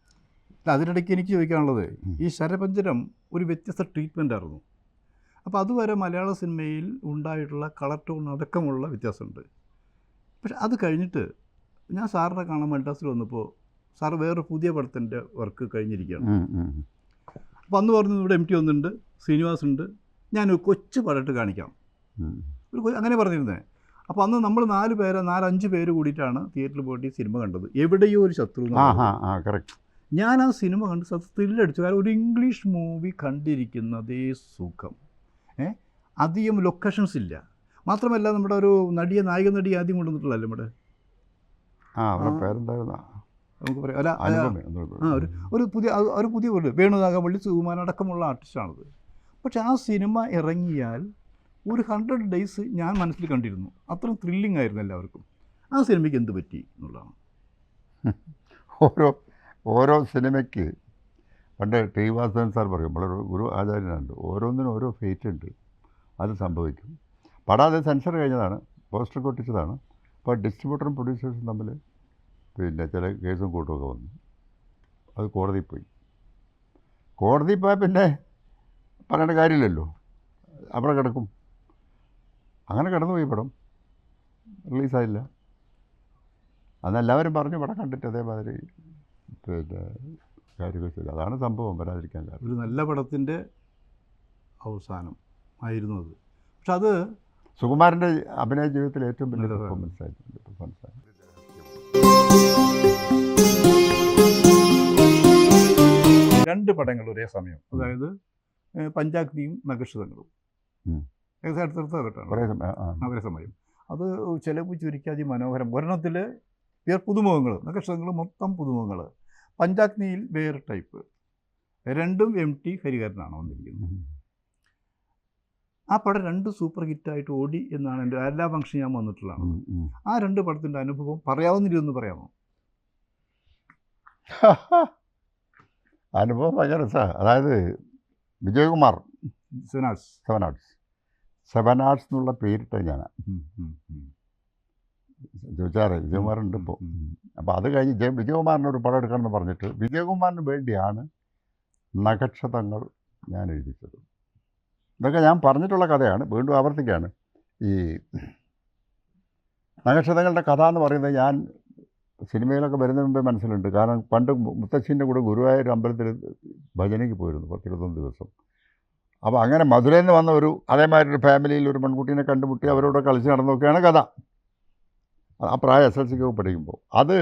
അതിനിടയ്ക്ക് എനിക്ക് ചോദിക്കാനുള്ളത്, ഈ ശരപഞ്ചരം ഒരു വ്യത്യസ്ത ട്രീറ്റ്മെൻ്റ് ആയിരുന്നു. അപ്പോൾ അതുവരെ മലയാള സിനിമയിൽ ഉണ്ടായിട്ടുള്ള കളർ ടോൺ അടക്കമുള്ള വ്യത്യാസമുണ്ട്. പക്ഷെ അത് കഴിഞ്ഞിട്ട് ഞാൻ സാറിനെ കാണാൻ മദ്രാസിൽ വന്നപ്പോൾ സാറ് വേറൊരു പുതിയ പടത്തിൻ്റെ വർക്ക് കഴിഞ്ഞിരിക്കുകയാണ്. അപ്പോൾ അന്ന് പറഞ്ഞു ഇവിടെ MT വന്നിട്ടുണ്ട്, ശ്രീനിവാസ് ഉണ്ട്, ഞാനൊരു കൊച്ചു പടമായിട്ട് കാണിക്കാം, അങ്ങനെ പറഞ്ഞിരുന്നേ. അപ്പോൾ അന്ന് നമ്മൾ 4-5 പേര് കൂടിയിട്ടാണ് തിയേറ്ററിൽ പോയിട്ട് ഈ സിനിമ കണ്ടത്. എവിടെയോ ഒരു ശത്രു. കറക്റ്റ്. ഞാൻ ആ സിനിമ കണ്ട് ത്രില്ലടിച്ചു. കാരണം ഒരു ഇംഗ്ലീഷ് മൂവി കണ്ടിരിക്കുന്നതേ സുഖം. അധികം ലൊക്കേഷൻസ് ഇല്ല. മാത്രമല്ല നമ്മുടെ ഒരു നായിക നടി ആദ്യം കൊണ്ടുവന്നിട്ടുള്ളല്ലേ നമ്മുടെ നമുക്ക് പറയാം ഒരു പുതിയ വേണുനാഗവള്ളി, സുകുമാരൻ അടക്കമുള്ള ആർട്ടിസ്റ്റാണത്. പക്ഷെ ആ സിനിമ ഇറങ്ങിയാൽ ഒരു 100 ഡേയ്സ് ഞാൻ മനസ്സിൽ കണ്ടിരുന്നു. അത്രയും ത്രില്ലിംഗ് ആയിരുന്നു എല്ലാവർക്കും. ആ സിനിമയ്ക്ക് എന്ത് പറ്റി എന്നുള്ളതാണ്. ഓരോ സിനിമയ്ക്ക് പണ്ട് ടി വാസുദേവൻ സാർ പറയും, വളരെ ഗുരു ആചാര്യനുണ്ട്, ഓരോന്നിനും ഓരോ ഫേറ്റ് ഉണ്ട്, അത് സംഭവിക്കും. പടം അത് സെൻസർ കഴിഞ്ഞതാണ്, പോസ്റ്റർ കൊട്ടിച്ചതാണ്. അപ്പോൾ ഡിസ്ട്രിബ്യൂട്ടറും പ്രൊഡ്യൂസേഴ്സും തമ്മിൽ പിന്നെ ചില കേസും കൂട്ടുമൊക്കെ വന്നു. അത് കോടതിയിൽ പോയാൽ പിന്നെ പറയേണ്ട കാര്യമില്ലല്ലോ, അവിടെ കിടക്കും. അങ്ങനെ കിടന്നുപോയി പടം, റിലീസായില്ല. അതെല്ലാവരും പറഞ്ഞു പടം കണ്ടിട്ട് അതേമാതിരി പിന്നെ കാര്യങ്ങൾ ചെയ്തു. അതാണ് സംഭവം വരാതിരിക്കാൻ കാരണം. ഒരു നല്ല പടത്തിൻ്റെ അവസാനം ആയിരുന്നു അത്. പക്ഷെ അത് സുകുമാരൻ്റെ അഭിനയ ജീവിതത്തിൽ ഏറ്റവും വലിയ പെർഫോമൻസ് ആയിരുന്നു. 2 പടങ്ങൾ ഒരേ സമയം, അതായത് പഞ്ചാഗ്നിയും നക്ഷത്രങ്ങളും ഒരേ സമയം. അത് ചിലവ് ചുരുക്കാതി മനോഹരം. ഒരെണ്ണത്തിൽ പുതുമുഖങ്ങൾ, നക്ഷത്രങ്ങൾ മൊത്തം പുതുമുഖങ്ങൾ, പഞ്ചാഗ്നിയിൽ വേറെ ടൈപ്പ്. രണ്ടും MT ഹരിഹരനാണ് വന്നിരിക്കുന്നത്. ആ പടം 2 സൂപ്പർ ഹിറ്റായിട്ട് ഓടി എന്നാണ് എൻ്റെ എല്ലാ ഫംഗ്ഷൻ ഞാൻ വന്നിട്ടുള്ളതാണ്. ആ 2 പടത്തിൻ്റെ അനുഭവം പറയാവുന്നില്ലെന്ന് പറയാമോ? അനുഭവം ഭയങ്കര രസമാണ്. അതായത് വിജയകുമാർ സെവൻ ആർട്സ് എന്നുള്ള പേരിട്ട ഞാൻ ചോദിച്ചാറേ വിജയകുമാറുണ്ട് ഇപ്പോൾ. അപ്പോൾ അത് കഴിഞ്ഞ് വിജയകുമാറിനൊരു പടം എടുക്കണമെന്ന് പറഞ്ഞിട്ട് വിജയകുമാറിന് വേണ്ടിയാണ് നക്ഷത്രങ്ങൾ ഞാൻ എഴുതിച്ചത്. ഇതൊക്കെ ഞാൻ പറഞ്ഞിട്ടുള്ള കഥയാണ്, വീണ്ടും ആവർത്തിക്കുകയാണ്. ഈ നക്ഷത്രങ്ങളുടെ കഥ എന്ന് പറയുന്നത് ഞാൻ സിനിമയിലൊക്കെ വരുന്നതിന് മുമ്പേ മനസ്സിലുണ്ട്. കാരണം പണ്ട് മുത്തശ്ശീൻ്റെ കൂടെ ഗുരുവായൂർ അമ്പലത്തിൽ ഭജനയ്ക്ക് പോയിരുന്നു 10-21 ദിവസം. അപ്പോൾ അങ്ങനെ മധുരയിൽ നിന്ന് വന്ന അതേമാതിരി ഒരു ഫാമിലിയിൽ ഒരു പെൺകുട്ടീനെ കണ്ടുമുട്ടി അവരോട് കളിച്ച് നടന്നൊക്കെയാണ് കഥ. ആ പ്രായം SLCക്ക് പഠിക്കുമ്പോൾ അത്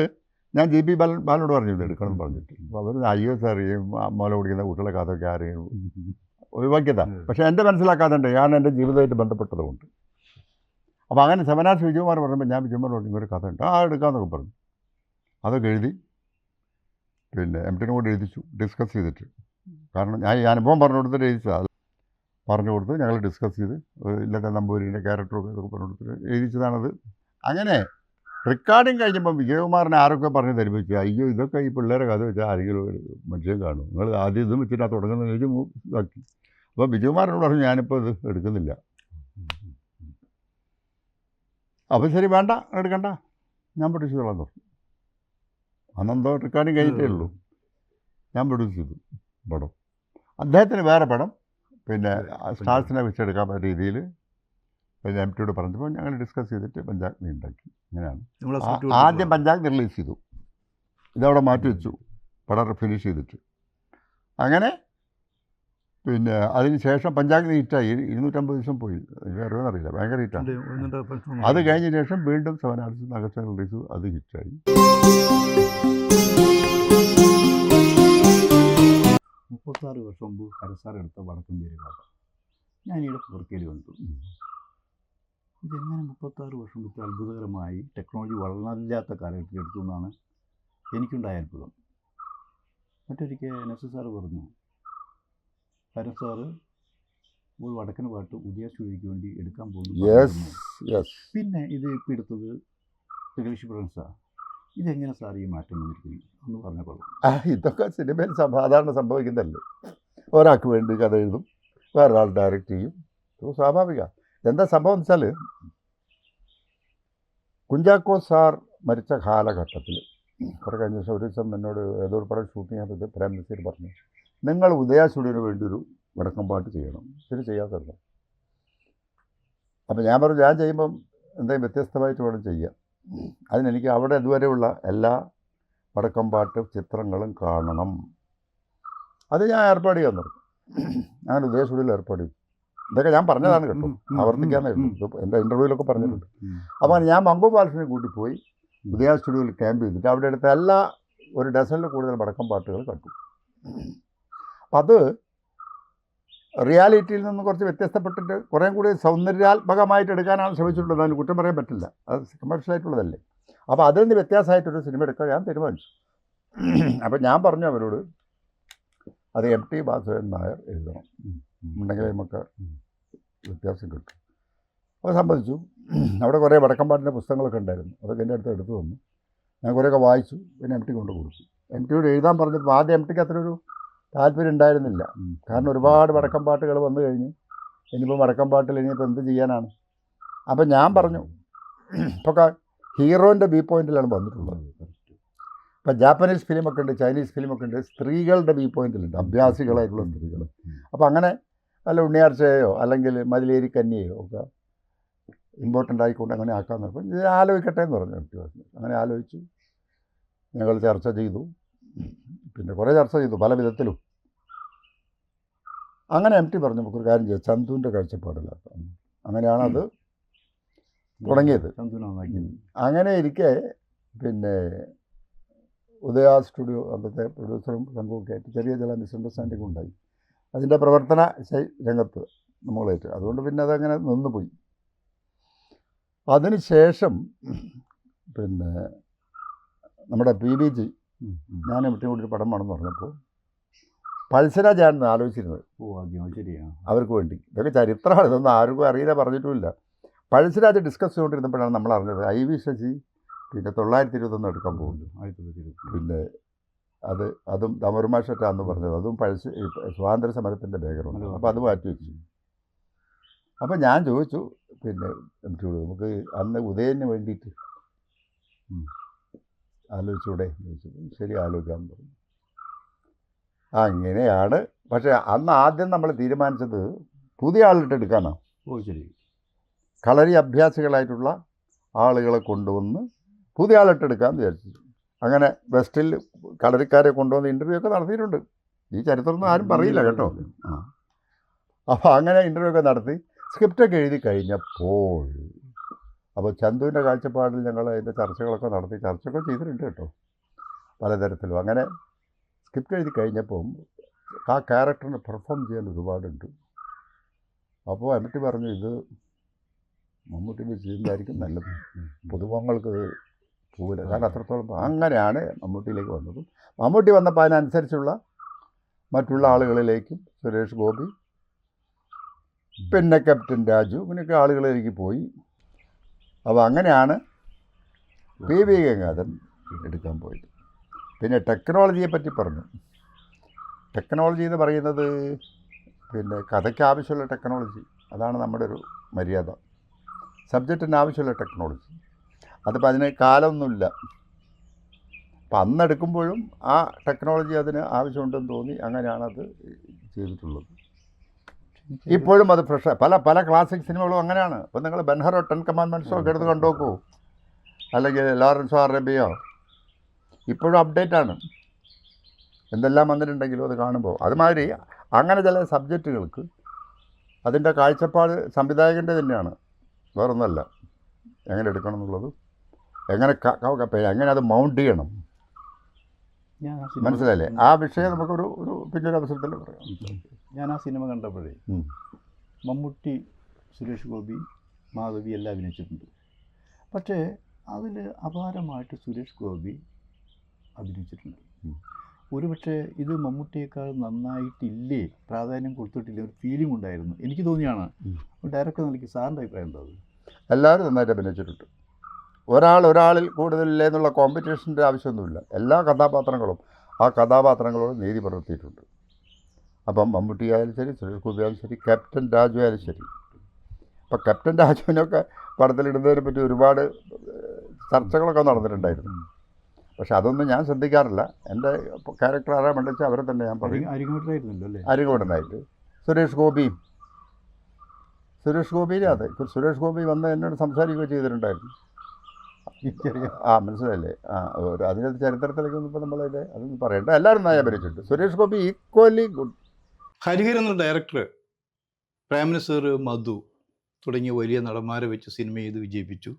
ഞാൻ GB ബാലനോട് പറഞ്ഞിട്ടുണ്ട് എടുക്കണം എന്ന് പറഞ്ഞിട്ട്. അപ്പോൾ അവർ അയ്യോ സാർ ഈ മോല കുടിക്കുന്ന കുട്ടികളെ കഥയൊക്കെ ആരെയും ഒഴിവാക്കിയതാണ്. പക്ഷേ എൻ്റെ മനസ്സിലാക്കാതുണ്ട്, ഞാൻ എൻ്റെ ജീവിതമായിട്ട് ബന്ധപ്പെട്ടതുകൊണ്ട്. അപ്പോൾ അങ്ങനെ സെവനാർസ് വിജയകുമാർ പറയുമ്പോൾ ഞാൻ വിജയകുമാർ പറഞ്ഞു ഇങ്ങനൊരു കഥ ഉണ്ട്, എടുക്കാമെന്നൊക്കെ പറഞ്ഞു. അതൊക്കെ എഴുതി പിന്നെ MTനും കൂടെ എഴുതിച്ചു, ഡിസ്കസ് ചെയ്തിട്ട്. കാരണം ഞാൻ ഈ അനുഭവം പറഞ്ഞു കൊടുത്തിട്ട് എഴുതിച്ചതാണ്. പറഞ്ഞു കൊടുത്ത് ഞങ്ങൾ ഡിസ്കസ് ചെയ്ത് ഇല്ലത്തെ നമ്പൂരിൻ്റെ ക്യാരക്ടറൊക്കെ ഇതൊക്കെ പറഞ്ഞു കൊടുത്തിട്ട് എഴുതിച്ചതാണത്. അങ്ങനെ റെക്കോർഡിങ് കഴിഞ്ഞപ്പോൾ വിജയകുമാറിനെ ആരൊക്കെ പറഞ്ഞ് ധരിപ്പിച്ചു, അയ്യോ ഇതൊക്കെ ഈ പിള്ളേരെ കഥ വെച്ചാൽ ആരെങ്കിലും മനുഷ്യൻ കാണും, നിങ്ങൾ ആദ്യം ഇതും വെച്ചിട്ടാണ് തുടങ്ങുന്നത് ചോദിച്ച് ഇതാക്കി. അപ്പോൾ വിജയകുമാറിനോട് പറഞ്ഞു ഞാനിപ്പോൾ ഇത് എടുക്കുന്നില്ല. അപ്പോൾ ശരി വേണ്ട എടുക്കണ്ട, ഞാൻ പ്രൊഡ്യൂസ് ചെയ്തോളാം പറഞ്ഞു. അന്നെന്തോ റെക്കോർഡിങ് കഴിഞ്ഞിട്ടേ ഉള്ളൂ. ഞാൻ പ്രൊഡ്യൂസ് ചെയ്തു പടം. അദ്ദേഹത്തിന് വേറെ പടം, പിന്നെ സ്റ്റാർസിനെ വെച്ചെടുക്കാൻ പറ്റുന്ന രീതിയിൽ പിന്നെ എം ടിയോട് പറഞ്ഞപ്പോൾ ഞങ്ങൾ ഡിസ്കസ് ചെയ്തിട്ട് പഞ്ചാഗ്നി ഉണ്ടാക്കി. ഇങ്ങനെയാണ് ആദ്യം പഞ്ചാഗ്നി റിലീസ് ചെയ്തു, ഇതവിടെ മാറ്റി വെച്ചു പടം ഫിനിഷ് ചെയ്തിട്ട്. അങ്ങനെ പിന്നെ അതിന് ശേഷം പഞ്ചാഗ്നി ഹിറ്റായി, 250 ദിവസം പോയി, എനിക്ക് അറിയുമെന്നറിയില്ല, ഭയങ്കര ഹിറ്റാണ്. അത് കഴിഞ്ഞ ശേഷം വീണ്ടും 7 ആർട്സ് നഗർച്ച റിലീസ്, അത് ഹിറ്റായി. 36 വർഷം മുമ്പ് ഹരസാർ എടുത്ത വടക്കം പേര് കഥ ഞാനിവിടെ പുറത്തേൽ കണ്ടു. ഇതെങ്ങനെ 36 വർഷം മുമ്പ് അത്ഭുതകരമായി ടെക്നോളജി വളർന്നില്ലാത്ത കാലഘട്ടത്തിൽ എടുത്തു എന്നാണ് എനിക്കുണ്ടായ അത്ഭുതം. മറ്റൊരിക്കൽ നസീർ സാറ് പറഞ്ഞു, ഹരസാറ് ഒരു വടക്കൻ പാട്ട് ഉദയ സ്റ്റുഡിയോയ്ക്ക് വേണ്ടി എടുക്കാൻ പോകുന്നു. പിന്നെ ഇത് ഇപ്പോൾ എടുത്തത് ജഗദീഷ് പ്രൊഡക്ഷൻസാണ്. ഇതെങ്ങനെ സാർ ഈ മാറ്റം വന്നിരിക്കുന്നു എന്ന് പറഞ്ഞ കൊള്ളാം. ഇതൊക്കെ സിനിമയിൽ സാധാരണ സംഭവിക്കുന്നതല്ലേ. ഒരാൾക്ക് വേണ്ടി കഥ എഴുതും, വേറൊരാൾ ഡയറക്റ്റ് ചെയ്യും, സ്വാഭാവിക. എന്താ സംഭവം എന്ന് വെച്ചാൽ, കുഞ്ചാക്കോ സാർ മരിച്ച കാലഘട്ടത്തിൽ കുറേ കഴിഞ്ഞ ദിവസം ഒരു ദിവസം എന്നോട് ഏതോ ഒരു പടം ഷൂട്ട് ചെയ്യാൻ പ്രേം നസീർ പറഞ്ഞു, നിങ്ങൾ ഉദയ സ്റ്റുഡിയോന് വേണ്ടി ഒരു വടക്കം പാട്ട് ചെയ്യണം. ശരി, ചെയ്യാത്തല്ല. അപ്പോൾ ഞാൻ പറഞ്ഞു, ഞാൻ ചെയ്യുമ്പം എന്തെങ്കിലും വ്യത്യസ്തമായിട്ട് വേണം ചെയ്യാം. അതിനെനിക്ക് അവിടെ ഇതുവരെയുള്ള എല്ലാ വടക്കം പാട്ട് ചിത്രങ്ങളും കാണണം. അത് ഞാൻ ഏർപ്പാട് ചെയ്യാൻ തുടങ്ങി. ഞാൻ ഉദയ സ്റ്റുഡിയോയിൽ ഏർപ്പാട് ചെയ്തു. ഇതൊക്കെ ഞാൻ പറഞ്ഞതാണ് കേട്ടോ, ആവർത്തിക്കാനായിരുന്നു. എൻ്റെ ഇൻ്റർവ്യൂവിലൊക്കെ പറഞ്ഞിട്ടുണ്ട്. അപ്പോൾ ഞാൻ മംഗോ ബാലകൃഷ്ണനെ കൂട്ടി പോയി ഉദയ സ്റ്റുഡിയോയിൽ ക്യാമ്പ് ചെയ്തിട്ട് അവിടെ എടുത്ത എല്ലാ ഒരു ഡസനിൽ കൂടുതൽ വടക്കം പാട്ടുകൾ കണ്ടു. അപ്പം അത് റിയാലിറ്റിയിൽ നിന്ന് കുറച്ച് വ്യത്യസ്തപ്പെട്ടിട്ട് കുറേ കൂടി സൗന്ദര്യാത്മകമായിട്ട് എടുക്കാനാണ് ശ്രമിച്ചിട്ടുള്ളത്. അതിന് കുറ്റം പറയാൻ പറ്റില്ല, അത് കമേഴ്ഷ്യലായിട്ടുള്ളതല്ലേ. അപ്പോൾ അതിൽ നിന്ന് വ്യത്യാസമായിട്ടൊരു സിനിമ എടുക്കാൻ ഞാൻ തീരുമാനിച്ചു. അപ്പം ഞാൻ പറഞ്ഞു അവരോട്, അത് എം ടി വാസുദേവൻ നായർ എഴുതണം, ഉണ്ടെങ്കിൽ നമുക്ക് വ്യത്യാസം കിട്ടും. അത് സംബന്ധിച്ചു. അവിടെ കുറേ വടക്കം പാട്ടിൻ്റെ പുസ്തകങ്ങളൊക്കെ ഉണ്ടായിരുന്നു, അതൊക്കെ എൻ്റെ അടുത്ത് എടുത്തു വന്നു. ഞാൻ കുറേയൊക്കെ വായിച്ചു, പിന്നെ എം ടി കൊണ്ട് കൊടുത്തു. എം ടിയോട് എഴുതാൻ പറഞ്ഞപ്പോൾ ആദ്യം എം ടിക്ക് അത്രയൊരു താല്പര്യം ഉണ്ടായിരുന്നില്ല. കാരണം ഒരുപാട് വടക്കം പാട്ടുകൾ വന്നു കഴിഞ്ഞു, ഇനിയിപ്പോൾ വടക്കം പാട്ടിൽ ഇനിയിപ്പോൾ എന്ത് ചെയ്യാനാണ്. അപ്പം ഞാൻ പറഞ്ഞു, ഇപ്പോൾ ഹീറോൻ്റെ വ്യൂ പോയിൻറ്റിലാണ് വന്നിട്ടുള്ളത്. ഇപ്പം ജാപ്പനീസ് ഫിലിമൊക്കെ ഉണ്ട്, ചൈനീസ് ഫിലിമൊക്കെ ഉണ്ട്, സ്ത്രീകളുടെ വ്യൂ പോയിൻറ്റിലുണ്ട്, അഭ്യാസികളായിട്ടുള്ള സ്ത്രീകൾ. അപ്പോൾ അങ്ങനെ വല്ല ഉണ്ണിയാർച്ചയോ അല്ലെങ്കിൽ മതിലേരി കന്യയോ ഒക്കെ ഇമ്പോർട്ടൻ്റ് ആയിക്കൊണ്ട് അങ്ങനെ ആക്കാൻ നോക്കും. ഇത് ആലോചിക്കട്ടെ എന്ന് പറഞ്ഞു. അങ്ങനെ ആലോചിച്ചു, ഞങ്ങൾ ചർച്ച ചെയ്തു. പിന്നെ കുറേ ചർച്ച ചെയ്തു പല വിധത്തിലും. അങ്ങനെ എം ടി പറഞ്ഞു, നമുക്കൊരു കാര്യം ചെയ്യാം, ചന്തുവിൻ്റെ കാഴ്ചപ്പാടില്ലാത്ത. അങ്ങനെയാണത് തുടങ്ങിയത്. അങ്ങനെ ഇരിക്കെ പിന്നെ ഉദയ സ്റ്റുഡിയോ അന്നത്തെ പ്രൊഡ്യൂസറും സംഘമൊക്കെ ആയിട്ട് ചെറിയ ചില മിസ്അണ്ടർസ്റ്റാൻഡിംഗ് ഉണ്ടായി അതിൻ്റെ പ്രവർത്തന രംഗത്ത് നമ്മളായിട്ട്. അതുകൊണ്ട് പിന്നെ അതങ്ങനെ നിന്നുപോയി. അതിന് ശേഷം പിന്നെ നമ്മുടെ PVG ഞാൻ എവിടെയും കൂടി ഒരു പടം വേണമെന്ന് പറഞ്ഞപ്പോൾ പൾസരാജാണെന്ന് ആലോചിച്ചിരുന്നത്. ശരിയാണ്, അവർക്ക് വേണ്ടി. ഇതൊക്കെ ചരിത്രമാണ്, ഇതൊന്നും ആർക്കും അറിയില്ല, പറഞ്ഞിട്ടുമില്ല. പൾസരാജ് ഡിസ്കസ് ചെയ്തുകൊണ്ടിരുന്നപ്പോഴാണ് നമ്മൾ അറിഞ്ഞത് IV ശശി പിന്നെ 921 എടുക്കാൻ പോകുന്നു. പിന്നെ അതും ദമർമാഷറ്റാന്ന് പറഞ്ഞത്, അതും സ്വാതന്ത്ര്യ സമരത്തിൻ്റെ ബാക്ക്ഗ്രൗണ്ട്. അപ്പോൾ അത് മാറ്റി വെച്ചു. അപ്പോൾ ഞാൻ ചോദിച്ചു, പിന്നെ നമുക്ക് അന്ന് ഉദയന് വേണ്ടിയിട്ട് ആലോചിച്ചൂടെ ചോദിച്ചു. ശരി, ആലോചിക്കാൻ പറഞ്ഞു. അങ്ങനെയാണ്. പക്ഷേ അന്ന് ആദ്യം നമ്മൾ തീരുമാനിച്ചത് പുതിയ ആളിട്ടെടുക്കാനാണ്. ശരി, കളരി അഭ്യാസികളായിട്ടുള്ള ആളുകളെ കൊണ്ടുവന്ന് പുതിയ ആളിട്ടെടുക്കാമെന്ന് വിചാരിച്ചു. അങ്ങനെ വെസ്റ്റിൽ കളരിക്കാരെ കൊണ്ടുവന്ന് ഇൻ്റർവ്യൂ ഒക്കെ നടത്തിയിട്ടുണ്ട്. ഈ ചരിത്രമൊന്നും ആരും പറയില്ല കേട്ടോ. അപ്പോൾ അങ്ങനെ ഇൻ്റർവ്യൂ ഒക്കെ നടത്തി സ്ക്രിപ്റ്റൊക്കെ എഴുതി കഴിഞ്ഞപ്പോൾ, അപ്പോൾ ചന്തുവിൻ്റെ കാഴ്ചപ്പാടിൽ ഞങ്ങൾ അതിൻ്റെ ചർച്ചകളൊക്കെ നടത്തി, ചർച്ചയൊക്കെ ചെയ്തിട്ടുണ്ട് കേട്ടോ പലതരത്തിലും. അങ്ങനെ സ്ക്രിപ്റ്റ് എഴുതി കഴിഞ്ഞപ്പോൾ ആ ക്യാരക്ടറിനെ പെർഫോം ചെയ്യാൻ ഒരുപാടുണ്ട്. അപ്പോൾ എം ടി പറഞ്ഞു, ഇത് മമ്മൂട്ടി ചെയ്യുന്നതായിരിക്കും നല്ലത്, പൊതുവങ്ങൾക്ക് പോകില്ല, കാരണം അത്രത്തോളം. അങ്ങനെയാണ് മമ്മൂട്ടിയിലേക്ക് വന്നത്. മമ്മൂട്ടി വന്നപ്പോൾ അതിനനുസരിച്ചുള്ള മറ്റുള്ള ആളുകളിലേക്കും സുരേഷ് ഗോപി, പിന്നെ ക്യാപ്റ്റൻ രാജു, ഇങ്ങനെയൊക്കെ ആളുകളിലേക്ക് പോയി. അപ്പോൾ അങ്ങനെയാണ് PV ഗംഗാധരൻ എടുക്കാൻ പോയത്. പിന്നെ ടെക്നോളജിയെ പറ്റി പറഞ്ഞു. ടെക്നോളജി എന്ന് പറയുന്നത് പിന്നെ കഥയ്ക്ക് ആവശ്യമുള്ള ടെക്നോളജി, അതാണ് നമ്മുടെ ഒരു മര്യാദ. സബ്ജക്റ്റിന് ആവശ്യമുള്ള ടെക്നോളജി, അതിപ്പോൾ അതിന് കാലമൊന്നുമില്ല. അപ്പം അന്നെടുക്കുമ്പോഴും ആ ടെക്നോളജി അതിന് ആവശ്യമുണ്ടെന്ന് തോന്നി. അങ്ങനെയാണത് ചെയ്തിട്ടുള്ളത്. ഇപ്പോഴും അത് ഫ്രഷ്. പല ക്ലാസിക് സിനിമകളും അങ്ങനെയാണ്. ഇപ്പം നിങ്ങൾ ബെൻഹറോ 10 കമാൻഡ്മെൻറ്റ്സോ ഒക്കെ എടുത്ത് കണ്ടു നോക്കൂ, അല്ലെങ്കിൽ ലോറൻസോ അറേബ്യയോ, ഇപ്പോഴും അപ്ഡേറ്റ് ആണ്. എന്തെല്ലാം വന്നിട്ടുണ്ടെങ്കിലും അത് കാണുമ്പോൾ അതുമാതിരി അങ്ങനെ ചില സബ്ജക്റ്റുകൾക്ക് അതിൻ്റെ കാഴ്ചപ്പാട് സംവിധായകൻ്റെ തന്നെയാണ്, വേറൊന്നുമല്ല. എങ്ങനെ എടുക്കണം എന്നുള്ളത്, എങ്ങനെ അത് മൗണ്ട് ചെയ്യണം, മനസ്സിലായില്ലേ? ആ വിഷയം നമുക്കൊരു പിന്നൊരു അവസരത്തിൽ പറയാം. ഞാൻ ആ സിനിമ കണ്ടപ്പോഴേ മമ്മൂട്ടി, സുരേഷ് ഗോപി, മാധവി എല്ലാം അഭിനയിച്ചിട്ടുണ്ട്. പക്ഷേ അതിൽ അപാരമായിട്ട് സുരേഷ് ഗോപി അഭിനയിച്ചിട്ടുണ്ട്. ഒരുപക്ഷെ ഇത് മമ്മൂട്ടിയേക്കാൾ നന്നായിട്ടില്ലേ, പ്രാധാന്യം കൊടുത്തിട്ടില്ലേ, ഒരു ഫീലിംഗ് ഉണ്ടായിരുന്നു, എനിക്ക് തോന്നിയാണ്. ഡയറക്ടർ നിലയ്ക്ക് സാറിൻ്റെ അഭിപ്രായം എന്താ? എല്ലാവരും നന്നായിട്ട് അഭിനയിച്ചിട്ടുണ്ട്. ഒരാളിൽ കൂടുതലില്ലേ എന്നുള്ള കോമ്പറ്റീഷൻ്റെ ആവശ്യമൊന്നുമില്ല. എല്ലാ കഥാപാത്രങ്ങളും ആ കഥാപാത്രങ്ങളോട് നീതി പുലർത്തിയിട്ടുണ്ട്. അപ്പം മമ്മൂട്ടി ആയാലും ശരി, സുരേഷ് ഗോപി ആയാലും ശരി, ക്യാപ്റ്റൻ രാജു ആയാലും ശരി. അപ്പം ക്യാപ്റ്റൻ രാജുവിനൊക്കെ പടത്തിലിടുന്നതിനെ പറ്റി ഒരുപാട് ചർച്ചകളൊക്കെ നടന്നിട്ടുണ്ടായിരുന്നു. പക്ഷെ അതൊന്നും ഞാൻ ശ്രദ്ധിക്കാറില്ല. എൻ്റെ ക്യാരക്ടർ ആരാ വേണ്ടെന്ന് അവരെ തന്നെ ഞാൻ പറയും. അരികോടനായിട്ട് സുരേഷ് ഗോപിയിലെ അതെ, സുരേഷ് ഗോപി വന്ന് എന്നോട് സംസാരിക്കുകയോ ചെയ്തിട്ടുണ്ടായിരുന്നു. മനസ്സിലായില്ലേ? അതിനകത്ത് ചരിത്രത്തിലേക്കൊന്നും ഇപ്പോൾ നമ്മളതിൻ്റെ അതൊന്നും പറയണ്ട. എല്ലാവരും നന്നായി അഭിനയിച്ചിട്ടുണ്ട്. Suresh Gopi equally good. ഹരിഹരൻ എന്ന ഡയറക്ടർ, പ്രേംനസീർ, മധു തുടങ്ങിയ വലിയ നടന്മാരെ വെച്ച് സിനിമ ചെയ്ത് വിജയിപ്പിച്ചു.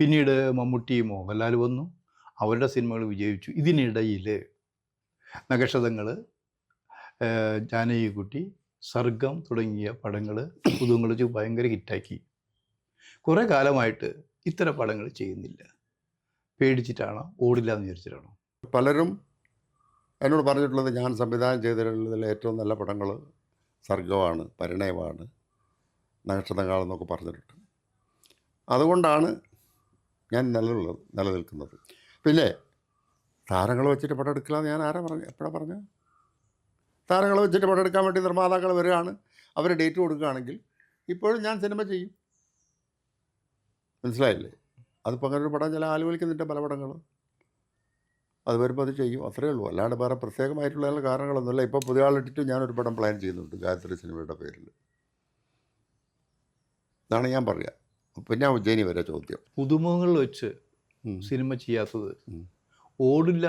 പിന്നീട് മമ്മൂട്ടി, മോഹൻലാൽ വന്നു, അവരുടെ സിനിമകൾ വിജയിച്ചു. ഇതിനിടയിൽ നക്ഷതങ്ങൾ, ജാനകിക്കുട്ടി, സർഗം തുടങ്ങിയ പടങ്ങൾ പുതുങ്ങൾ ഭയങ്കര ഹിറ്റാക്കി. കുറേ കാലമായിട്ട് ഇത്തരം പടങ്ങൾ ചെയ്യുന്നില്ല. പേടിച്ചിട്ടാണോ, ഓടില്ല എന്ന് വിചാരിച്ചിട്ടാണോ? പലരും എന്നോട് പറഞ്ഞിട്ടുള്ളത് ഞാൻ സംവിധാനം ചെയ്തിട്ടുള്ളതിൽ ഏറ്റവും നല്ല പടങ്ങൾ സർഗമാണ്, പരിണയമാണ്, നക്ഷത്രങ്ങളെന്നൊക്കെ പറഞ്ഞിട്ടുണ്ട്. അതുകൊണ്ടാണ് ഞാൻ നിലനിൽക്കുന്നത്. പിന്നെ താരങ്ങൾ വെച്ചിട്ട് പടം എടുക്കില്ലെന്ന് ഞാൻ എപ്പോഴാണ് പറഞ്ഞത്? താരങ്ങൾ വെച്ചിട്ട് പടം എടുക്കാൻ വേണ്ടി നിർമ്മാതാക്കൾ വരികയാണ്, അവർ ഡേറ്റ് കൊടുക്കുകയാണെങ്കിൽ ഇപ്പോഴും ഞാൻ സിനിമ ചെയ്യും. മനസ്സിലായില്ലേ? അതിപ്പോൾ അങ്ങനെ ഒരു പടം ചില ആലോചിക്കുന്നുണ്ട്, പല പടങ്ങൾ. അത് വരുമ്പോൾ അത് ചെയ്യും, അത്രയേ ഉള്ളൂ. അല്ലാണ്ട് വേറെ പ്രത്യേകമായിട്ടുള്ള കാരണങ്ങളൊന്നുമില്ല. ഇപ്പോൾ പുതിയ ആളിട്ടിട്ട് ഞാനൊരു പടം പ്ലാൻ ചെയ്യുന്നുണ്ട് ഗായത്രി സിനിമയുടെ പേരിൽ. ഇതാണ് ഞാൻ പറയുക. പിന്നെ ഉജ്ജയിനി വരെ ചോദ്യം. പുതുമുഖങ്ങളിൽ വെച്ച് സിനിമ ചെയ്യാത്തത് ഓടില്ല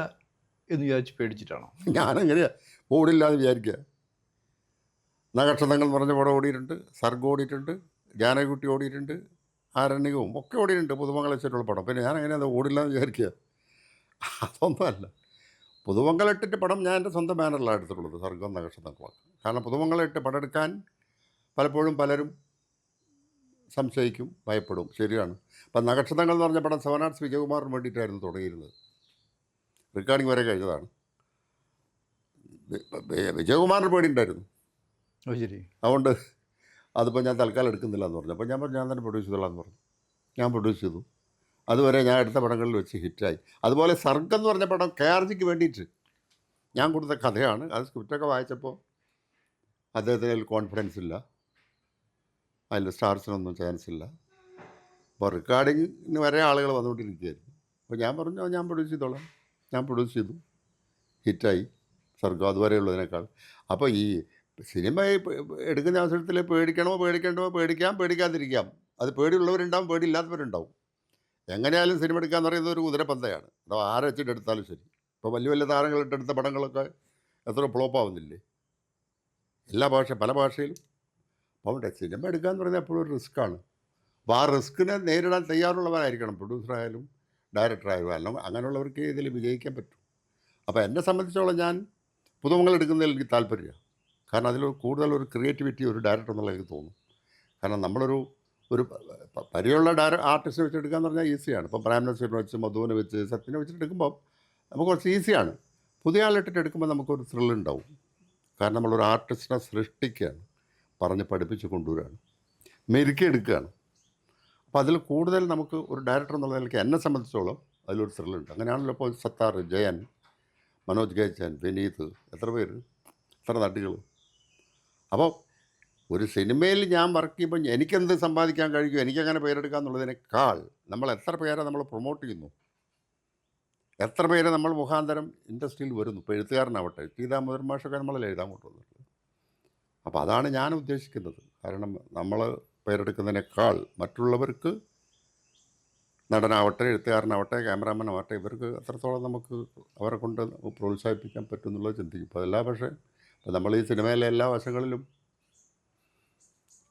എന്ന് വിചാരിച്ച് പേടിച്ചിട്ടാണോ? ഞാനെങ്ങനെയാ ഓടില്ല എന്ന് വിചാരിക്കുക? നക്ഷത്രങ്ങൾ എന്ന് പറഞ്ഞ പടം ഓടിയിട്ടുണ്ട്, സർഗം ഓടിയിട്ടുണ്ട്, ജാനകുട്ടി ഓടിയിട്ടുണ്ട്, ആരണ്യകവും ഒക്കെ ഓടിയിട്ടുണ്ട്, പുതുമംഗലം വെച്ചിട്ടുള്ള പടം. പിന്നെ ഞാൻ എങ്ങനെയാണ് അത് ഓടില്ല എന്ന് വിചാരിക്കുക? അതൊന്നുമല്ല. പുതുമംഗലം ഇട്ടിട്ട് പടം ഞാൻ എൻ്റെ സ്വന്തം ബാനറിലാണ് എടുത്തിട്ടുള്ളത്, സർഗം നക്ഷത്രങ്ങളൊക്കെ. കാരണം പുതുമംഗലം ഇട്ട് പടം എടുക്കാൻ പലപ്പോഴും പലരും സംശയിക്കും, ഭയപ്പെടും. ശരിയാണ്. അപ്പം നക്ഷത്രങ്ങൾ എന്ന് പറഞ്ഞ പടം 7 Arts വിജയകുമാറിന് വേണ്ടിയിട്ടായിരുന്നു തുടങ്ങിയിരുന്നത്. റെക്കോർഡിങ് വരെ കഴിഞ്ഞതാണ്. വിജയകുമാറിന് പേടിയുണ്ടായിരുന്നു. ശരി. അതുകൊണ്ട് അതിപ്പോൾ ഞാൻ തൽക്കാലം എടുക്കുന്നില്ല എന്ന് പറഞ്ഞു. അപ്പോൾ ഞാൻ പറഞ്ഞു ഞാൻ തന്നെ പ്രൊഡ്യൂസ് ചെയ്തോളാം എന്ന് പറഞ്ഞു. ഞാൻ പ്രൊഡ്യൂസ് ചെയ്തു. അതുവരെ ഞാൻ എടുത്ത പടങ്ങളിൽ വെച്ച് ഹിറ്റായി. അതുപോലെ സർഗം എന്ന് പറഞ്ഞ പടം KRGക്ക് വേണ്ടിയിട്ട് ഞാൻ കൊടുത്ത കഥയാണ്. അത് സ്ക്രിപ്റ്റൊക്കെ വായിച്ചപ്പോൾ അദ്ദേഹത്തിന് അതിൽ കോൺഫിഡൻസ് ഇല്ല, അതിൽ സ്റ്റാർസിനൊന്നും ചാൻസ് ഇല്ല. അപ്പോൾ റെക്കോർഡിങ്ങിന് വരെ ആളുകൾ വന്നുകൊണ്ടിരിക്കുകയായിരുന്നു. അപ്പോൾ ഞാൻ പറഞ്ഞു ഞാൻ പ്രൊഡ്യൂസ് ചെയ്തോളാം. ഞാൻ പ്രൊഡ്യൂസ് ചെയ്തു, ഹിറ്റായി സർഗം അതുവരെയുള്ളതിനേക്കാൾ. അപ്പോൾ ഈ സിനിമ എടുക്കുന്ന അവസരത്തിൽ പേടിക്കണമോ പേടിക്കാം, പേടിക്കാതിരിക്കാം. അത് പേടിയുള്ളവരുണ്ടാവും, പേടിയില്ലാത്തവരുണ്ടാവും. എങ്ങനെയായാലും സിനിമ എടുക്കാന്ന് പറയുന്നത് ഒരു കുതിരപ്പന്തയാണ്. അതോ ആരെ വെച്ചിട്ട് എടുത്താലും ശരി. ഇപ്പോൾ വലിയ വലിയ താരങ്ങളിട്ടെടുത്ത പടങ്ങളൊക്കെ എത്ര ഫ്ലോപ്പാവുന്നില്ലേ പല ഭാഷയിലും. അപ്പോൾ സിനിമ എടുക്കാമെന്ന് പറയുന്നത് എപ്പോഴും ഒരു റിസ്ക്കാണ്. അപ്പോൾ ആ റിസ്ക്കിനെ നേരിടാൻ തയ്യാറുള്ളവരായിരിക്കണം പ്രൊഡ്യൂസറായാലും ഡയറക്ടറായാലും. അല്ലെങ്കിൽ അങ്ങനെയുള്ളവർക്ക് ഇതിൽ വിജയിക്കാൻ പറ്റും. അപ്പോൾ എന്നെ സംബന്ധിച്ചോളം ഞാൻ പുതുമംഗലം എടുക്കുന്നതിൽ എനിക്ക് താല്പര്യമാണ്. കാരണം അതിൽ കൂടുതലൊരു ക്രിയേറ്റിവിറ്റി ഒരു ഡയറക്ടർ എന്നുള്ള എനിക്ക് തോന്നും. കാരണം നമ്മളൊരു പരിചയമുള്ള ആർട്ടിസ്റ്റിനെ വെച്ച് എടുക്കാന്ന് പറഞ്ഞാൽ ഈസിയാണ്. ഇപ്പം പ്രേംനസീറിനെ വെച്ച്, മധുവിനെ വെച്ച്, സത്യനെ വെച്ചിട്ട് എടുക്കുമ്പോൾ നമുക്ക് കുറച്ച് ഈസിയാണ്. പുതിയ ആളിട്ടിട്ട് എടുക്കുമ്പോൾ നമുക്കൊരു ത്രില്ലുണ്ടാവും. കാരണം നമ്മളൊരു ആർട്ടിസ്റ്റിനെ സൃഷ്ടിക്കുകയാണ്, പറഞ്ഞ് പഠിപ്പിച്ച് കൊണ്ടുവരികയാണ്, മെരുക്കിയെടുക്കുകയാണ്. അപ്പോൾ അതിൽ കൂടുതൽ നമുക്ക് ഒരു ഡയറക്ടർ എന്നുള്ള നിലയ്ക്ക് എന്നെ സംബന്ധിച്ചോളം അതിലൊരു ത്രില്ലുണ്ട്. അങ്ങനെയാണല്ലോ ഇപ്പോൾ സത്താർ, ജയൻ, മനോജ് ഗേച്ചൻ, വിനീത്, എത്ര നടികൾ. അപ്പോൾ ഒരു സിനിമയിൽ ഞാൻ വർക്ക് ചെയ്യുമ്പോൾ എനിക്കെന്ത് സമ്പാദിക്കാൻ കഴിയും, എനിക്കങ്ങനെ പേരെടുക്കുക എന്നുള്ളതിനേക്കാൾ നമ്മൾ എത്ര പേരെ നമ്മൾ പ്രൊമോട്ട് ചെയ്യുന്നു, എത്ര പേര് നമ്മൾ മുഖാന്തരം ഇൻഡസ്ട്രിയിൽ വരുന്നു. ഇപ്പോൾ എഴുത്തുകാരനാവട്ടെ, ടി ദാമോദരൻ മാഷൊക്കെ നമ്മളല്ലേ എഴുതാൻ കൊണ്ടുവന്നിട്ടുള്ളത്. അപ്പോൾ അതാണ് ഞാൻ ഉദ്ദേശിക്കുന്നത്. കാരണം നമ്മൾ പേരെടുക്കുന്നതിനേക്കാൾ മറ്റുള്ളവർക്ക്, നടനാവട്ടെ, എഴുത്തുകാരനാവട്ടെ, ക്യാമറാമാനാവട്ടെ, ഇവർക്ക് എത്രത്തോളം നമുക്ക് അവരെ കൊണ്ട് പ്രോത്സാഹിപ്പിക്കാൻ പറ്റും എന്നുള്ളത് ചിന്തിക്കും. ഇപ്പോൾ അതല്ല, പക്ഷേ ഇപ്പോൾ നമ്മൾ ഈ സിനിമയിലെ എല്ലാ വശങ്ങളിലും,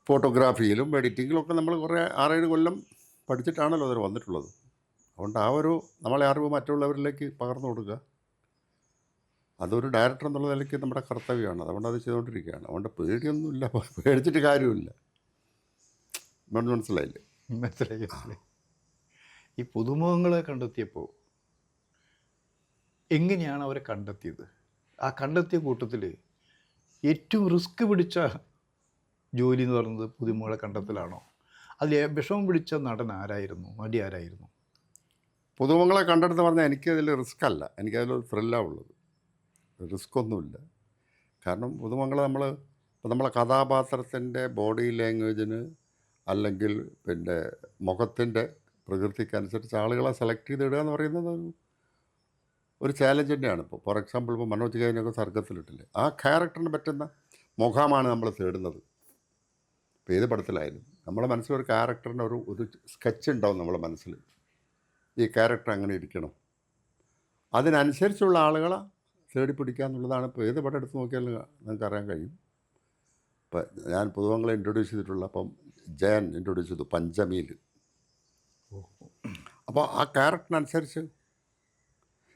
ഫോട്ടോഗ്രാഫിയിലും എഡിറ്റിങ്ങിലും ഒക്കെ നമ്മൾ കുറേ 6-7 കൊല്ലം പഠിച്ചിട്ടാണല്ലോ അതിന് വന്നിട്ടുള്ളത്. അതുകൊണ്ട് ആ ഒരു നമ്മളെ അറിവ് മറ്റുള്ളവരിലേക്ക് പകർന്നു കൊടുക്കുക, അതൊരു ഡയറക്ടർ എന്നുള്ള നിലയ്ക്ക് നമ്മുടെ കർത്തവ്യമാണ്. അതുകൊണ്ട് അത് ചെയ്തുകൊണ്ടിരിക്കുകയാണ്. അതുകൊണ്ട് പേടിയൊന്നുമില്ല, പേടിച്ചിട്ട് കാര്യമില്ല. മനസ്സിലായില്ലേ? മനസ്സിലായി. ഈ പുതുമുഖങ്ങളെ കണ്ടെത്തിയപ്പോൾ എങ്ങനെയാണ് അവരെ കണ്ടെത്തിയത്? ആ കണ്ടെത്തിയ കൂട്ടത്തിൽ ഏറ്റവും റിസ്ക് പിടിച്ച ജോലി എന്ന് പറയുന്നത് പുതുമുഖങ്ങളെ കണ്ടെത്തലാണോ? അതിൽ വിഷമം പിടിച്ച നടൻ ആരായിരുന്നു, നടി ആരായിരുന്നു? പുതുമുഖങ്ങളെ കണ്ടെടുത്ത് പറഞ്ഞാൽ എനിക്കതിൽ റിസ്ക് അല്ല, എനിക്കതിലൊരു ത്രില്ലാണ് ഉള്ളത്. റിസ്ക് ഒന്നുമില്ല. കാരണം പുതുമുഖങ്ങളെ നമ്മളെ കഥാപാത്രത്തിൻ്റെ ബോഡി ലാംഗ്വേജിന് അല്ലെങ്കിൽ പിന്നെ മുഖത്തിൻ്റെ പ്രകൃതിക്കനുസരിച്ച് ആളുകളെ സെലക്ട് ചെയ്തിടുക എന്ന് പറയുന്നത് ഒരു ചാലഞ്ച് തന്നെയാണ്. ഇപ്പോൾ ഫോർ എക്സാമ്പിൾ, ഇപ്പോൾ മനോജ് കൈനൊക്കെ സർഗത്തിലിട്ടില്ലേ, ആ ക്യാരക്ടറിന് പറ്റുന്ന മുഖമാണ് നമ്മൾ തേടുന്നത്. ഇപ്പോൾ ഏത് പടത്തിലായാലും നമ്മളെ മനസ്സിലൊരു ക്യാരക്ടറിന് ഒരു സ്കെച്ച് ഉണ്ടാവും നമ്മളെ മനസ്സിൽ. ഈ ക്യാരക്ടർ അങ്ങനെ ഇരിക്കണം, അതിനനുസരിച്ചുള്ള ആളുകളെ തേടി പിടിക്കുക എന്നുള്ളതാണ്. ഇപ്പോൾ ഏത് പടം എടുത്ത് നോക്കിയാലും നിങ്ങൾക്ക് അറിയാൻ കഴിയും. ഇപ്പം ഞാൻ പുതുമുഖങ്ങളെ ഇൻട്രൊഡ്യൂസ് ചെയ്തിട്ടുള്ള, അപ്പം ജയൻ ഇൻട്രൊഡ്യൂസ് ചെയ്തു പഞ്ചമിയിൽ. അപ്പോൾ ആ ക്യാരക്ടറിനനുസരിച്ച്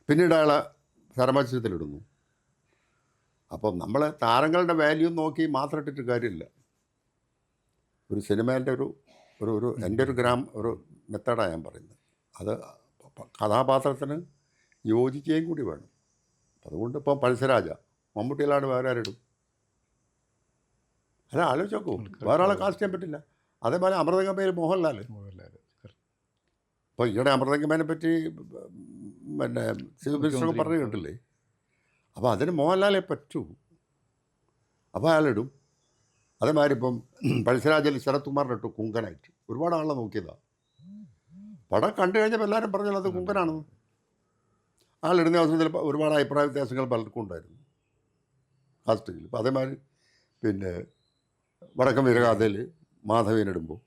പിന്നീട് അയാളെ ചരമചിത്രത്തിലിടുന്നു. അപ്പം നമ്മൾ താരങ്ങളുടെ വാല്യൂ നോക്കി മാത്രം ഇട്ടിട്ട് കാര്യമില്ല. ഒരു സിനിമേൻ്റെ ഒരു എൻ്റെ ഒരു മെത്തേഡാണ് ഞാൻ പറയുന്നത്. അത് കഥാപാത്രത്തിന് യോജിക്കുകയും കൂടി വേണം. അതുകൊണ്ട് ഇപ്പം പഴശ്ശിരാജ മമ്മൂട്ടിയിലാണ് വേറെ ആരിടും? അല്ല, ആലോചിച്ച് നോക്കൂ, വേറെ ആളെ കാസ്റ്റ് ചെയ്യാൻ പറ്റില്ല. അതേപോലെ അമൃതഗംഭയിൽ മോഹൻലാൽ. ഇപ്പോൾ ഈയിടെ അമൃതഗംഭേനെ പറ്റി പിന്നെ ചീഫ് മിനിസ്റ്ററൊക്കെ പറഞ്ഞു കേട്ടില്ലേ? അപ്പോൾ അതിന് മോഹൻലാലേ പറ്റൂ, അപ്പോൾ അയാളിടും. അതേമാതിരി ഇപ്പം പഴശ്ശിരാജയിൽ ശരത് കുമാറിനിട്ടു കുങ്കനായിട്ട്. ഒരുപാട് ആളെ നോക്കിയതാണ്. പടം കണ്ടു കഴിഞ്ഞപ്പോൾ എല്ലാവരും പറഞ്ഞാൽ അത് കുങ്കനാണെന്ന്. ആളിടുന്ന അവസരത്തിൽ ഒരുപാട് അഭിപ്രായ വ്യത്യാസങ്ങൾ പലർക്കും ഉണ്ടായിരുന്നു കാസ്റ്റിങ്ങിൽ. ഇപ്പോൾ അതേമാതിരി പിന്നെ വടക്കം വീരഗാഥയിൽ മാധവീനിടുമ്പോൾ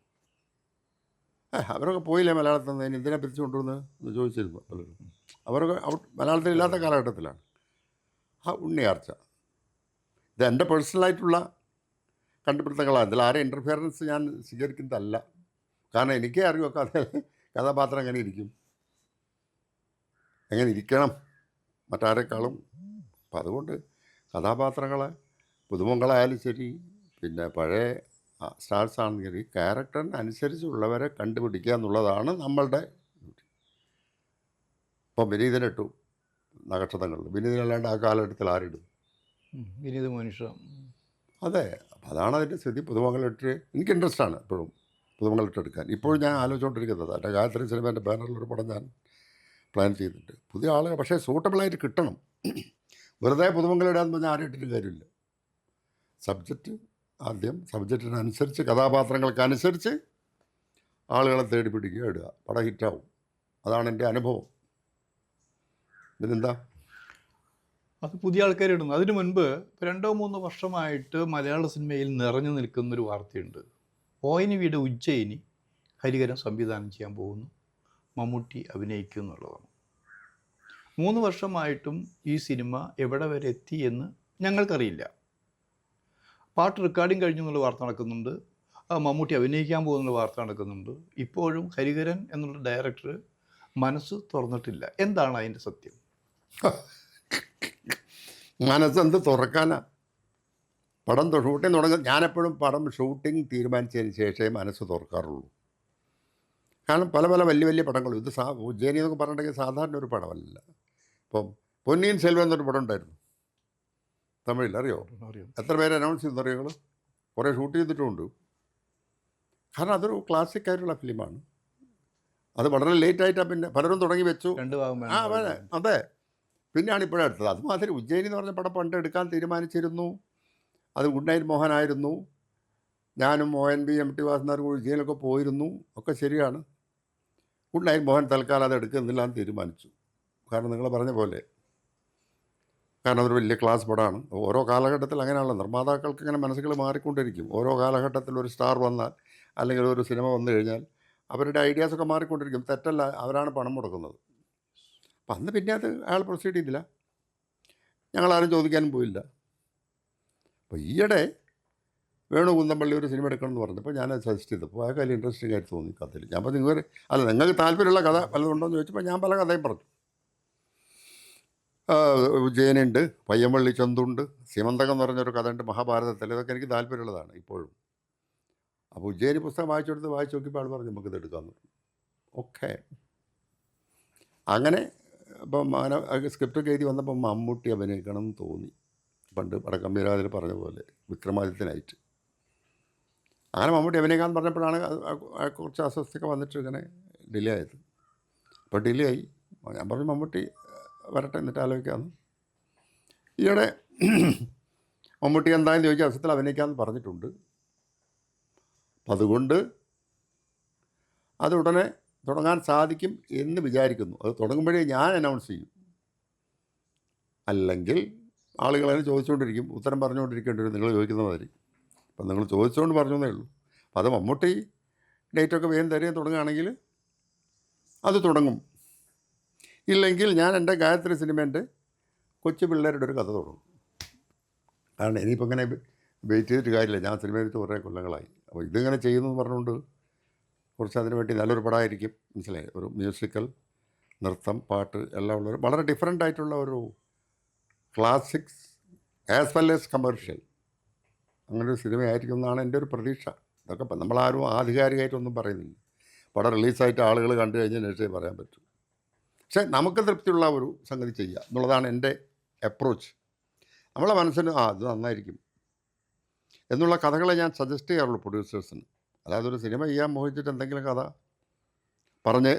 അവരൊക്കെ പോയില്ലേ മലയാളത്തിൽ നിന്ന്, ഇനി എന്തിനാ പിരിച്ചു കൊണ്ടുവന്ന് എന്ന് ചോദിച്ചിരുന്നു പലരും. അവരൊക്കെ മലയാളത്തിൽ ഇല്ലാത്ത കാലഘട്ടത്തിലാണ്. ആ ഉണ്ണിയാർച്ച, ഇത് എൻ്റെ പേഴ്സണലായിട്ടുള്ള കണ്ടുപിടുത്തങ്ങളാണ്. ഇതിൽ ആരെ ഇൻ്റർഫിയറൻസ് ഞാൻ സ്വീകരിക്കുന്നതല്ല. കാരണം എനിക്കേ അറിയുമോ കഥാപാത്രം എങ്ങനെ ഇരിക്കും, എങ്ങനെ ഇരിക്കണം മറ്റാരെക്കാളും. അപ്പം അതുകൊണ്ട് കഥാപാത്രങ്ങളെ പുതുമുഖങ്ങളായാലും ശരി, പിന്നെ പഴയ സ്റ്റാർസ് ആണെങ്കിൽ ക്യാരക്ടറിന് അനുസരിച്ചുള്ളവരെ കണ്ടുപിടിക്കുക എന്നുള്ളതാണ് നമ്മളുടെ ഡ്യൂട്ടി. ഇപ്പം വിനീതനിട്ടു നക്ഷത്രങ്ങളിൽ, വിനീതനല്ലാണ്ട് ആ കാലഘട്ടത്തിൽ ആരിടും? വിനീത് മനുഷ്യ. അതെ, അപ്പം അതാണ് അതിൻ്റെ സ്ഥിതി. പുതുമുഖങ്ങളിട്ട് എനിക്ക് ഇൻട്രസ്റ്റാണ് ഇപ്പോഴും പുതുമുഖങ്ങളിട്ടെടുക്കാൻ. ഇപ്പോഴും ഞാൻ ആലോചിച്ചുകൊണ്ടിരിക്കുന്നത് എൻ്റെ ഗായത്രി സിനിമേൻ്റെ ബാനറിലൊരു പടം ഞാൻ പ്ലാൻ ചെയ്തിട്ടുണ്ട്. പുതിയ ആളുകൾ പക്ഷേ സൂട്ടബിളായിട്ട് കിട്ടണം. വെറുതെ പുതുമുഖങ്ങളിടാന്ന് പറഞ്ഞാൽ ആരും ഇട്ടിട്ട് കാര്യമില്ല. സബ്ജക്റ്റ് ആദ്യം, സബ്ജക്റ്റിനനുസരിച്ച് കഥാപാത്രങ്ങൾക്കനുസരിച്ച് ആളുകളെ തേടി പിടിക്കുക, ഇടുക, പടം ഹിറ്റാവും. അതാണ് എൻ്റെ അനുഭവം. ഇതിനെന്താ? അത് പുതിയ ആൾക്കാരിടുന്നു. അതിനു മുൻപ് 2-3 വർഷമായിട്ട് മലയാള സിനിമയിൽ നിറഞ്ഞു നിൽക്കുന്നൊരു വാർത്തയുണ്ട്. ONVയുടെ ഉജ്ജയിനി ഹരിഹരൻ സംവിധാനം ചെയ്യാൻ പോകുന്നു, മമ്മൂട്ടി അഭിനയിക്കും എന്നുള്ളതാണ്. 3 വർഷമായിട്ടും ഈ സിനിമ എവിടെ വരെ എത്തി എന്ന് ഞങ്ങൾക്കറിയില്ല. പാട്ട് റെക്കോർഡിങ് കഴിഞ്ഞു എന്നുള്ള വാർത്ത നടക്കുന്നുണ്ട്, മമ്മൂട്ടി അഭിനയിക്കാൻ പോകുന്നുള്ള വാർത്ത നടക്കുന്നുണ്ട്. ഇപ്പോഴും ഹരിഹരൻ എന്നുള്ള ഡയറക്ടർ മനസ്സ് തുറന്നിട്ടില്ല. എന്താണ് അതിൻ്റെ സത്യം? മനസ്സെന്ത് തുറക്കാനാ? പടം ഷൂട്ടിങ് തുടങ്ങും. ഞാനെപ്പോഴും പടം ഷൂട്ടിങ് തീരുമാനിച്ചതിന് ശേഷമേ മനസ്സ് തുറക്കാറുള്ളൂ. കാരണം പല വലിയ വലിയ പടങ്ങളും, ഇത് ഉജ്ജയിനി എന്നൊക്കെ പറഞ്ഞിട്ടുണ്ടെങ്കിൽ സാധാരണ ഒരു പടമല്ല. ഇപ്പം പൊന്നിയിൻ സെൽവൻ എന്നൊരു പടം ഉണ്ടായിരുന്നു തമിഴിൽ, അറിയോ? എത്ര പേര് അനൗൺസ് ചെയ്തെന്നറിയോ നിങ്ങൾ? കുറേ ഷൂട്ട് ചെയ്തിട്ടുമുണ്ട്. കാരണം അതൊരു ക്ലാസിക് ആയിട്ടുള്ള ഫിലിമാണ്. അത് വളരെ ലേറ്റായിട്ടാണ് പിന്നെ പലരും തുടങ്ങി വെച്ചു. അതെ, പിന്നെയാണ് ഇപ്പോഴും എടുത്തത്. അതുമാതിരി ഉജ്ജയിനി എന്ന് പറഞ്ഞ പടം പണ്ട് എടുക്കാൻ തീരുമാനിച്ചിരുന്നു. അത് ഗുഡ് നൈറ്റ് മോഹനായിരുന്നു. ഞാനും ONV MT വാസനാർ കൂടി ഉജ്ജയിനിലൊക്കെ പോയിരുന്നു. ഒക്കെ ശരിയാണ്. ഗുഡ് നൈറ്റ് മോഹൻ തൽക്കാലം അത് എടുക്കുന്നില്ല എന്ന് തീരുമാനിച്ചു. കാരണം നിങ്ങൾ പറഞ്ഞ പോലെ കാരണം അതൊരു വലിയ ക്ലാസ് പടമാണ്. ഓരോ കാലഘട്ടത്തിൽ അങ്ങനെയാണല്ലോ, നിർമ്മാതാക്കൾക്ക് ഇങ്ങനെ മനസ്സുകൾ മാറിക്കൊണ്ടിരിക്കും. ഓരോ കാലഘട്ടത്തിൽ ഒരു സ്റ്റാർ വന്നാൽ അല്ലെങ്കിൽ ഒരു സിനിമ വന്നു കഴിഞ്ഞാൽ അവരുടെ ഐഡിയാസൊക്കെ മാറിക്കൊണ്ടിരിക്കും. തെറ്റല്ല, അവരാണ് പണം മുടക്കുന്നത്. അപ്പം അന്ന് പിന്നെ അത് അയാൾ പ്രൊസീഡ് ചെയ്തില്ല, ഞങ്ങളാരും ചോദിക്കാനും പോയില്ല. അപ്പോൾ ഈയിടെ വേണു കുന്തമ്പള്ളി ഒരു സിനിമ എടുക്കണം എന്ന് പറഞ്ഞപ്പോൾ ഞാനത് സജസ്റ്റ് ചെയ്തപ്പോൾ അയാൾക്ക് അതിൽ ഇൻട്രസ്റ്റിംഗ് ആയിട്ട് തോന്നി കഥയിൽ. ഞാൻ പറഞ്ഞു നിങ്ങൾക്ക് താല്പര്യമുള്ള കഥ വല്ലതുണ്ടോ എന്ന് ചോദിച്ചപ്പോൾ ഞാൻ പല കഥയും പറഞ്ഞു. വിജയനുണ്ട്, പയ്യമ്പള്ളി ചന്തുണ്ട്, സീമന്തകം എന്ന് പറഞ്ഞൊരു കഥയുണ്ട് മഹാഭാരതത്തിൽ. ഇതൊക്കെ എനിക്ക് താല്പര്യമുള്ളതാണ് ഇപ്പോഴും. അപ്പോൾ ഉജ്ജയിനി പുസ്തകം വായിച്ചു നോക്കിയപ്പോൾ ആൾ പറഞ്ഞു നമുക്കിത് എടുക്കാമെന്ന് പറഞ്ഞു. ഓക്കെ. അങ്ങനെ ഇപ്പം അങ്ങനെ സ്ക്രിപ്റ്റൊക്കെ എഴുതി വന്നപ്പോൾ മമ്മൂട്ടി അഭിനയിക്കണം എന്ന് തോന്നി. പണ്ട് വടക്കമ്പീരാതിൽ പറഞ്ഞ പോലെ വിക്രമാദിത്യനായിട്ട്. അങ്ങനെ മമ്മൂട്ടി അഭിനയിക്കാമെന്ന് പറഞ്ഞപ്പോഴാണ് കുറച്ച് അസ്വസ്ഥയൊക്കെ വന്നിട്ട് ഇങ്ങനെ ഡിലേ ആയത്. അപ്പോൾ ഡിലേ ആയി. ഞാൻ പറഞ്ഞു മമ്മൂട്ടി വരട്ടെ എന്നിട്ട് ആലോചിക്കാമെന്ന്. ഈയിടെ മമ്മൂട്ടി എന്താണെന്ന് ചോദിച്ചാൽ അവസരത്തിൽ അഭിനയിക്കാമെന്ന് പറഞ്ഞിട്ടുണ്ട്. അതുകൊണ്ട് അത് ഉടനെ തുടങ്ങാൻ സാധിക്കും എന്ന് വിചാരിക്കുന്നു. അത് തുടങ്ങുമ്പോഴേ ഞാൻ അനൗൺസ് ചെയ്യും. അല്ലെങ്കിൽ ആളുകളതിനെ ചോദിച്ചുകൊണ്ടിരിക്കും, ഉത്തരം പറഞ്ഞുകൊണ്ടിരിക്കേണ്ടി വരും നിങ്ങൾ ചോദിക്കുന്ന മാതിരി. അപ്പം നിങ്ങൾ ചോദിച്ചുകൊണ്ട് പറഞ്ഞതേ ഉള്ളൂ. അപ്പം അത് മമ്മൂട്ടി ഡേറ്റൊക്കെ വേഗം തരുകയും തുടങ്ങുകയാണെങ്കിൽ അത് തുടങ്ങും. ഇല്ലെങ്കിൽ ഞാൻ എൻ്റെ ഗായത്രി സിനിമേൻ്റെ കൊച്ചു പിള്ളേരുടെ ഒരു കഥ തുടങ്ങും. കാരണം ഇനിയിപ്പോൾ ഇങ്ങനെ വെയിറ്റ് ചെയ്തിട്ട് കാര്യമില്ല. ഞാൻ സിനിമ ചെയ്തിട്ട് കുറേ കൊല്ലങ്ങളായി. അപ്പോൾ ഇതിങ്ങനെ ചെയ്യുന്നു എന്ന് പറഞ്ഞുകൊണ്ട് കുറച്ച് അതിന് വേണ്ടി നല്ലൊരു പടമായിരിക്കും. മനസ്സിലായി? ഒരു മ്യൂസിക്കൽ, നൃത്തം, പാട്ട് എല്ലാം ഉള്ളൊരു വളരെ ഡിഫറെൻ്റ് ആയിട്ടുള്ള ഒരു classics as well as commercial അങ്ങനൊരു സിനിമയായിരിക്കും എന്നാണ് എൻ്റെ ഒരു പ്രതീക്ഷ. ഇതൊക്കെ നമ്മളാരും ആധികാരികമായിട്ടൊന്നും പറയുന്നില്ല. പടം റിലീസായിട്ട് ആളുകൾ കണ്ടു കഴിഞ്ഞാൽ നേരത്തെ പറയാൻ പറ്റും. പക്ഷേ നമുക്ക് തൃപ്തിയുള്ള ഒരു സംഗതി ചെയ്യുക എന്നുള്ളതാണ് എൻ്റെ അപ്രോച്ച്. നമ്മളെ മനസ്സിന് ഇത് നന്നായിരിക്കും എന്നുള്ള കഥകളെ ഞാൻ സജസ്റ്റ് ചെയ്യാറുള്ളൂ പ്രൊഡ്യൂസേഴ്സിന്. അല്ലാതെ ഒരു സിനിമ ചെയ്യാൻ മോഹിച്ചിട്ട് എന്തെങ്കിലും കഥ പറഞ്ഞ്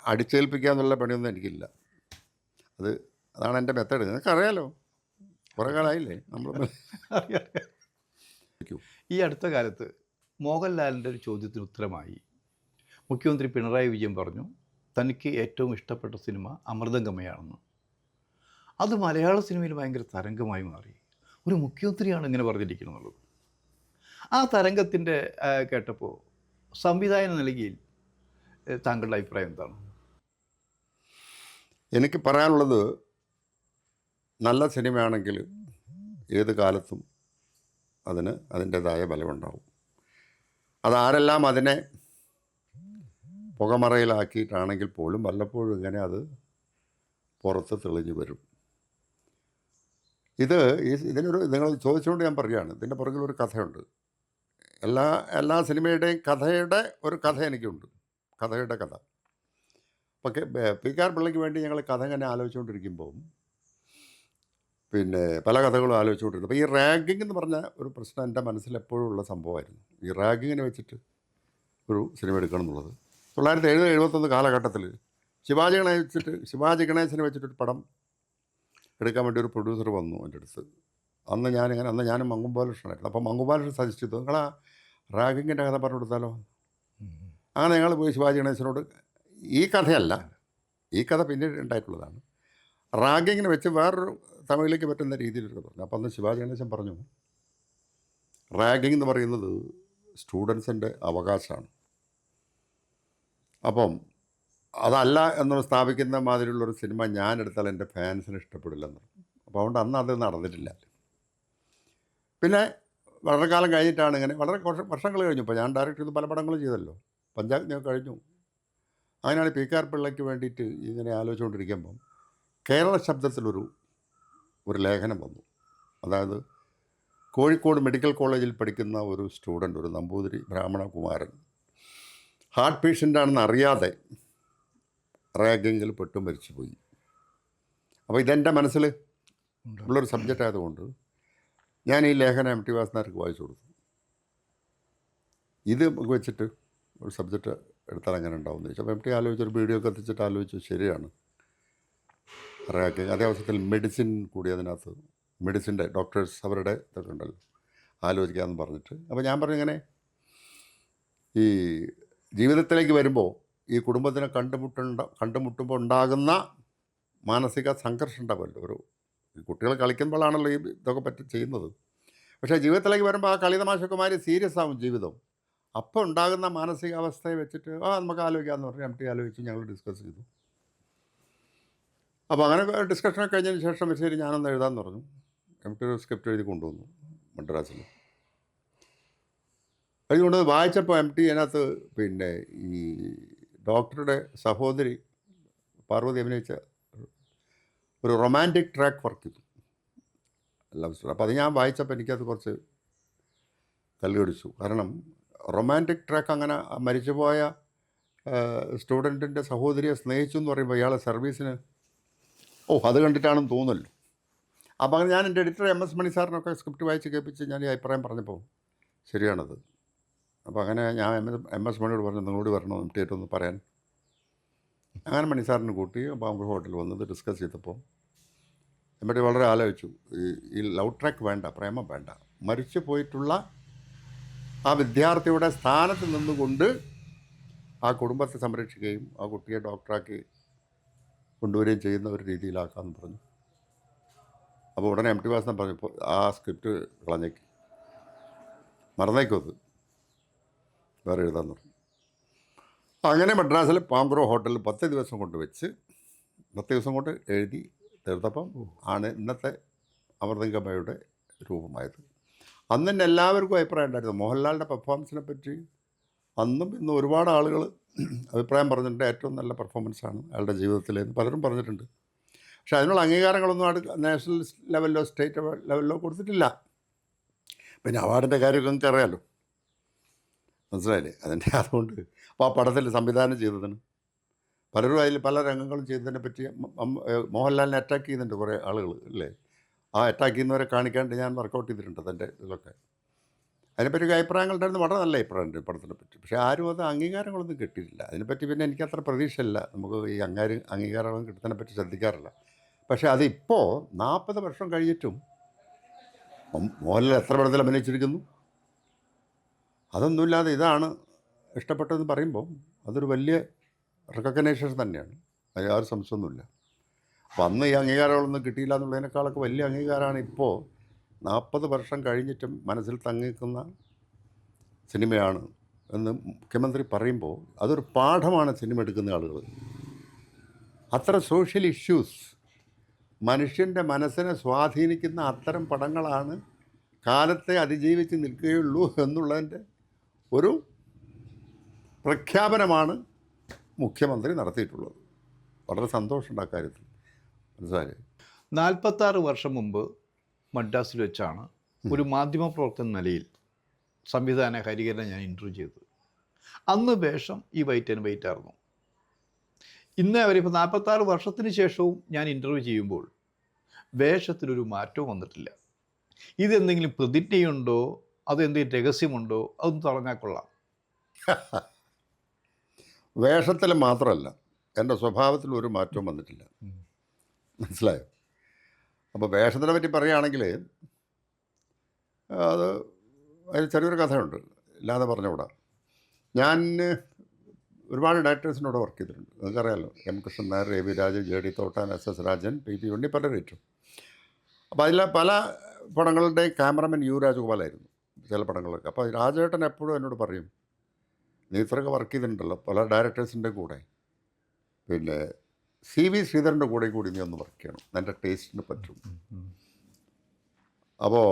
അടിച്ചേൽപ്പിക്കുക എന്നുള്ള പണിയൊന്നും എനിക്കില്ല. അതാണ് എൻ്റെ മെത്തേഡ്. നിനക്കറിയാലോ, കുറേ കാലമായില്ലേ നമ്മൾ. ഈ അടുത്ത കാലത്ത് മോഹൻലാലിൻ്റെ ഒരു ചോദ്യത്തിന് ഉത്തരമായി മുഖ്യമന്ത്രി പിണറായി വിജയൻ പറഞ്ഞു തനിക്ക് ഏറ്റവും ഇഷ്ടപ്പെട്ട സിനിമ അമൃതംഗമയാണെന്ന്. അത് മലയാള സിനിമയിൽ ഭയങ്കര തരംഗമായി മാറി. ഒരു മുഖ്യമന്ത്രിയാണ് ഇങ്ങനെ പറഞ്ഞിരിക്കുന്നത്. ആ തരംഗത്തിൻ്റെ കേട്ടപ്പോൾ സംവിധായക നിലയിൽ താങ്കളുടെ അഭിപ്രായം എന്താണ്? എനിക്ക് പറയാനുള്ളത്, നല്ല സിനിമയാണെങ്കിൽ ഏത് കാലത്തും അതിന് അതിൻ്റേതായ ബലമുണ്ടാവും. അതാരെല്ലാം അതിനെ പുകമറയിലാക്കിയിട്ടാണെങ്കിൽ പോലും വല്ലപ്പോഴും ഇങ്ങനെ അത് പുറത്ത് തെളിഞ്ഞു വരും. ഇതിനൊരു നിങ്ങൾ ചോദിച്ചുകൊണ്ട് ഞാൻ പറയുകയാണ്, ഇതിൻ്റെ പുറകിലൊരു കഥയുണ്ട്. എല്ലാ സിനിമയുടെയും കഥയുടെ ഒരു കഥ എനിക്കുണ്ട്, കഥയുടെ കഥ. അപ്പോൾ പി.ആർ. പിള്ളയ്ക്ക് വേണ്ടി ഞങ്ങൾ കഥ ഇങ്ങനെ ആലോചിച്ചുകൊണ്ടിരിക്കുമ്പോൾ പിന്നെ പല കഥകളും ആലോചിച്ചുകൊണ്ടിരുന്നു. അപ്പോൾ ഈ റാങ്കിങ് എന്ന് പറഞ്ഞ ഒരു പ്രശ്നം എൻ്റെ മനസ്സിൽ എപ്പോഴും ഉള്ള സംഭവമായിരുന്നു. ഈ റാങ്കിങ്ങിനെ വെച്ചിട്ട് ഒരു സിനിമ എടുക്കണം എന്നുള്ളത് 1970-71 കാലഘട്ടത്തിൽ ശിവാജി ഗണേശനെ വെച്ചിട്ടൊരു പടം എടുക്കാൻ വേണ്ടി ഒരു പ്രൊഡ്യൂസർ വന്നു എൻ്റെ അടുത്ത്. അന്ന് ഞാനും മങ്കുംബാലകൃഷ്ണനായിരുന്നു. അപ്പോൾ മങ്കുംബാലകൃഷ്ണൻ സജസ്റ്റ് ചെയ്തു, നിങ്ങൾ ആ റാങ്കിങ്ങിൻ്റെ കഥ പറഞ്ഞു കൊടുത്താലോ. അങ്ങനെ ഞങ്ങൾ പോയി ശിവാജി ഗണേശനോട്, ഈ കഥയല്ല, ഈ കഥ പിന്നീട് ഉണ്ടായിട്ടുള്ളതാണ്, റാങ്കിങ്ങിനെ വെച്ച് വേറൊരു തമിഴിലേക്ക് പറ്റുന്ന രീതിയിലൊരു പറഞ്ഞു. അപ്പോൾ അന്ന് ശിവാജി ഗണേശൻ പറഞ്ഞു, റാങ്കിങ് എന്ന് പറയുന്നത് സ്റ്റുഡൻസിൻ്റെ അവകാശമാണ്. അപ്പം അതല്ല എന്ന് സ്ഥാപിക്കുന്ന മാതിരിയുള്ളൊരു സിനിമ ഞാൻ എടുത്താൽ എൻ്റെ ഫാൻസിന് ഇഷ്ടപ്പെടില്ലെന്ന്. അപ്പോൾ അതുകൊണ്ട് അന്ന് അത് നടന്നിട്ടില്ല. പിന്നെ വളരെ കാലം കഴിഞ്ഞിട്ടാണ് ഇങ്ങനെ, വളരെ വർഷങ്ങൾ കഴിഞ്ഞു. ഇപ്പോൾ ഞാൻ ഡയറക്റ്റ് ചെയ്ത് പല പടങ്ങളും ചെയ്തല്ലോ, പഞ്ചാഗ്നിയൊക്കെ കഴിഞ്ഞു. അങ്ങനെയാണ് പി.ആർ. പിള്ളയ്ക്ക് വേണ്ടിയിട്ട് ഇങ്ങനെ ആലോചിച്ചുകൊണ്ടിരിക്കുമ്പം കേരള ശബ്ദത്തിലൊരു ലേഖനം വന്നു. അതായത് കോഴിക്കോട് മെഡിക്കൽ കോളേജിൽ പഠിക്കുന്ന ഒരു സ്റ്റുഡൻറ്റ്, ഒരു നമ്പൂതിരി ബ്രാഹ്മണ കുമാരൻ, ഹാർട്ട് പേഷ്യൻ്റാണെന്ന് അറിയാതെ റാഗിങ്ങിൽ പെട്ടു മരിച്ചു പോയി. അപ്പോൾ ഇതെൻ്റെ മനസ്സിൽ ഉള്ളൊരു സബ്ജക്റ്റ് ആയതുകൊണ്ട് ഞാൻ ഈ ലേഖനം എം ടി വാസനാർക്ക് വായിച്ചു കൊടുത്തു. ഇത് വെച്ചിട്ട് ഒരു സബ്ജക്റ്റ് എടുത്താൽ എങ്ങനെ ഉണ്ടാവും എന്ന് ചോദിച്ചു. അപ്പോൾ എം ടി ആലോചിച്ചൊരു വീഡിയോ ഒക്കെ എത്തിച്ചിട്ട് ആലോചിച്ചു, ശരിയാണ്, റാഗിങ്. അതേ അവസരത്തിൽ മെഡിസിൻ കൂടി അതിനകത്ത്, മെഡിസിൻ്റെ ഡോക്ടേഴ്സ് അവരുടെ ഇതൊക്കെ ഉണ്ടല്ലോ, ആലോചിക്കാമെന്ന് പറഞ്ഞിട്ട്. അപ്പോൾ ഞാൻ പറഞ്ഞു, ഇങ്ങനെ ഈ ജീവിതത്തിലേക്ക് വരുമ്പോൾ ഈ കുടുംബത്തിനെ കണ്ടുമുട്ടുമ്പോൾ ഉണ്ടാകുന്ന മാനസിക സംഘർഷം ഉണ്ടാവുമല്ലോ, ഒരു കുട്ടികൾ കളിക്കുമ്പോഴാണല്ലോ ഈ ഇതൊക്കെ ചെയ്യുന്നത്. പക്ഷേ ജീവിതത്തിലേക്ക് വരുമ്പോൾ ആ കളി തമാശക്കുമാരി സീരിയസ് ആവും ജീവിതം. അപ്പോൾ ഉണ്ടാകുന്ന മാനസികാവസ്ഥയെ വെച്ചിട്ട് നമുക്ക് ആലോചിക്കാമെന്ന് പറഞ്ഞ് MT ആലോചിച്ച് ഞങ്ങൾ ഡിസ്കസ് ചെയ്തു. അപ്പോൾ അങ്ങനെ ഡിസ്കഷനൊക്കെ കഴിഞ്ഞതിന് ശേഷം ശരി ഞാനൊന്ന് എഴുതാമെന്ന് പറഞ്ഞു. MT ഒരു സ്ക്രിപ്റ്റ് എഴുതി കൊണ്ടുവന്നു മദ്രാസിൽ. അതുകൊണ്ട് വായിച്ചപ്പോൾ MT അതിനകത്ത് പിന്നെ ഈ ഡോക്ടറുടെ സഹോദരി പാർവതി അഭിനയിച്ച ഒരു റൊമാൻറ്റിക് ട്രാക്ക് വർക്ക് ചെയ്തു, ലവ് സ്റ്റോറി. അപ്പോൾ അത് ഞാൻ വായിച്ചപ്പോൾ എനിക്കത് കുറച്ച് കല്ലുകടിച്ചു. കാരണം റൊമാൻറ്റിക് ട്രാക്ക് അങ്ങനെ മരിച്ചുപോയ സ്റ്റുഡൻറ്റിൻ്റെ സഹോദരിയെ സ്നേഹിച്ചു എന്ന് പറയുമ്പോൾ ഇയാളെ സർവീസിന് അത് കണ്ടിട്ടാണെന്ന് തോന്നുമല്ലോ. അപ്പോൾ അങ്ങനെ ഞാൻ എൻ്റെ എഡിറ്റർ MS മണി സാറിനൊക്കെ സ്ക്രിപ്റ്റ് വായിച്ച് കേൾപ്പിച്ച് ഞാൻ ഈ അഭിപ്രായം പറഞ്ഞപ്പോൾ ശരിയാണത്. അപ്പോൾ അങ്ങനെ ഞാൻ MS മണിയോട് പറഞ്ഞു നിങ്ങളോട് വരണോ MT ആയിട്ടൊന്ന് പറയാൻ. അങ്ങനെ മണി സാറിന് കൂട്ടി ബാംഗ്ലൂർ ഹോട്ടലിൽ വന്നത് ഡിസ്കസ് ചെയ്തപ്പോൾ MT വളരെ ആലോചിച്ചു. ഈ ലവ് ട്രാക്ക് വേണ്ട, പ്രേമം വേണ്ട, മരിച്ചു പോയിട്ടുള്ള ആ വിദ്യാർത്ഥിയുടെ സ്ഥാനത്ത് നിന്നുകൊണ്ട് ആ കുടുംബത്തെ സംരക്ഷിക്കുകയും ആ കുട്ടിയെ ഡോക്ടറാക്കി കൊണ്ടുവരികയും ചെയ്യുന്ന ഒരു രീതിയിലാക്കാമെന്ന് പറഞ്ഞു. അപ്പോൾ ഉടനെ MT വാസൻ പറഞ്ഞു ആ സ്ക്രിപ്റ്റ് കളഞ്ഞേക്ക്, മറന്നേക്കത്, വേറെ എഴുതാമെന്ന് പറഞ്ഞു. അങ്ങനെ മദ്രാസിൽ പാംഗ്രോ ഹോട്ടലിൽ 10 ദിവസം കൊണ്ട് വെച്ച് 10 ദിവസം കൊണ്ട് എഴുതി തീർത്തപ്പം ആണ് ഇന്നത്തെ അമൃതംഗമയുടെ രൂപമായത്. അന്ന് തന്നെ എല്ലാവർക്കും അഭിപ്രായം ഉണ്ടായിരുന്നു. മോഹൻലാലിൻ്റെ പെർഫോമൻസിനെ പറ്റി അന്നും ഇന്നും ഒരുപാട് ആളുകൾ അഭിപ്രായം പറഞ്ഞിട്ടുണ്ട്. ഏറ്റവും നല്ല പെർഫോമൻസാണ് അയാളുടെ ജീവിതത്തിലെന്ന് പലരും പറഞ്ഞിട്ടുണ്ട്. പക്ഷേ അതിനുള്ള അംഗീകാരങ്ങളൊന്നും നാഷണൽ ലെവലിലോ സ്റ്റേറ്റ് ലെവലിലോ കൊടുത്തിട്ടില്ല. പിന്നെ അവാർഡിൻ്റെ കാര്യമൊക്കെ നിങ്ങൾക്ക് അറിയാമല്ലോ, മനസ്സിലായില്ലേ? അതുകൊണ്ട് അപ്പോൾ ആ പടത്തിൽ സംവിധാനം ചെയ്തതിന് പലരും അതിൽ പല രംഗങ്ങളും ചെയ്തതിനെ പറ്റി മോഹൻലാലിനെ അറ്റാക്ക് ചെയ്യുന്നുണ്ട് കുറേ ആളുകൾ അല്ലേ. ആ അറ്റാക്ക് ചെയ്യുന്നവരെ കാണിക്കാണ്ട് ഞാൻ വർക്കൗട്ട് ചെയ്തിട്ടുണ്ട് അതിൻ്റെ ഇതിലൊക്കെ. അതിനെപ്പറ്റി അഭിപ്രായങ്ങളുണ്ടായിരുന്നു, വളരെ നല്ല അഭിപ്രായമുണ്ട് പടത്തിനെ പറ്റി. പക്ഷേ ആരും അത് അംഗീകാരങ്ങളൊന്നും കിട്ടിയിട്ടില്ല. അതിനെപ്പറ്റി പിന്നെ എനിക്കത്ര പ്രതീക്ഷയില്ല. നമുക്ക് ഈ അംഗീകാരങ്ങളൊന്നും കിട്ടുന്നതിനെ പറ്റി ശ്രദ്ധിക്കാറില്ല. പക്ഷേ അതിപ്പോൾ 40 വർഷം കഴിഞ്ഞിട്ടും മോഹൻലാൽ എത്ര പടത്തിൽ അഭിനയിച്ചിരിക്കുന്നു, അതൊന്നുമില്ലാതെ ഇതാണ് ഇഷ്ടപ്പെട്ടതെന്ന് പറയുമ്പോൾ അതൊരു വലിയ റെക്കഗ്നേഷൻ തന്നെയാണ്. അതിൽ ആ ഒരു സംശയമൊന്നുമില്ല. അപ്പം അന്ന് ഈ അംഗീകാരങ്ങളൊന്നും കിട്ടിയില്ല എന്നുള്ളതിനേക്കാളൊക്കെ വലിയ അംഗീകാരമാണ് ഇപ്പോൾ 40 വർഷം കഴിഞ്ഞിട്ടും മനസ്സിൽ തങ്ങിക്കുന്ന സിനിമയാണ് എന്ന് മുഖ്യമന്ത്രി പറയുമ്പോൾ അതൊരു പാഠമാണ് സിനിമ എടുക്കുന്ന ആളുകൾ. അത്ര സോഷ്യൽ ഇഷ്യൂസ് മനുഷ്യൻ്റെ മനസ്സിനെ സ്വാധീനിക്കുന്ന അത്തരം പടങ്ങളാണ് കാലത്തെ അതിജീവിച്ച് നിൽക്കുകയുള്ളൂ എന്നുള്ളതിൻ്റെ ഒരു പ്രഖ്യാപനമാണ് മുഖ്യമന്ത്രി നടത്തിയിട്ടുള്ളത്. വളരെ സന്തോഷമുണ്ട് ആ കാര്യത്തിൽ, മനസ്സിലായി. 46 വർഷം മുമ്പ് മദ്രാസിൽ വെച്ചാണ് ഒരു മാധ്യമപ്രവർത്തന നിലയിൽ സംവിധാന ഹരികരനെ ഞാൻ ഇൻ്റർവ്യൂ ചെയ്തത്. അന്ന് വേഷം ഈ വൈറ്റ് ആൻഡ് വൈറ്റ് ആയിരുന്നു. ഇന്ന് അവരിപ്പോൾ 46 വർഷത്തിന് ശേഷവും ഞാൻ ഇൻ്റർവ്യൂ ചെയ്യുമ്പോൾ വേഷത്തിലൊരു മാറ്റവും വന്നിട്ടില്ല. ഇതെന്തെങ്കിലും പ്രതിജ്ഞയുണ്ടോ, അതെന്തെങ്കിലും രഹസ്യമുണ്ടോ, അതൊന്നും പറഞ്ഞാൽ കൊള്ളാം. വേഷത്തിൽ മാത്രമല്ല, എൻ്റെ സ്വഭാവത്തിൽ ഒരു മാറ്റവും വന്നിട്ടില്ല, മനസ്സിലായോ? അപ്പോൾ വേഷത്തിനെ പറ്റി പറയുകയാണെങ്കിൽ അതിൽ ചെറിയൊരു കഥയുണ്ട്, ഇല്ലാതെ പറഞ്ഞുകൂടാ. ഞാൻ ഒരുപാട് ഡയറക്ടേഴ്സിനോട് വർക്ക് ചെയ്തിട്ടുണ്ട്. നിങ്ങൾക്കറിയാമല്ലോ, M Krishnan Nair, A V Raju, JD Thottan, SS Rajan, PP ഉണ്ണി, പലരേറ്റും. അപ്പോൾ അതിൽ പല പടങ്ങളുടെയും ക്യാമറമാൻ U രാജഗോപാലായിരുന്നു ചില പടങ്ങളൊക്കെ. അപ്പോൾ രാജേട്ടൻ എപ്പോഴും എന്നോട് പറയും, നീ ഇത്രയൊക്കെ വർക്ക് ചെയ്തിട്ടുണ്ടല്ലോ പല ഡയറക്ടേഴ്സിൻ്റെ കൂടെ, പിന്നെ CV ശ്രീധരൻ്റെ കൂടെ കൂടി നീ ഒന്ന് വർക്ക് ചെയ്യണം, എൻ്റെ ടേസ്റ്റിന് പറ്റും. അപ്പോൾ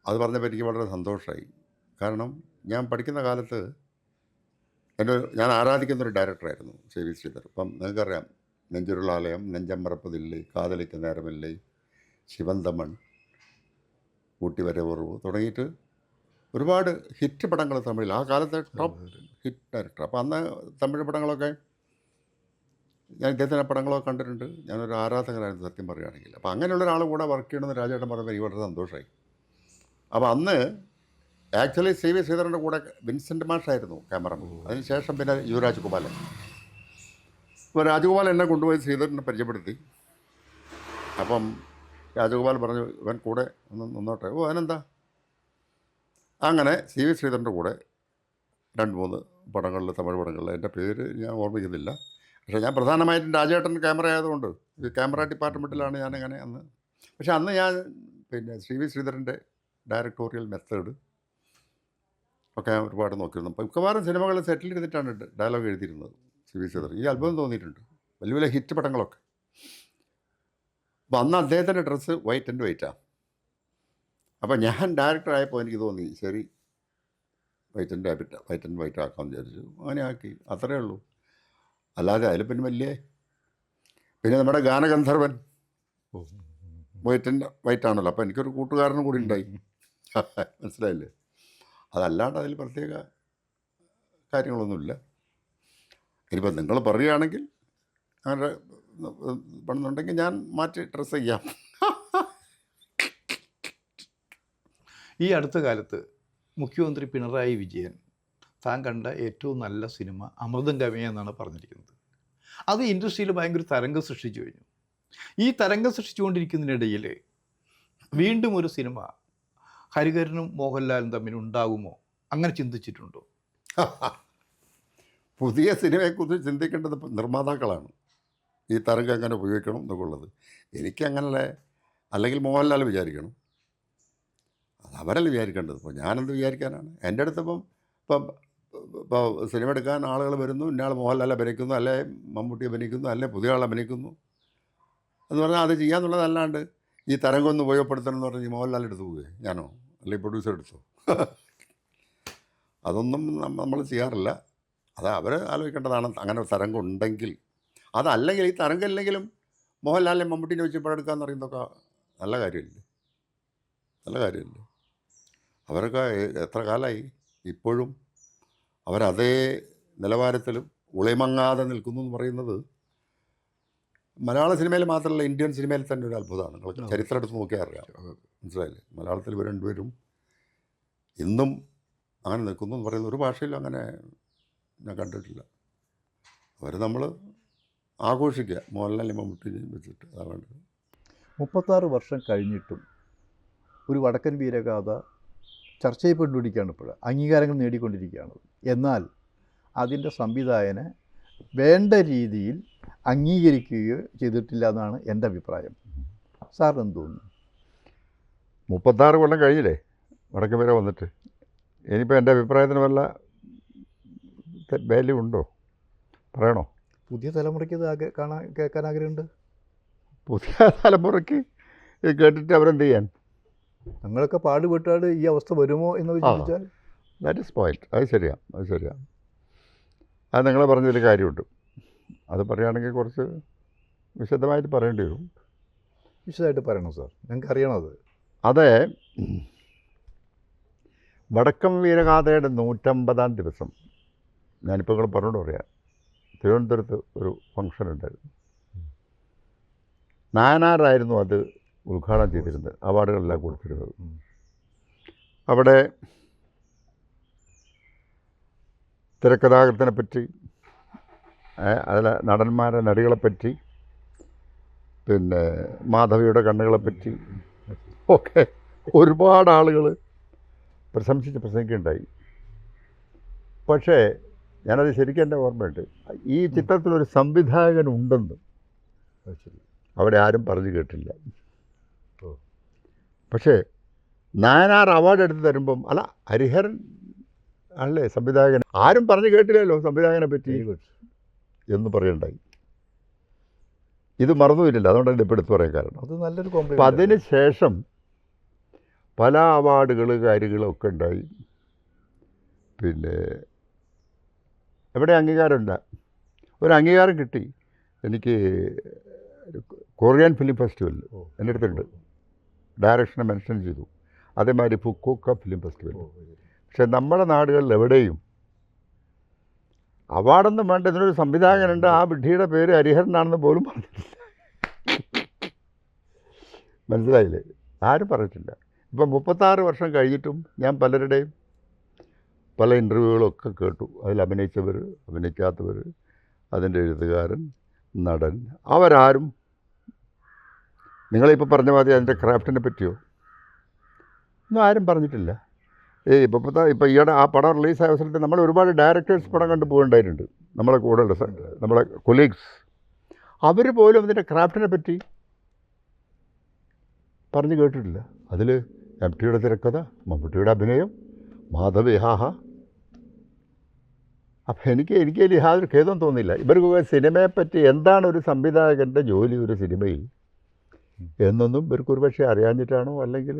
അത് പറഞ്ഞപ്പോൾ എനിക്ക് വളരെ സന്തോഷമായി. കാരണം ഞാൻ പഠിക്കുന്ന കാലത്ത് ഞാൻ ആരാധിക്കുന്നൊരു ഡയറക്ടറായിരുന്നു CV ശ്രീധർ. ഇപ്പം നിങ്ങൾക്കറിയാം, നെഞ്ചുരുളാലയം, നെഞ്ചമ്പറപ്പതില്ലേ, കാതലിക്ക് നേരമില്ലേ, ശിവന്തമൺ, ഊട്ടി വരെ ഉറവ് തുടങ്ങിയിട്ട് ഒരുപാട് ഹിറ്റ് പടങ്ങൾ തമിഴിൽ, ആ കാലത്തെ ടോപ്പ് ഹിറ്റ് ഡയറക്ടർ. അപ്പോൾ അന്ന് തമിഴ് പടങ്ങളൊക്കെ ഞാൻ ഇദ്ദേഹത്തിൻ്റെ പടങ്ങളൊക്കെ കണ്ടിട്ടുണ്ട്. ഞാനൊരു ആരാധകനായിരുന്നു സത്യം പറയുകയാണെങ്കിൽ. അപ്പോൾ അങ്ങനെയുള്ള ഒരാൾ കൂടെ വർക്ക് ചെയ്യണമെന്ന് രാജേട്ടൻ പറയുമ്പോൾ എനിക്ക് വളരെ സന്തോഷമായി. അപ്പോൾ അന്ന് ആക്ച്വലി CV ശ്രീധരൻ്റെ കൂടെ വിൻസെൻ്റ് മാഷായിരുന്നു ക്യാമറമാൻ. അതിനുശേഷം പിന്നെ U രാജഗോപാലൻ. ഇപ്പോൾ രാജഗോപാൽ എന്നെ കൊണ്ടുപോയി ശ്രീധരനെ പരിചയപ്പെടുത്തി. അപ്പം രാജഗോപാൽ പറഞ്ഞു, ഇവൻ കൂടെ ഒന്ന് നിന്നോട്ടെ. അതിനെന്താ. അങ്ങനെ CV ശ്രീധരൻ്റെ കൂടെ 2-3 പടങ്ങളിൽ, തമിഴ് പടങ്ങളിൽ, എൻ്റെ പേര് ഞാൻ ഓർമ്മിക്കുന്നില്ല. പക്ഷേ ഞാൻ പ്രധാനമായിട്ടും രാജേട്ടൻ ക്യാമറ ആയതുകൊണ്ട് ഈ ക്യാമറ ഡിപ്പാർട്ട്മെൻറ്റിലാണ് ഞാനിങ്ങനെ അന്ന് പക്ഷെ അന്ന് ഞാൻ പിന്നെ ശ്രീ വി ശ്രീധരൻ്റെ ഡയറക്ടോറിയൽ മെത്തേഡ് ഒക്കെ ഞാൻ ഒരുപാട് നോക്കിയിരുന്നു. അപ്പോൾ മിക്കവാറും സിനിമകൾ സെറ്റിൽ ചെയ്തിട്ടാണ് ഡയലോഗ് എഴുതിയിരുന്നത് ശ്രീ വി ശ്രീധരൻ. ഈ അത്ഭുതം തോന്നിയിട്ടുണ്ട്. വലിയ വലിയ ഹിറ്റ് പടങ്ങളൊക്കെ. അപ്പോൾ അന്ന് അദ്ദേഹത്തിൻ്റെ ഡ്രസ്സ് വൈറ്റ് ആൻഡ് വൈറ്റാണ്. അപ്പോൾ ഞാൻ ഡയറക്ടറായപ്പോൾ എനിക്ക് തോന്നി ശരി വൈറ്റ് ആൻഡ് വൈറ്റ് ആക്കാമെന്ന് വിചാരിച്ചു. അങ്ങനെ ആക്കി, അത്രയേ ഉള്ളൂ. അല്ലാതെ അതിൽ പിന്നെ പിന്നെ നമ്മുടെ ഗാനഗന്ധർവൻ വൈറ്റ് ആണല്ലോ. അപ്പോൾ എനിക്കൊരു കൂട്ടുകാരനും കൂടി ഉണ്ടായി. മനസ്സിലായില്ലേ? അതല്ലാണ്ട് അതിൽ പ്രത്യേക കാര്യങ്ങളൊന്നുമില്ല. ഇനിയിപ്പോൾ നിങ്ങൾ പറയുകയാണെങ്കിൽ അങ്ങനെ പണമെന്നുണ്ടെങ്കിൽ ഞാൻ മാറ്റി ഡ്രസ്സ് ചെയ്യാം. ഈ അടുത്ത കാലത്ത് മുഖ്യമന്ത്രി പിണറായി വിജയൻ താൻ കണ്ട ഏറ്റവും നല്ല സിനിമ അമൃതം കവിയ എന്നാണ് പറഞ്ഞിരിക്കുന്നത്. അത് ഇൻഡസ്ട്രിയിൽ ഭയങ്കര തരംഗം സൃഷ്ടിച്ചു കഴിഞ്ഞു. ഈ തരംഗം സൃഷ്ടിച്ചുകൊണ്ടിരിക്കുന്നതിനിടയിൽ വീണ്ടും ഒരു സിനിമ ഹരിഹരനും മോഹൻലാലും തമ്മിൽ ഉണ്ടാകുമോ? അങ്ങനെ ചിന്തിച്ചിട്ടുണ്ടോ? പുതിയ സിനിമയെക്കുറിച്ച് ചിന്തിക്കേണ്ടത് നിർമ്മാതാക്കളാണ്. ഈ തരംഗം എങ്ങനെ ഉപയോഗിക്കണം എന്നൊക്കെയുള്ളത് എനിക്കങ്ങനെ, അല്ലെങ്കിൽ മോഹൻലാൽ വിചാരിക്കണം. അത് അവരല്ല വിചാരിക്കേണ്ടത്. ഇപ്പോൾ ഞാനെന്ത് വിചാരിക്കാനാണ്? എൻ്റെ അടുത്തിപ്പം ഇപ്പോൾ സിനിമ എടുക്കാൻ ആളുകൾ വരുന്നു, ഇന്നയാൾ മോഹൻലാൽ അഭിനയിക്കുന്നു, അല്ലെ മമ്മൂട്ടി അഭിനയിക്കുന്നു, അല്ലെ പുതിയ ആൾ അഭിനയിക്കുന്നു എന്ന് പറഞ്ഞാൽ അത് ചെയ്യാന്നുള്ളതല്ലാണ്ട് ഈ തരംഗം ഒന്ന് ഉപയോഗപ്പെടുത്തണം എന്ന് പറഞ്ഞാൽ ഈ മോഹൻലാൽ എടുത്തു പോവുകയെ ഞാനോ അല്ലെങ്കിൽ പ്രൊഡ്യൂസർ എടുത്തോ? അതൊന്നും നമ്മൾ ചെയ്യാറില്ല. അത് അവർ ആലോചിക്കേണ്ടതാണ്. അങ്ങനെ ഒരു തരംഗം ഉണ്ടെങ്കിൽ. അതല്ലെങ്കിൽ ഈ തരംഗം ഇല്ലെങ്കിലും മോഹൻലാലിനെ മമ്മൂട്ടിനെ വെച്ച് പടെടുക്കാന്ന് പറയുന്നതൊക്കെ നല്ല കാര്യമില്ലേ? നല്ല കാര്യമില്ലേ? അവരൊക്കെ എത്ര കാലമായി ഇപ്പോഴും അവരതേ നിലവാരത്തിലും ഉളിമങ്ങാതെ നിൽക്കുന്നു എന്ന് പറയുന്നത് മലയാള സിനിമയിൽ മാത്രമല്ല, ഇന്ത്യൻ സിനിമയിൽ തന്നെ ഒരു അത്ഭുതമാണ്. നിങ്ങൾ ചരിത്രം എടുത്ത് നോക്കിയാൽ അറിയാം. മനസ്സിലായില്ലേ? മലയാളത്തിൽ ഇവർ രണ്ടുപേരും ഇന്നും അങ്ങനെ നിൽക്കുന്നു എന്ന് പറയുന്ന ഒരു ഭാഷയിലും അങ്ങനെ ഞാൻ കണ്ടിട്ടില്ല. അവർ നമ്മൾ ആഘോഷിക്കുക മോഹൻലാലിനെ മമ്മൂട്ടിനെയും വെച്ചിട്ട്. അതാണ് വേണ്ടത്. 36 വർഷം കഴിഞ്ഞിട്ടും ഒരു വടക്കൻ വീരഗാഥ ചർച്ച ചെയ്യപ്പെട്ടുകൊണ്ടിരിക്കുകയാണ്. ഇപ്പോൾ അംഗീകാരങ്ങൾ നേടിക്കൊണ്ടിരിക്കുകയാണ്. എന്നാൽ അതിൻ്റെ സംവിധായകനെ വേണ്ട രീതിയിൽ അംഗീകരിക്കുകയോ ചെയ്തിട്ടില്ല എന്നാണ് എൻ്റെ അഭിപ്രായം. സാറിന് എന്ത് തോന്നുന്നു? 36 കൊല്ലം കഴിഞ്ഞില്ലേ വടക്കൻ വീര വന്നിട്ട്? ഇനിയിപ്പോൾ എൻ്റെ അഭിപ്രായത്തിന് വല്ല വാല്യൂ ഉണ്ടോ? പറയണോ? പുതിയ തലമുറയ്ക്ക് ഇത് കേൾക്കാൻ ആഗ്രഹമുണ്ട്. പുതിയ തലമുറയ്ക്ക് ഇത് കേട്ടിട്ട് അവരെന്ത് ചെയ്യാൻ? ഞങ്ങളൊക്കെ പാടുപെട്ടാട് ഈ അവസ്ഥ വരുമോ എന്ന് വിചാരിച്ചാൽ ദാറ്റ് ഇസ് പോയിന്റ്. അത് ശരിയാണ്, അത് ശരിയാണ്. അത് നിങ്ങൾ പറഞ്ഞൊരു കാര്യമുണ്ട്. അത് പറയുകയാണെങ്കിൽ കുറച്ച് വിശദമായിട്ട് പറയേണ്ടി വരും. വിശദമായിട്ട് പറയണം സാർ, ഞങ്ങൾക്ക് അറിയണം. അത് വടക്കം വീരഗാഥയുടെ 150-ാം ദിവസം ഞാനിപ്പോൾ നിങ്ങൾ പറഞ്ഞോണ്ട് പറയാം, തിരുവനന്തപുരത്ത് ഒരു ഫംഗ്ഷൻ ഉണ്ടായിരുന്നു. നായനാരായിരുന്നു അത് ഉദ്ഘാടനം ചെയ്തിരുന്നത്, അവാർഡുകളെല്ലാം കൊടുത്തിരുന്നത്. അവിടെ തിരക്കഥാകൃത്തിനെ പറ്റി, അതിലെ നടന്മാരെ നടികളെപ്പറ്റി, പിന്നെ മാധവിയുടെ കണ്ണുകളെപ്പറ്റി ഒക്കെ ഒരുപാട് ആളുകൾ പ്രശംസിക്കുകയുണ്ടായി. പക്ഷേ ഞാനത് ശരിക്കും എൻ്റെ ഓർമ്മയുണ്ട്, ഈ ചിത്രത്തിലൊരു സംവിധായകനുണ്ടെന്ന് അവിടെ ആരും പറഞ്ഞു കേട്ടില്ല. പക്ഷേ നായനാർ അവാർഡ് എടുത്ത് തരുമ്പം അല്ല ഹരിഹരൻ അല്ലേ സംവിധായകൻ, ആരും പറഞ്ഞു കേട്ടില്ലല്ലോ സംവിധായകനെ പറ്റി എന്ന് പറയുണ്ടായി. ഇത് മറന്നുമില്ല, അതുകൊണ്ടാണ് ഇപ്പോൾ എടുത്ത് പറയാൻ കാരണം. അത് നല്ലൊരു അപ്പം കോംപ്ലിമെന്റ്. അതിന് ശേഷം പല അവാർഡുകൾ കാര്യങ്ങളൊക്കെ ഉണ്ടായി. പിന്നെ എവിടെ അംഗീകാരമില്ല. ഒരു അംഗീകാരം കിട്ടി എനിക്ക് കൊറിയൻ ഫിലിം ഫെസ്റ്റിവലിൽ എൻ്റെ അടുത്തുണ്ട്, ഡയറക്ഷനെ മെൻഷൻ ചെയ്തു. അതേമാതിരി ഫുക്കോക്ക ഫിലിം ഫെസ്റ്റിവൽ. പക്ഷെ നമ്മുടെ നാടുകളിൽ എവിടെയും അവാർഡൊന്നും വേണ്ട, ഇതിനൊരു സംവിധായകനുണ്ട്, ആ വിഡ്ഢിയുടെ പേര് ഹരിഹരനാണെന്ന് പോലും പറഞ്ഞിട്ടില്ല. മനസ്സിലായില്ലേ? ആരും പറഞ്ഞിട്ടില്ല. ഇപ്പം 36 വർഷം കഴിഞ്ഞിട്ടും ഞാൻ പലരുടെയും പല ഇൻ്റർവ്യൂകളൊക്കെ കേട്ടു. അതിൽ അഭിനയിച്ചവർ, അഭിനയിക്കാത്തവർ, അതിൻ്റെ എഴുത്തുകാരൻ, നടൻ, അവരാരും നിങ്ങളിപ്പോൾ പറഞ്ഞ മാതിരി അതിൻ്റെ ക്രാഫ്റ്റിനെ പറ്റിയോ ഒന്നും ആരും പറഞ്ഞിട്ടില്ല. ഇപ്പോൾ ഈയിടെ ആ പടം റിലീസായ അവസരത്തിൽ നമ്മൾ ഒരുപാട് ഡയറക്ടേഴ്സ് പടം കണ്ട് പോകേണ്ടായിട്ടുണ്ട്. നമ്മളെ കൂടെയുള്ള നമ്മളെ കൊളീഗ്സ്, അവർ പോലും അതിൻ്റെ ക്രാഫ്റ്റിനെ പറ്റി പറഞ്ഞു കേട്ടിട്ടില്ല. അതിൽ MTയുടെ തിരക്കഥ, മമ്മൂട്ടിയുടെ അഭിനയം, മാധവി ഹാഹ. അപ്പം എനിക്ക് അതിൽ യാതൊരു ഖേദം തോന്നിയില്ല. ഇവർക്ക് സിനിമയെപ്പറ്റി എന്താണ് ഒരു സംവിധായകൻ്റെ ജോലി ഒരു സിനിമയിൽ എന്നൊന്നും ഇവർക്കൊരു പക്ഷേ അറിയാഞ്ഞിട്ടാണോ അല്ലെങ്കിൽ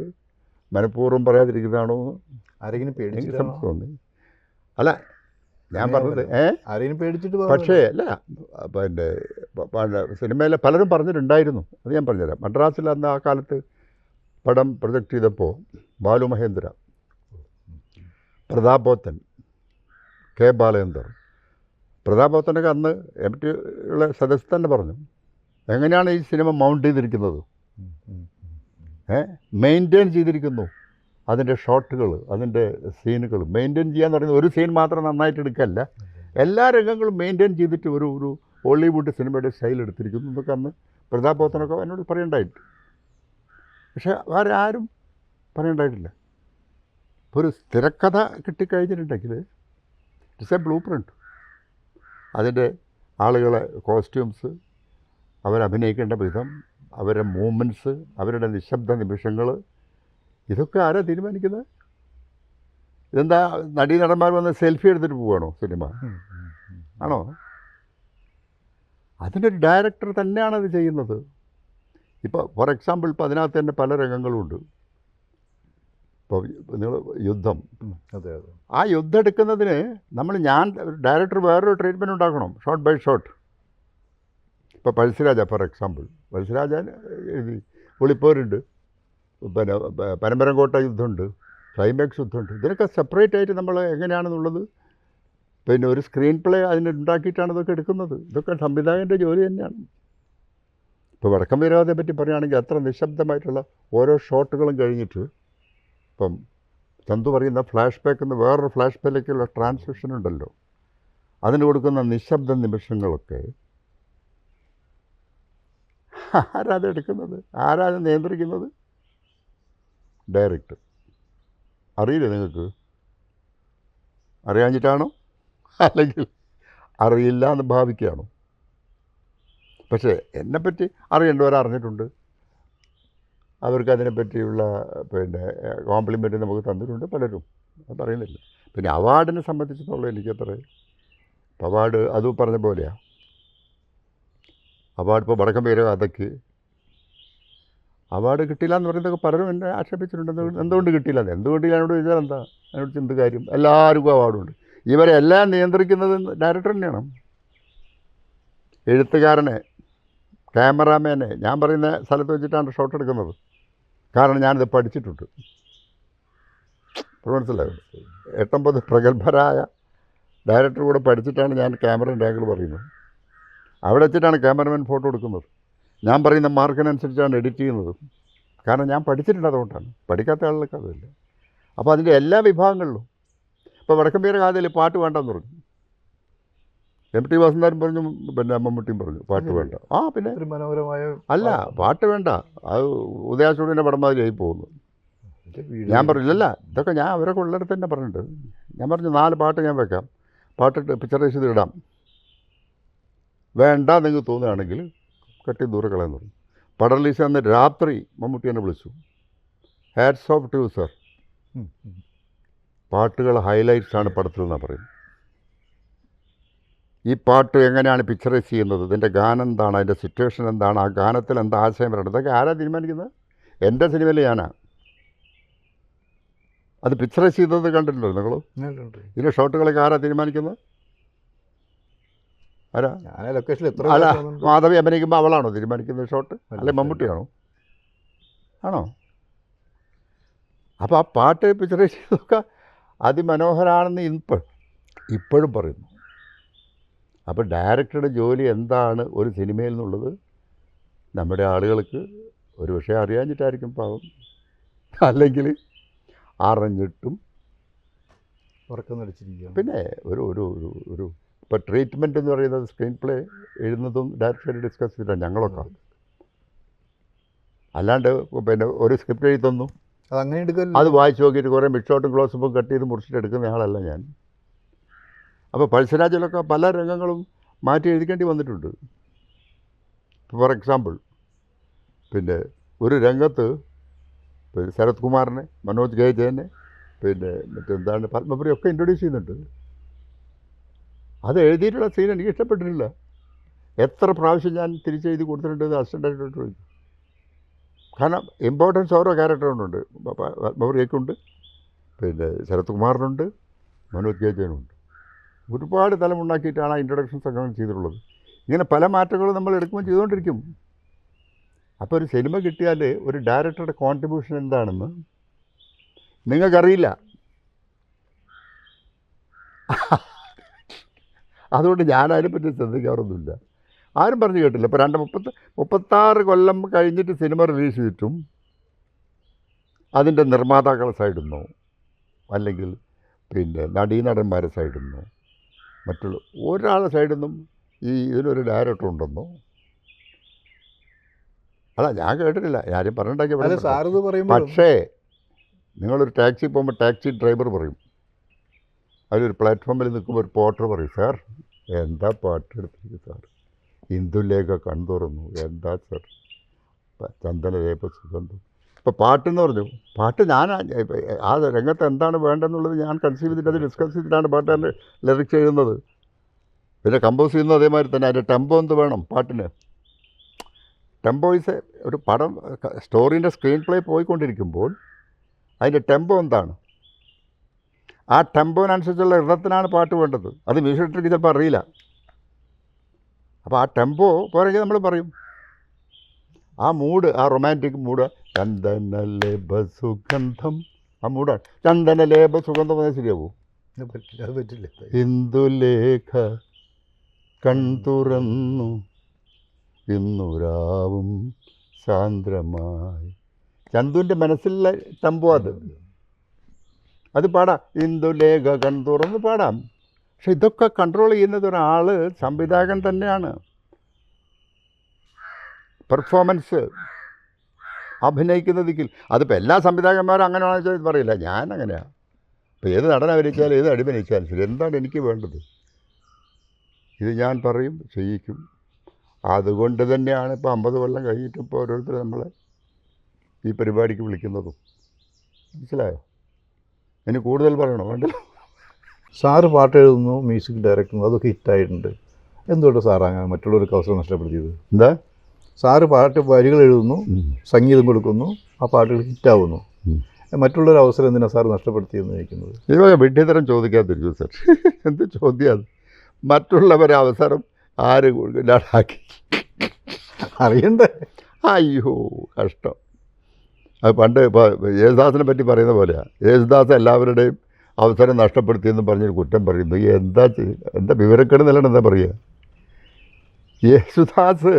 മനഃപൂർവ്വം പറയാതിരിക്കുന്നതാണോ ആരെങ്കിലും എനിക്ക് പേടിച്ചിട്ടാണോ? തോന്നി. അല്ല ഞാൻ പറഞ്ഞത് ആരെങ്കിലും പേടിച്ചിട്ട് പക്ഷേ അല്ല പിന്നെ സിനിമയിലെ പലരും പറഞ്ഞിട്ടുണ്ടായിരുന്നു. അത് ഞാൻ പറഞ്ഞുതരാം. മദ്രാസിൽ അന്ന് ആ കാലത്ത് പടം പ്രൊജക്റ്റ് ചെയ്തപ്പോൾ ബാലു മഹേന്ദ്ര, പ്രതാപ് പോത്തൻ, കെ ബാലചന്ദർ. പ്രതാപ് പോത്തനൊക്കെ അന്ന് MT ഉള്ള സദസ്സ് തന്നെ പറഞ്ഞു, എങ്ങനെയാണ് ഈ സിനിമ മൗണ്ട് ചെയ്തിരിക്കുന്നത്, മെയിൻറ്റെയിൻ ചെയ്തിരിക്കുന്നു. അതിൻ്റെ ഷോട്ടുകൾ, അതിൻ്റെ സീനുകൾ മെയിൻറ്റെയിൻ ചെയ്യാന്ന് പറയുന്നത് ഒരു സീൻ മാത്രം നന്നായിട്ട് എടുക്കല്ല, എല്ലാ രംഗങ്ങളും മെയിൻറ്റെയിൻ ചെയ്തിട്ട് ഒരു ഒരു ഹോളിവുഡ് സിനിമയുടെ സ്റ്റൈൽ എടുത്തിരിക്കുന്നു എന്നൊക്കെ അന്ന് പ്രതാപ് പോത്തനൊക്കെ എന്നോട് പറയണ്ടായിട്ട്. പക്ഷേ വേറെ ആരും പറയണ്ടായിട്ടില്ല. ഇപ്പോൾ ഒരു തിരക്കഥ കിട്ടിക്കഴിഞ്ഞിട്ടുണ്ടെങ്കിൽ ഇറ്റ്സ് എ ബ്ലൂ പ്രിൻ്റ്. അതിൻ്റെ ആളുകളെ കോസ്റ്റ്യൂംസ്, അവരഭിനയിക്കേണ്ട വിധം, അവരുടെ മൂവ്മെൻറ്റ്സ്, അവരുടെ നിശബ്ദ നിമിഷങ്ങൾ, ഇതൊക്കെ ആരാ തീരുമാനിക്കുന്നത്? ഇതെന്താ നടീനടന്മാർ വന്ന് സെൽഫി എടുത്തിട്ട് പോവുകയാണോ സിനിമ? ആണോ? അതിനൊരു ഡയറക്ടർ തന്നെയാണ് അത് ചെയ്യുന്നത്. ഇപ്പോൾ ഫോർ എക്സാമ്പിൾ ഇപ്പോൾ അതിനകത്ത് തന്നെ പല രംഗങ്ങളുമുണ്ട്. ഇപ്പോൾ നിങ്ങൾ യുദ്ധം, അതെ അതെ, ആ യുദ്ധം എടുക്കുന്നതിന് ഞാൻ ഡയറക്ടർ വേറൊരു ട്രീറ്റ്മെൻറ്റ് ഉണ്ടാക്കണം, ഷോട്ട് ബൈ ഷോട്ട്. ഇപ്പോൾ പഴശ്ശിരാജ ഫോർ എക്സാമ്പിൾ, പഴശ്ശിരാജ എഴുതി ഒളിപ്പോരുണ്ട്, പിന്നെ പനമ്പരംകോട്ട യുദ്ധമുണ്ട്, ക്ലൈമാക്സ് യുദ്ധമുണ്ട്. ഇതിനൊക്കെ സെപ്പറേറ്റ് ആയിട്ട് നമ്മൾ എങ്ങനെയാണെന്നുള്ളത് പിന്നെ ഒരു സ്ക്രീൻ പ്ലേ അതിനുണ്ടാക്കിയിട്ടാണ് ഇതൊക്കെ എടുക്കുന്നത്. ഇതൊക്കെ സംവിധായകൻ്റെ ജോലി തന്നെയാണ്. ഇപ്പോൾ വടക്കം വീരഗാഥയെ പറ്റി പറയുകയാണെങ്കിൽ അത്ര നിശബ്ദമായിട്ടുള്ള ഓരോ ഷോട്ടുകളും കഴിഞ്ഞിട്ട് ഇപ്പം ചന്തു പറയുന്ന ഫ്ലാഷ് ബാക്ക് എന്ന് വേറൊരു ഫ്ലാഷ് ബാക്കിലേക്കുള്ള ട്രാൻസിഷൻ ഉണ്ടല്ലോ, അതിന് കൊടുക്കുന്ന നിശബ്ദ നിമിഷങ്ങളൊക്കെ ആരാത് എടുക്കുന്നത്, ആരാത് നിയന്ത്രിക്കുന്നത്? ഡയറക്ടർ. അറിയില്ല നിങ്ങൾക്ക്? അറിയാഞ്ഞിട്ടാണോ അല്ലെങ്കിൽ അറിയില്ല എന്ന് ഭാവിക്കുകയാണോ? പക്ഷേ എന്നെപ്പറ്റി അറിയേണ്ടവരറിഞ്ഞിട്ടുണ്ട്. അവർക്ക് അതിനെപ്പറ്റിയുള്ള പിന്നെ കോംപ്ലിമെൻറ്റ് നമുക്ക് തന്നിട്ടുണ്ട് പലരും, അത് പറയുന്നില്ല. പിന്നെ അവാർഡിനെ സംബന്ധിച്ചിടത്തോളം എനിക്കത്ര അവാർഡ് അത് പറഞ്ഞ പോലെയാണ്. അവാർഡ് ഇപ്പോൾ വടക്കം വീരഗാഥയ്ക്ക് അവാർഡ് കിട്ടിയില്ല എന്ന് പറയുന്നതൊക്കെ പലരും എന്നെ ആക്ഷേപിച്ചിട്ടുണ്ട്. എന്തുകൊണ്ട് കിട്ടിയില്ല, എന്തുകൊണ്ട് എന്നോട് ചോദിച്ചാൽ എന്താ അതിനോട് ചിന്ത കാര്യം? എല്ലാവർക്കും അവാർഡുണ്ട്. ഇവരെ എല്ലാം നിയന്ത്രിക്കുന്നത് ഡയറക്ടർ തന്നെയാണ്. എഴുത്തുകാരനെ, ക്യാമറാമാനെ ഞാൻ പറയുന്ന സ്ഥലത്ത് വെച്ചിട്ടാണ് ഷോട്ട് എടുക്കുന്നത്. കാരണം ഞാനിത് പഠിച്ചിട്ടുണ്ട്. മനസ്സിലായോ? 8-9 പ്രഗത്ഭരായ ഡയറക്ടർ കൂടെ പഠിച്ചിട്ടാണ് ഞാൻ ക്യാമറയുടെ ആംഗിൾ പറയുന്നത്. അവിടെ വെച്ചിട്ടാണ് ക്യാമറമാൻ ഫോട്ടോ എടുക്കുന്നത്. ഞാൻ പറയുന്ന മാർക്കിനനുസരിച്ചാണ് എഡിറ്റ് ചെയ്യുന്നത്. കാരണം ഞാൻ പഠിച്ചിട്ടുണ്ട്, അതുകൊണ്ടാണ്. പഠിക്കാത്ത ആളുകൾക്ക് അതില്ല. അപ്പോൾ അതിൻ്റെ എല്ലാ വിഭാഗങ്ങളിലും ഇപ്പോൾ വടക്കം വീരഗാഥയിൽ പാട്ട് വേണ്ടെന്ന് പറഞ്ഞു. MT വാസുദേവൻ പറഞ്ഞു, പിന്നെ മമ്മൂട്ടിയും പറഞ്ഞു പാട്ട് വേണ്ട. പിന്നെ ഒരു മനോഹരമായ അല്ല, പാട്ട് വേണ്ട, അത് ഉദയാചൂടിൻ്റെ പടം മാതിരി ആയി പോകുന്നു. ഞാൻ പറഞ്ഞില്ലല്ല, ഇതൊക്കെ ഞാൻ അവരൊക്കെ ഉള്ളിടത്ത് തന്നെ പറഞ്ഞിട്ടുണ്ട്. ഞാൻ പറഞ്ഞു 4 പാട്ട് ഞാൻ വെക്കാം, പാട്ടിട്ട് പിക്ചറൈസ് ചെയ്ത് ഇടാം, വേണ്ട നിങ്ങൾക്ക് തോന്നുകയാണെങ്കിൽ കട്ടി ദൂരെ കളയെന്ന് പറഞ്ഞു. പടം റിലീസ് അന്ന് രാത്രി മമ്മൂട്ടി എന്നെ വിളിച്ചു, ഹാറ്റ്സ് ഓഫ് ടു സർ, പാട്ടുകൾ ഹൈലൈറ്റ്സാണ് പടത്തിൽ നിന്നാണ് പറയുന്നത്. ഈ പാട്ട് എങ്ങനെയാണ് പിക്ചറൈസ് ചെയ്യുന്നത്, ഇതിൻ്റെ ഗാനം എന്താണ്, അതിൻ്റെ സിറ്റുവേഷൻ എന്താണ്, ആ ഗാനത്തിൽ എന്താ ആശയം വരണം, ഇതൊക്കെ ആരാ തീരുമാനിക്കുന്നത്? എൻ്റെ സിനിമയിൽ ഞാനാണ് അത് പിക്ചറൈസ് ചെയ്തത്. കണ്ടിട്ടുണ്ടോ നിങ്ങൾ? ഇതിൻ്റെ ഷോട്ടുകളൊക്കെ ആരാ തീരുമാനിക്കുന്നത്? ആരാ? ഞാൻ ലൊക്കേഷനിൽ എത്ര അല്ല, മാധവി അഭിനയിക്കുമ്പോൾ അവളാണോ തീരുമാനിക്കുന്നത് ഷോട്ട്, അല്ലെ മമ്മൂട്ടിയാണോ? ആണോ? അപ്പോൾ ആ പാട്ട് പിക്ചറൈസ് ചെയ്തൊക്കെ അതിമനോഹരമാണെന്ന് ഇപ്പോഴും പറയുന്നു. അപ്പോൾ ഡയറക്ടറുടെ ജോലി എന്താണ് ഒരു സിനിമയിൽ നിന്നുള്ളത് നമ്മുടെ ആളുകൾക്ക് ഒരു പക്ഷേ അറിയാഞ്ഞിട്ടായിരിക്കും പാവം, അല്ലെങ്കിൽ അറിഞ്ഞിട്ടും ഉറക്കം നടിച്ചിരിക്കുക. പിന്നെ ഒരു ഒരു ഒരു ഒരു ഇപ്പോൾ ട്രീറ്റ്മെൻറ്റ് എന്ന് പറയുന്നത് സ്ക്രീൻ പ്ലേ എഴുതുന്നതും ഡയറക്ടറെ ഡിസ്കസ് ചെയ്തിട്ടാണ് ഞങ്ങളൊക്കെ. അല്ലാണ്ട് പിന്നെ ഒരു സ്ക്രിപ്റ്റ് എഴുതി തന്നു, അതങ്ങനെ എടുക്കല്ലോ, അത് വായിച്ച് നോക്കിയിട്ട് കുറേ മിഡ്ഷോട്ടും ക്ലോസപ്പും കട്ട് ചെയ്ത് മുറിച്ചിട്ട് എടുക്കുന്ന ആളല്ല ഞാൻ. അപ്പോൾ പഴശ്ശിരാജയിലൊക്കെ പല രംഗങ്ങളും മാറ്റി എഴുതിക്കേണ്ടി വന്നിട്ടുണ്ട്. ഫോർ എക്സാമ്പിൾ, പിന്നെ ഒരു രംഗത്ത് പിന്നെ ശരത് കുമാറിനെ, മനോജ് ഗേജനെ, പിന്നെ മറ്റെന്താണ് പത്മപ്രിയ ഒക്കെ ഇൻട്രൊഡ്യൂസ് ചെയ്യുന്നുണ്ട്. അത് എഴുതിയിട്ടുള്ള സീൻ എനിക്ക് ഇഷ്ടപ്പെട്ടിട്ടില്ല. എത്ര പ്രാവശ്യം ഞാൻ തിരിച്ചെഴുതി കൊടുത്തിട്ടുണ്ട് അസിസ്റ്റൻ്റ് ഡയറക്ടർ ചോദിച്ചു. കാരണം ഇമ്പോർട്ടൻസ് ഓരോ ക്യാരക്ടറിനുണ്ട്. പത്മപ്രിയക്കുണ്ട്, പിന്നെ ശരത് കുമാറിനുണ്ട്, മനോജ് ഗേജനുണ്ട്. ഒരുപാട് തലമുണ്ടാക്കിയിട്ടാണ് ആ ഇൻട്രൊഡക്ഷൻസ് ഒക്കെ ചെയ്തിട്ടുള്ളത്. ഇങ്ങനെ പല മാറ്റങ്ങളും നമ്മൾ എടുക്കുമ്പോൾ ചെയ്തുകൊണ്ടിരിക്കും. അപ്പോൾ ഒരു സിനിമ കിട്ടിയാൽ ഒരു ഡയറക്ടറുടെ കോൺട്രിബ്യൂഷൻ എന്താണെന്ന് നിങ്ങൾക്കറിയില്ല. അതുകൊണ്ട് ഞാൻ അതിനെപ്പറ്റി ശ്രദ്ധിക്കാറൊന്നുമില്ല. ആരും പറഞ്ഞു കേട്ടില്ല. ഇപ്പോൾ 36 കൊല്ലം കഴിഞ്ഞിട്ട് സിനിമ റിലീസ് ചെയ്തിട്ടും അതിൻ്റെ നിർമ്മാതാക്കളുടെ സൈഡിൽ നിന്നോ അല്ലെങ്കിൽ പിന്നെ നടീനടന്മാരുടെ സൈഡിൽ നിന്നോ മറ്റുള്ള ഒരാളുടെ സൈഡിൽ നിന്നും ഇതിനൊരു ഡയറക്ടർ ഉണ്ടെന്നോ അല്ല ഞാൻ കേട്ടിട്ടില്ല. ആരും പറഞ്ഞിട്ടുണ്ടാക്കിയ. സാറിത് പറയുമ്പോൾ പക്ഷേ നിങ്ങളൊരു ടാക്സി പോകുമ്പോൾ ടാക്സി ഡ്രൈവർ പറയും, അതിലൊരു പ്ലാറ്റ്ഫോമിൽ നിൽക്കുമ്പോൾ ഒരു പോർട്ടർ പറയും, സാർ എന്താ പാട്ട് എടുത്തിരിക്കും സാർ, ഇന്ദുലേഖ കൺതുറന്നു, എന്താ സാർ ചന്ദനലേപ സുഗന്ധം. ഇപ്പോൾ പാട്ടെന്ന് പറഞ്ഞു, പാട്ട് ഞാൻ ആ രംഗത്ത് എന്താണ് വേണ്ടതെന്നുള്ളത് ഞാൻ കൺസീവ് ചെയ്തിട്ട് അത് ഡിസ്കസ് ചെയ്തിട്ടാണ് പാട്ടുകാരൻ്റെ ലിറിക്സ് എഴുതുന്നത്. പിന്നെ കമ്പോസ് ചെയ്യുന്നത് അതേമാതിരി തന്നെ. അതിൻ്റെ ടെമ്പോ എന്ത് വേണം പാട്ടിന്. ടെമ്പോ ഈസ് ഒരു പടം സ്റ്റോറീൻ്റെ സ്ക്രീൻ പ്ലേ പോയിക്കൊണ്ടിരിക്കുമ്പോൾ അതിൻ്റെ ടെമ്പോ എന്താണ്, ആ ടെമ്പോനനുസരിച്ചുള്ള ഇടത്തിനാണ് പാട്ട് വേണ്ടത്. അത് മ്യൂസിക് ഡയറക്ടർക്ക് ചിലപ്പോൾ അറിയില്ല. അപ്പോൾ ആ ടെമ്പോ പോരെങ്കിൽ നമ്മൾ പറയും, ആ മൂഡ്, ആ റൊമാൻറ്റിക് മൂഡ്, ചന്ദനലേപ സുഗന്ധം, ആ മൂടാണ്. ചന്ദനലേപ സുഗന്ധം പറഞ്ഞാൽ ശരിയാവും. അത് പറ്റില്ല. ഇന്ദുലേഖ കൺതുറന്നു ഇന്നുരാവും സാന്ദ്രമായി. ചന്തുവിൻ്റെ മനസ്സിലുള്ള ടെമ്പോ അത് പാടാം. ഇന്ദുലേഖ കൺതുറന്ന് പാടാം. പക്ഷെ ഇതൊക്കെ കൺട്രോൾ ചെയ്യുന്നത് ഒരാൾ സംവിധായകൻ തന്നെയാണ്. പെർഫോമൻസ് അഭിനയിക്കുന്ന ദിക്കിൽ അതിപ്പോൾ എല്ലാ സംവിധായകന്മാരും അങ്ങനെയാണെന്ന് വെച്ചാൽ പറയില്ല. ഞാൻ അങ്ങനെയാണ്. ഇപ്പോൾ ഏത് നടൻ അഭിനയിച്ചാലും ഏത് അഭിനയിച്ചാലും ശരി, എന്താണ് എനിക്ക് വേണ്ടത് ഇത് ഞാൻ പറയും, ചെയ്യിക്കും. അതുകൊണ്ട് തന്നെയാണ് ഇപ്പോൾ 50 കൊല്ലം കഴിഞ്ഞിട്ട് ഇപ്പോൾ ഓരോരുത്തർ നമ്മളെ ഈ പരിപാടിക്ക് വിളിക്കുന്നതും. മനസ്സിലായോ? ഇനി കൂടുതൽ പറയണോ? വേണ്ടല്ലോ. സാറ് പാട്ട് എഴുതുന്നു, മ്യൂസിക് ഡയറക്ടറും അതൊക്കെ ഹിറ്റായിട്ടുണ്ട്. എന്തുകൊണ്ട് സാർ അങ്ങനെ മറ്റുള്ളവർക്ക് അവസരം നഷ്ടപ്പെടുത്തിയത്? എന്താ? സാറ് പാട്ട് വരികൾ എഴുതുന്നു, സംഗീതം കൊടുക്കുന്നു, ആ പാട്ടുകൾ ഹിറ്റാവുന്നു. മറ്റുള്ളൊരു അവസരം എന്തിനാണ് സാർ നഷ്ടപ്പെടുത്തിയെന്ന് ചോദിക്കുന്നത്? ഇതുപോലെ വിഡ്ഢിത്തരം ചോദിക്കാതിരിക്കും സാർ. എന്ത് ചോദ്യം? മറ്റുള്ളവരെ അവസരം ആര് ഇല്ലാതാക്കി അറിയണ്ടേ? അയ്യോ കഷ്ടം. അത് പണ്ട് ഇപ്പോൾ യേശുദാസിനെ പറ്റി പറയുന്ന പോലെയാണ്. യേശുദാസ് എല്ലാവരുടെയും അവസരം നഷ്ടപ്പെടുത്തിയെന്ന് പറഞ്ഞൊരു കുറ്റം പറയുന്നു. എന്താ വിവരക്കേട് നിലയാണ് എന്താ പറയുക? യേശുദാസ്,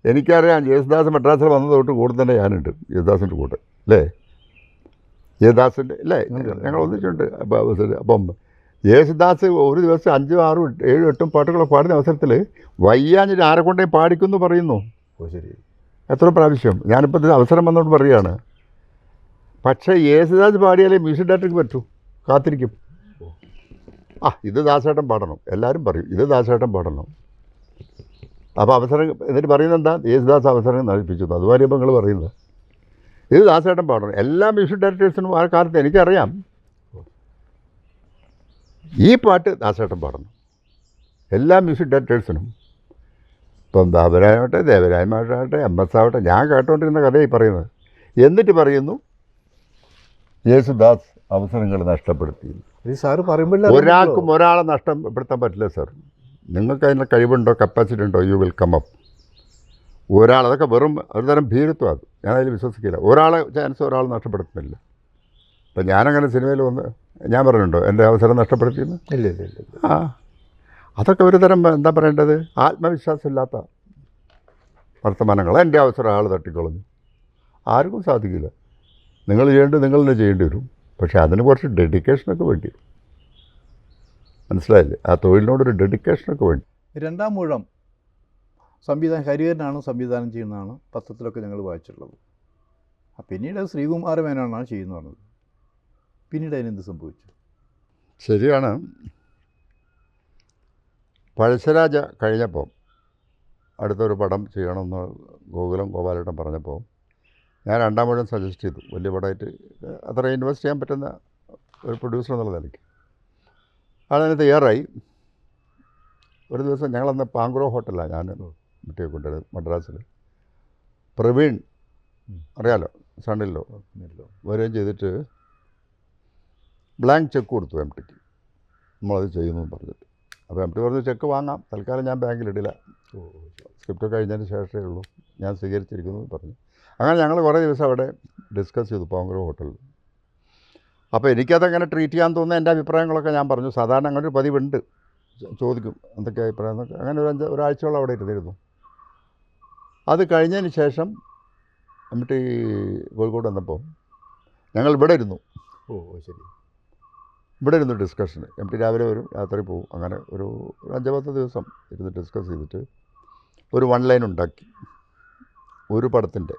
എനിക്കറിയാം, യേശുദാസ് മദ്രാസിൽ വന്നത് തൊട്ട് കൂടെ തന്നെ ഞാനുണ്ട്. യേശുദാസിൻ്റെ കൂടെ അല്ലേ? യേശുദാസിൻ്റെ അല്ലേ ഞങ്ങൾ ഒന്നിച്ചുണ്ട്. അപ്പം യേശുദാസ് ഒരു ദിവസം 5, 6, 7, 8 പാട്ടുകളൊക്കെ പാടുന്ന അവസരത്തിൽ വയ്യാഞ്ഞിട്ട് ആരെ കൊണ്ടേ പാടിക്കുമെന്ന് പറയുന്നു. ഓ ശരി. എത്ര പ്രാവശ്യം ഞാനിപ്പോൾ ഇതിന് അവസരം വന്നുകൊണ്ട് പറയുകയാണ്. പക്ഷേ യേശുദാസ് പാടിയാലേ മ്യൂസിക് ഡയറക്ടർക്ക് പറ്റൂ. കാത്തിരിക്കും. ഇത് ദാസേട്ടൻ പാടണം, എല്ലാവരും പറയും ഇത് ദാസേട്ടൻ പാടണം. അപ്പോൾ അവസരം എന്നിട്ട് പറയുന്നത് എന്താ? യേശുദാസ് അവസരം നശിപ്പിച്ചു. അതുമാതിരി ഇപ്പോൾ നിങ്ങൾ പറയുന്നത് ഇത് ദാസേട്ടൻ പാടണം. എല്ലാ മ്യൂസിക് ഡയറക്ടേഴ്സിനും ആ കാലത്ത് എനിക്കറിയാം ഈ പാട്ട് ദാസേട്ടൻ പാടണം. എല്ലാ മ്യൂസിക് ഡയറക്ടേഴ്സിനും. ഇപ്പം ബാബുരായമാവട്ടെ, ദേവരായമാവട്ടെ, MS ആവട്ടെ, ഞാൻ കേട്ടോണ്ടിരുന്ന കഥയായി പറയുന്നത്. എന്നിട്ട് പറയുന്നു യേശുദാസ് അവസരങ്ങൾ നഷ്ടപ്പെടുത്തി. സാറ് പറയുമ്പോൾ ഒരാൾക്കും ഒരാളെ നഷ്ടപ്പെടുത്താൻ പറ്റില്ല സാർ. നിങ്ങൾക്ക് അതിൻ്റെ കഴിവുണ്ടോ, കപ്പാസിറ്റി ഉണ്ടോ, യു വിൽ കം അപ്പ്. അതൊക്കെ വെറും ഒരുതരം ഭീരുത്വം. അത് ഞാനതിൽ വിശ്വസിക്കില്ല. ഒരാളെ ചാൻസ് ഒരാൾ നഷ്ടപ്പെടുത്തുന്നില്ല. ഇപ്പം ഞാനങ്ങനെ സിനിമയിൽ വന്ന് ഞാൻ പറഞ്ഞിട്ടുണ്ടോ എൻ്റെ അവസരം നഷ്ടപ്പെടുത്തിയെന്ന്? ഇല്ല ഇല്ല ഇല്ല. അതൊക്കെ ഒരു തരം എന്താ പറയേണ്ടത്, ആത്മവിശ്വാസമില്ലാത്ത വർത്തമാനങ്ങൾ. എൻ്റെ അവസരം ആൾ തട്ടിക്കളഞ്ഞു. ആർക്കും സാധിക്കില്ല. നിങ്ങൾ ചെയ്യേണ്ടത് നിങ്ങൾ തന്നെ ചെയ്യേണ്ടി വരും. പക്ഷേ അതിന് കുറച്ച് ഡെഡിക്കേഷനൊക്കെ വേണ്ടി വരും. മനസ്സിലായില്ലേ? ആ തൊഴിലിനോടൊരു ഡെഡിക്കേഷനൊക്കെ വേണ്ടി. 2ാം ഊഴം ഹരിഹരനാണ് സംവിധാനം ചെയ്യുന്നതാണ് പത്രത്തിലൊക്കെ ഞങ്ങൾ വായിച്ചിട്ടുള്ളത്. പിന്നീട് ശ്രീകുമാര മേനോനാണ് ചെയ്യുന്നത്. പിന്നീട് അതിനെന്ത് സംഭവിച്ചു? ശരിയാണ്. പഴശ്ശരാജ കഴിഞ്ഞപ്പോൾ അടുത്തൊരു പടം ചെയ്യണമെന്ന് ഗോകുലം ഗോപാലേട്ടൻ പറഞ്ഞപ്പോൾ ഞാൻ രണ്ടാം മുഴുവൻ സജസ്റ്റ് ചെയ്തു. വലിയ പടമായിട്ട് അത്ര ഇൻവെസ്റ്റ് ചെയ്യാൻ പറ്റുന്ന ഒരു പ്രൊഡ്യൂസർ എന്നുള്ള നിലയ്ക്ക് അതിന് തയ്യാറായി. ഒരു ദിവസം ഞങ്ങളന്ന് പാങ്ക്രോ ഹോട്ടലാണ് ഞാൻ മറ്റേ കൊണ്ടുവരുന്നത് മദ്രാസിൽ. പ്രവീൺ അറിയാലോ, സണ്ണിലോ വരികയും ചെയ്തിട്ട് ബ്ലാങ്ക് ചെക്ക് കൊടുത്തു എം ടിക്ക്, നമ്മളത് ചെയ്യുന്നു എന്ന് പറഞ്ഞിട്ട്. അപ്പോൾ എം ടി പറഞ്ഞു ചെക്ക് വാങ്ങാം, തൽക്കാലം ഞാൻ ബാങ്കിലിടില്ല, സ്ക്രിപ്റ്റ് കഴിഞ്ഞതിന് ശേഷമേ ഉള്ളൂ, ഞാൻ സ്വീകരിച്ചിരിക്കുന്നു എന്ന് പറഞ്ഞു. അങ്ങനെ ഞങ്ങൾ കുറേ ദിവസം അവിടെ ഡിസ്കസ് ചെയ്തു പാങ്ക്രോ ഹോട്ടലിൽ. അപ്പോൾ എനിക്കതങ്ങനെ ട്രീറ്റ് ചെയ്യാൻ തോന്നുന്ന എൻ്റെ അഭിപ്രായങ്ങളൊക്കെ ഞാൻ പറഞ്ഞു. സാധാരണ അങ്ങനെ ഒരു പതിവുണ്ട്, ചോദിക്കും എന്തൊക്കെ അഭിപ്രായം എന്നൊക്കെ. അങ്ങനെ ഒരാഴ്ചയോളം അവിടെ ഇരുന്നിരുന്നു. അത് കഴിഞ്ഞതിന് ശേഷം എന്നിട്ട് കോഴിക്കോട് വന്നപ്പോൾ ഞങ്ങൾ ഇവിടെ ഇരുന്നു. ശരി. ഇവിടെ ഇരുന്നു ഡിസ്കഷന്. എം ടി രാവിലെ വരും, രാത്രി പോവും. അങ്ങനെ ഒരു 5-10 ദിവസം ഇരുന്ന് ഡിസ്കസ് ചെയ്തിട്ട് ഒരു 1 ലൈൻ ഉണ്ടാക്കി ഒരു പടത്തിൻ്റെ.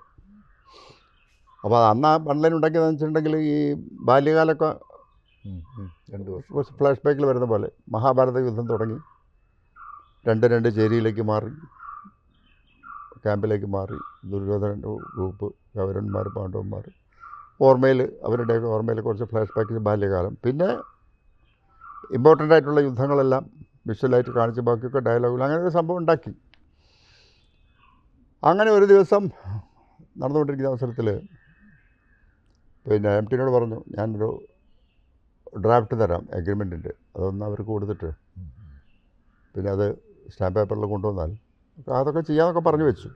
അപ്പോൾ അന്ന് ആ 1 ലൈൻ ഉണ്ടാക്കിയതെന്ന് വെച്ചിട്ടുണ്ടെങ്കിൽ ഈ ബാല്യകാലമൊക്കെ 2 വർഷം കുറച്ച് ഫ്ലാഷ് ബാക്കിൽ വരുന്ന പോലെ മഹാഭാരത യുദ്ധം തുടങ്ങി 2 ചേരിയിലേക്ക് മാറി, ക്യാമ്പിലേക്ക് മാറി, ദുര്യോധനൻ്റെ ഗ്രൂപ്പ്, കൗരവന്മാർ, പാണ്ഡവന്മാർ, ഓർമ്മയിൽ അവരുടെയൊക്കെ ഓർമ്മയിൽ കുറച്ച് ഫ്ലാഷ് ബാക്ക് ബാല്യകാലം, പിന്നെ ഇമ്പോർട്ടൻ്റ് ആയിട്ടുള്ള യുദ്ധങ്ങളെല്ലാം വിഷ്വലായിട്ട് കാണിച്ച് ബാക്കിയൊക്കെ ഡയലോഗിൽ അങ്ങനെ ഒരു സംഭവം ഉണ്ടാക്കി. അങ്ങനെ ഒരു ദിവസം നടന്നുകൊണ്ടിരിക്കുന്ന അവസരത്തിൽ പിന്നെ എം ടിനോട് പറഞ്ഞു, ഞാനൊരു ഡ്രാഫ്റ്റ് തരാം എഗ്രിമെൻറ്റിൻ്റെ, അതൊന്ന് അവർക്ക് കൊടുത്തിട്ട് പിന്നെ അത് സ്റ്റാമ്പ് പേപ്പറിൽ കൊണ്ടുവന്നാൽ അതൊക്കെ ചെയ്യാമെന്നൊക്കെ പറഞ്ഞു വെച്ചു.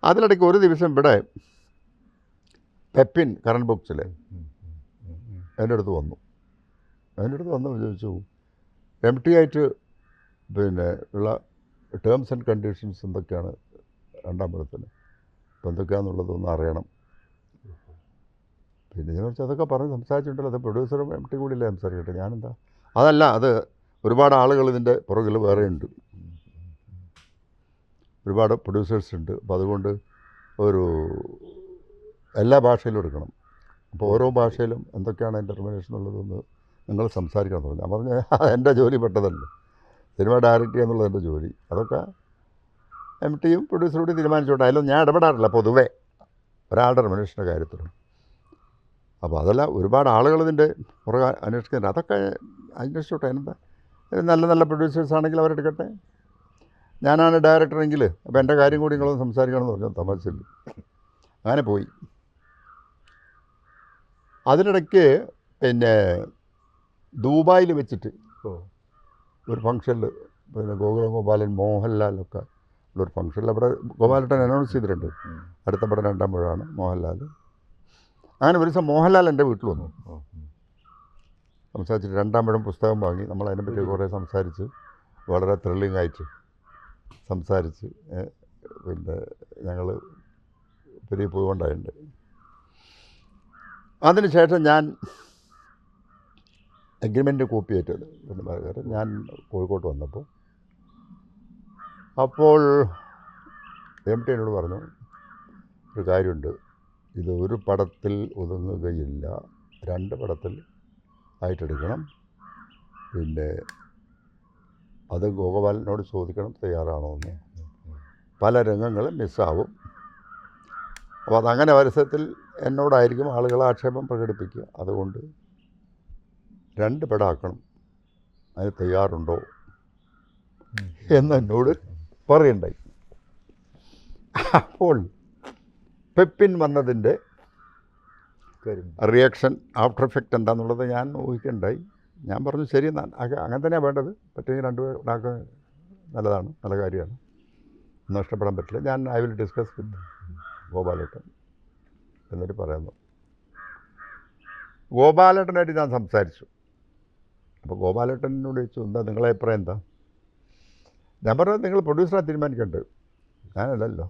അതിനിടയ്ക്ക് ഒരു ദിവസം ഇവിടെ പെപ്പിൻ കറണ്ട് ബുക്സിൽ എൻ്റെ അടുത്ത് വന്നു ചോദിച്ചു, എം ടി ആയിട്ട് പിന്നെ ഉള്ള ടേംസ് ആൻഡ് കണ്ടീഷൻസ് എന്തൊക്കെയാണ് രണ്ടാം പടത്തിന്, അപ്പോൾ എന്തൊക്കെയാണെന്നുള്ളതൊന്ന് അറിയണം. പിന്നെ ഞാൻ വെച്ചാൽ അതൊക്കെ പറഞ്ഞ് സംസാരിച്ചിട്ടുണ്ടല്ലോ, അത് പ്രൊഡ്യൂസറും എം ടി കൂടിയല്ലേ സംസാരിക്കട്ടെ, ഞാനെന്താ. അതല്ല, അത് ഒരുപാട് ആളുകൾ ഇതിൻ്റെ പുറകിൽ വേറെയുണ്ട്, ഒരുപാട് പ്രൊഡ്യൂസേഴ്സ് ഉണ്ട്. അപ്പോൾ അതുകൊണ്ട് ഒരു എല്ലാ ഭാഷയിലും എടുക്കണം. അപ്പോൾ ഓരോ ഭാഷയിലും എന്തൊക്കെയാണ് അതിൻ്റെ ടെർമിനേഷൻ ഉള്ളതെന്ന് നിങ്ങൾ സംസാരിക്കണം പറഞ്ഞു. ഞാൻ പറഞ്ഞു എൻ്റെ ജോലി പെട്ടതല്ല, സിനിമ ഡയറക്റ്റ് ചെയ്യുക എന്നുള്ളത് എൻ്റെ ജോലി, അതൊക്കെ എം ടിയും പ്രൊഡ്യൂസറോട് തീരുമാനിച്ചോട്ടെ, അതിലും ഞാൻ ഇടപെടാറില്ല പൊതുവേ ഒരാളുടെ ടെർമിനേഷൻ്റെ കാര്യത്തിൽ. അപ്പോൾ അതല്ല, ഒരുപാട് ആളുകൾ ഇതിൻ്റെ പുറകെ അന്വേഷിക്കുന്നുണ്ട്, അതൊക്കെ അന്വേഷിച്ചോട്ടെ, എന്താ നല്ല നല്ല പ്രൊഡ്യൂസേഴ്സ് ആണെങ്കിൽ അവരെടുക്കട്ടെ, ഞാനാണ് ഡയറക്ടറെങ്കിൽ അപ്പോൾ എൻ്റെ കാര്യം കൂടി നിങ്ങളൊന്ന് സംസാരിക്കണമെന്ന് പറഞ്ഞു. തമാശയില്ല. അങ്ങനെ പോയി. അതിനിടയ്ക്ക് പിന്നെ ദുബായിൽ വെച്ചിട്ട് ഒരു ഫംഗ്ഷനിൽ പിന്നെ ഗോകുലം ഗോപാലൻ, മോഹൻലാലൊക്കെ ഉള്ളൊരു ഫംഗ്ഷനിൽ അവിടെ ഗോപാലട്ടൻ അനൗൺസ് ചെയ്തിട്ടുണ്ട്, അടുത്ത പടം 2ാം പടമാണ് മോഹൻലാൽ. അങ്ങനെ ഒരു ദിവസം മോഹൻലാൽ എൻ്റെ വീട്ടിൽ വന്നു സംസാരിച്ചിട്ട് 2ാം പടം പുസ്തകം വാങ്ങി. നമ്മൾ അതിനെപ്പറ്റി കുറേ സംസാരിച്ച് വളരെ ത്രില്ലിംഗ് ആയിട്ട് സംസാരിച്ച് പിന്നെ ഞങ്ങൾ പെരിയ പോയിക്കൊണ്ടായിട്ടുണ്ട്. അതിനുശേഷം ഞാൻ എഗ്രിമെൻ്റ് കോപ്പി ആയിട്ടാണ് പിന്നെ ഞാൻ കോഴിക്കോട്ട് വന്നപ്പോൾ, അപ്പോൾ എം ടി എന്നോട് പറഞ്ഞു, ഒരു കാര്യമുണ്ട്, ഇത് ഒരു പടത്തിൽ ഒതുങ്ങുകയില്ല, 2 പടത്തിൽ ആയിട്ടെടുക്കണം, പിന്നെ അത് ഗോപാലനോട് ചോദിക്കണം തയ്യാറാണോ എന്ന്, പല രംഗങ്ങളും മിസ്സാവും. അപ്പോൾ അതങ്ങനെ അവസരത്തിൽ എന്നോടായിരിക്കും ആളുകൾ ആക്ഷേപം പ്രകടിപ്പിക്കുക, അതുകൊണ്ട് 2 പടമാക്കണം, അതിന് തയ്യാറുണ്ടോ എന്നോട് പറയണ്ടായി. അപ്പോൾ പെപ്പിൻ വന്നതിൻ്റെ റിയാക്ഷൻ, ആഫ്റ്റർ എഫക്റ്റ് എന്താണെന്നുള്ളത് ഞാൻ ഊഹിക്കണ്ടായി. ഞാൻ പറഞ്ഞു ശരി, അങ്ങനെ തന്നെയാണ് വേണ്ടത്, പറ്റുമെങ്കിൽ 2 പേരാക്കാൻ നല്ലതാണ്, നല്ല കാര്യമാണ്, നഷ്ടപ്പെടാൻ പറ്റില്ല. ഞാൻ ഐ വിൽ ഡിസ്കസ് വിത്ത് ഗോപാലേട്ടൻ എന്നിട്ട് പറയുന്നു. ഗോപാലേട്ടനായിട്ട് ഞാൻ സംസാരിച്ചു. അപ്പോൾ ഗോപാലേട്ടനോട് ചോദിച്ചു, എന്താ നിങ്ങളെ അഭിപ്രായം എന്താ? ഞാൻ പറഞ്ഞത് നിങ്ങൾ പ്രൊഡ്യൂസറാണ് തീരുമാനിക്കേണ്ടത്, ഞാനല്ലല്ലോ,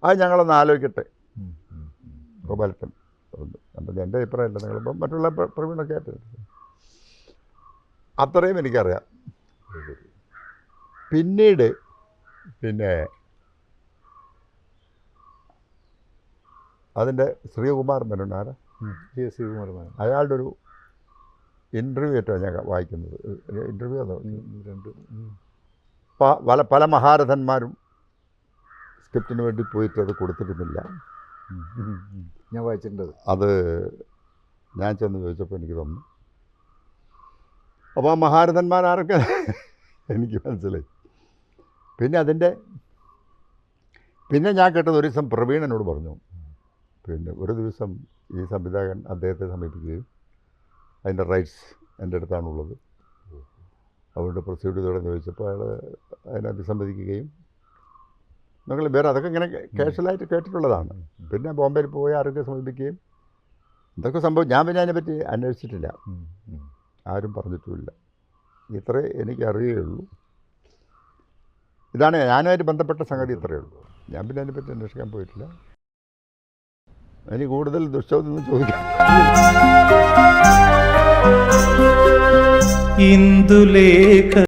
അത് ഞങ്ങളൊന്ന് ആലോചിക്കട്ടെ. ഗോപാലേട്ടൻ പറഞ്ഞു, എൻ്റെ അഭിപ്രായമല്ല, നിങ്ങളിപ്പം മറ്റുള്ള പ്രവീണൊക്കെ ആയിട്ട് അത്രയും എനിക്കറിയാം. പിന്നീട് പിന്നെ അതിൻ്റെ ശ്രീകുമാർ മേനോൻ, ആരാ ശ്രീകുമാർ മേനോൻ, അയാളുടെ ഒരു ഇൻ്റർവ്യൂ ആയിട്ടാണ് ഞാൻ വായിക്കുന്നത്. ഇൻ്റർവ്യൂ അതോ 2 പല മഹാരഥന്മാരും സ്ക്രിപ്റ്റിന് വേണ്ടി പോയിട്ട് അത് കൊടുത്തിരുന്നില്ല, ഞാൻ വായിച്ചിട്ടുണ്ട്. അത് ഞാൻ ചെന്ന് ചോദിച്ചപ്പോൾ എനിക്ക് തന്നു. അപ്പോൾ ആ മഹാരഥന്മാരൊക്കെ എനിക്ക് മനസ്സിലായി. പിന്നെ ഞാൻ കേട്ടത് ഒരു ദിവസം പ്രവീൺ എന്നോട് പറഞ്ഞു, പിന്നെ ഒരു ദിവസം ഈ സംവിധായകൻ അദ്ദേഹത്തെ സമീപിക്കുകയും അതിൻ്റെ റൈറ്റ്സ് എൻ്റെ അടുത്താണുള്ളത്, അതുകൊണ്ട് പ്രൊസീഡ് ചെയ്തോടെന്ന് ചോദിച്ചപ്പോൾ അയാൾ അതിനെ അഭിസംബന്ധിക്കുകയും ഞങ്ങൾ വേറെ അതൊക്കെ ഇങ്ങനെ കാഷ്വലായിട്ട് കേട്ടിട്ടുള്ളതാണ്. പിന്നെ ബോംബെയിൽ പോയി ആരോഗ്യം സമീപിക്കുകയും ഇതൊക്കെ സംഭവം. ഞാൻ പിന്നെ അതിനെപ്പറ്റി അന്വേഷിച്ചിട്ടില്ല, ആരും പറഞ്ഞിട്ടുമില്ല. ഇത്രേ എനിക്ക് അറിയുകയുള്ളൂ. ഇതാണ് ഞാനുമായിട്ട് ബന്ധപ്പെട്ട സംഗതി, ഇത്രയേ ഉള്ളൂ. ഞാൻ പിന്നെ അതിനെപ്പറ്റി അന്വേഷിക്കാൻ പോയിട്ടില്ല. എനിക്ക് കൂടുതൽ ദുഷ്ടമൊന്നും ചോദിക്കാം. ഇന്ദുലേഖ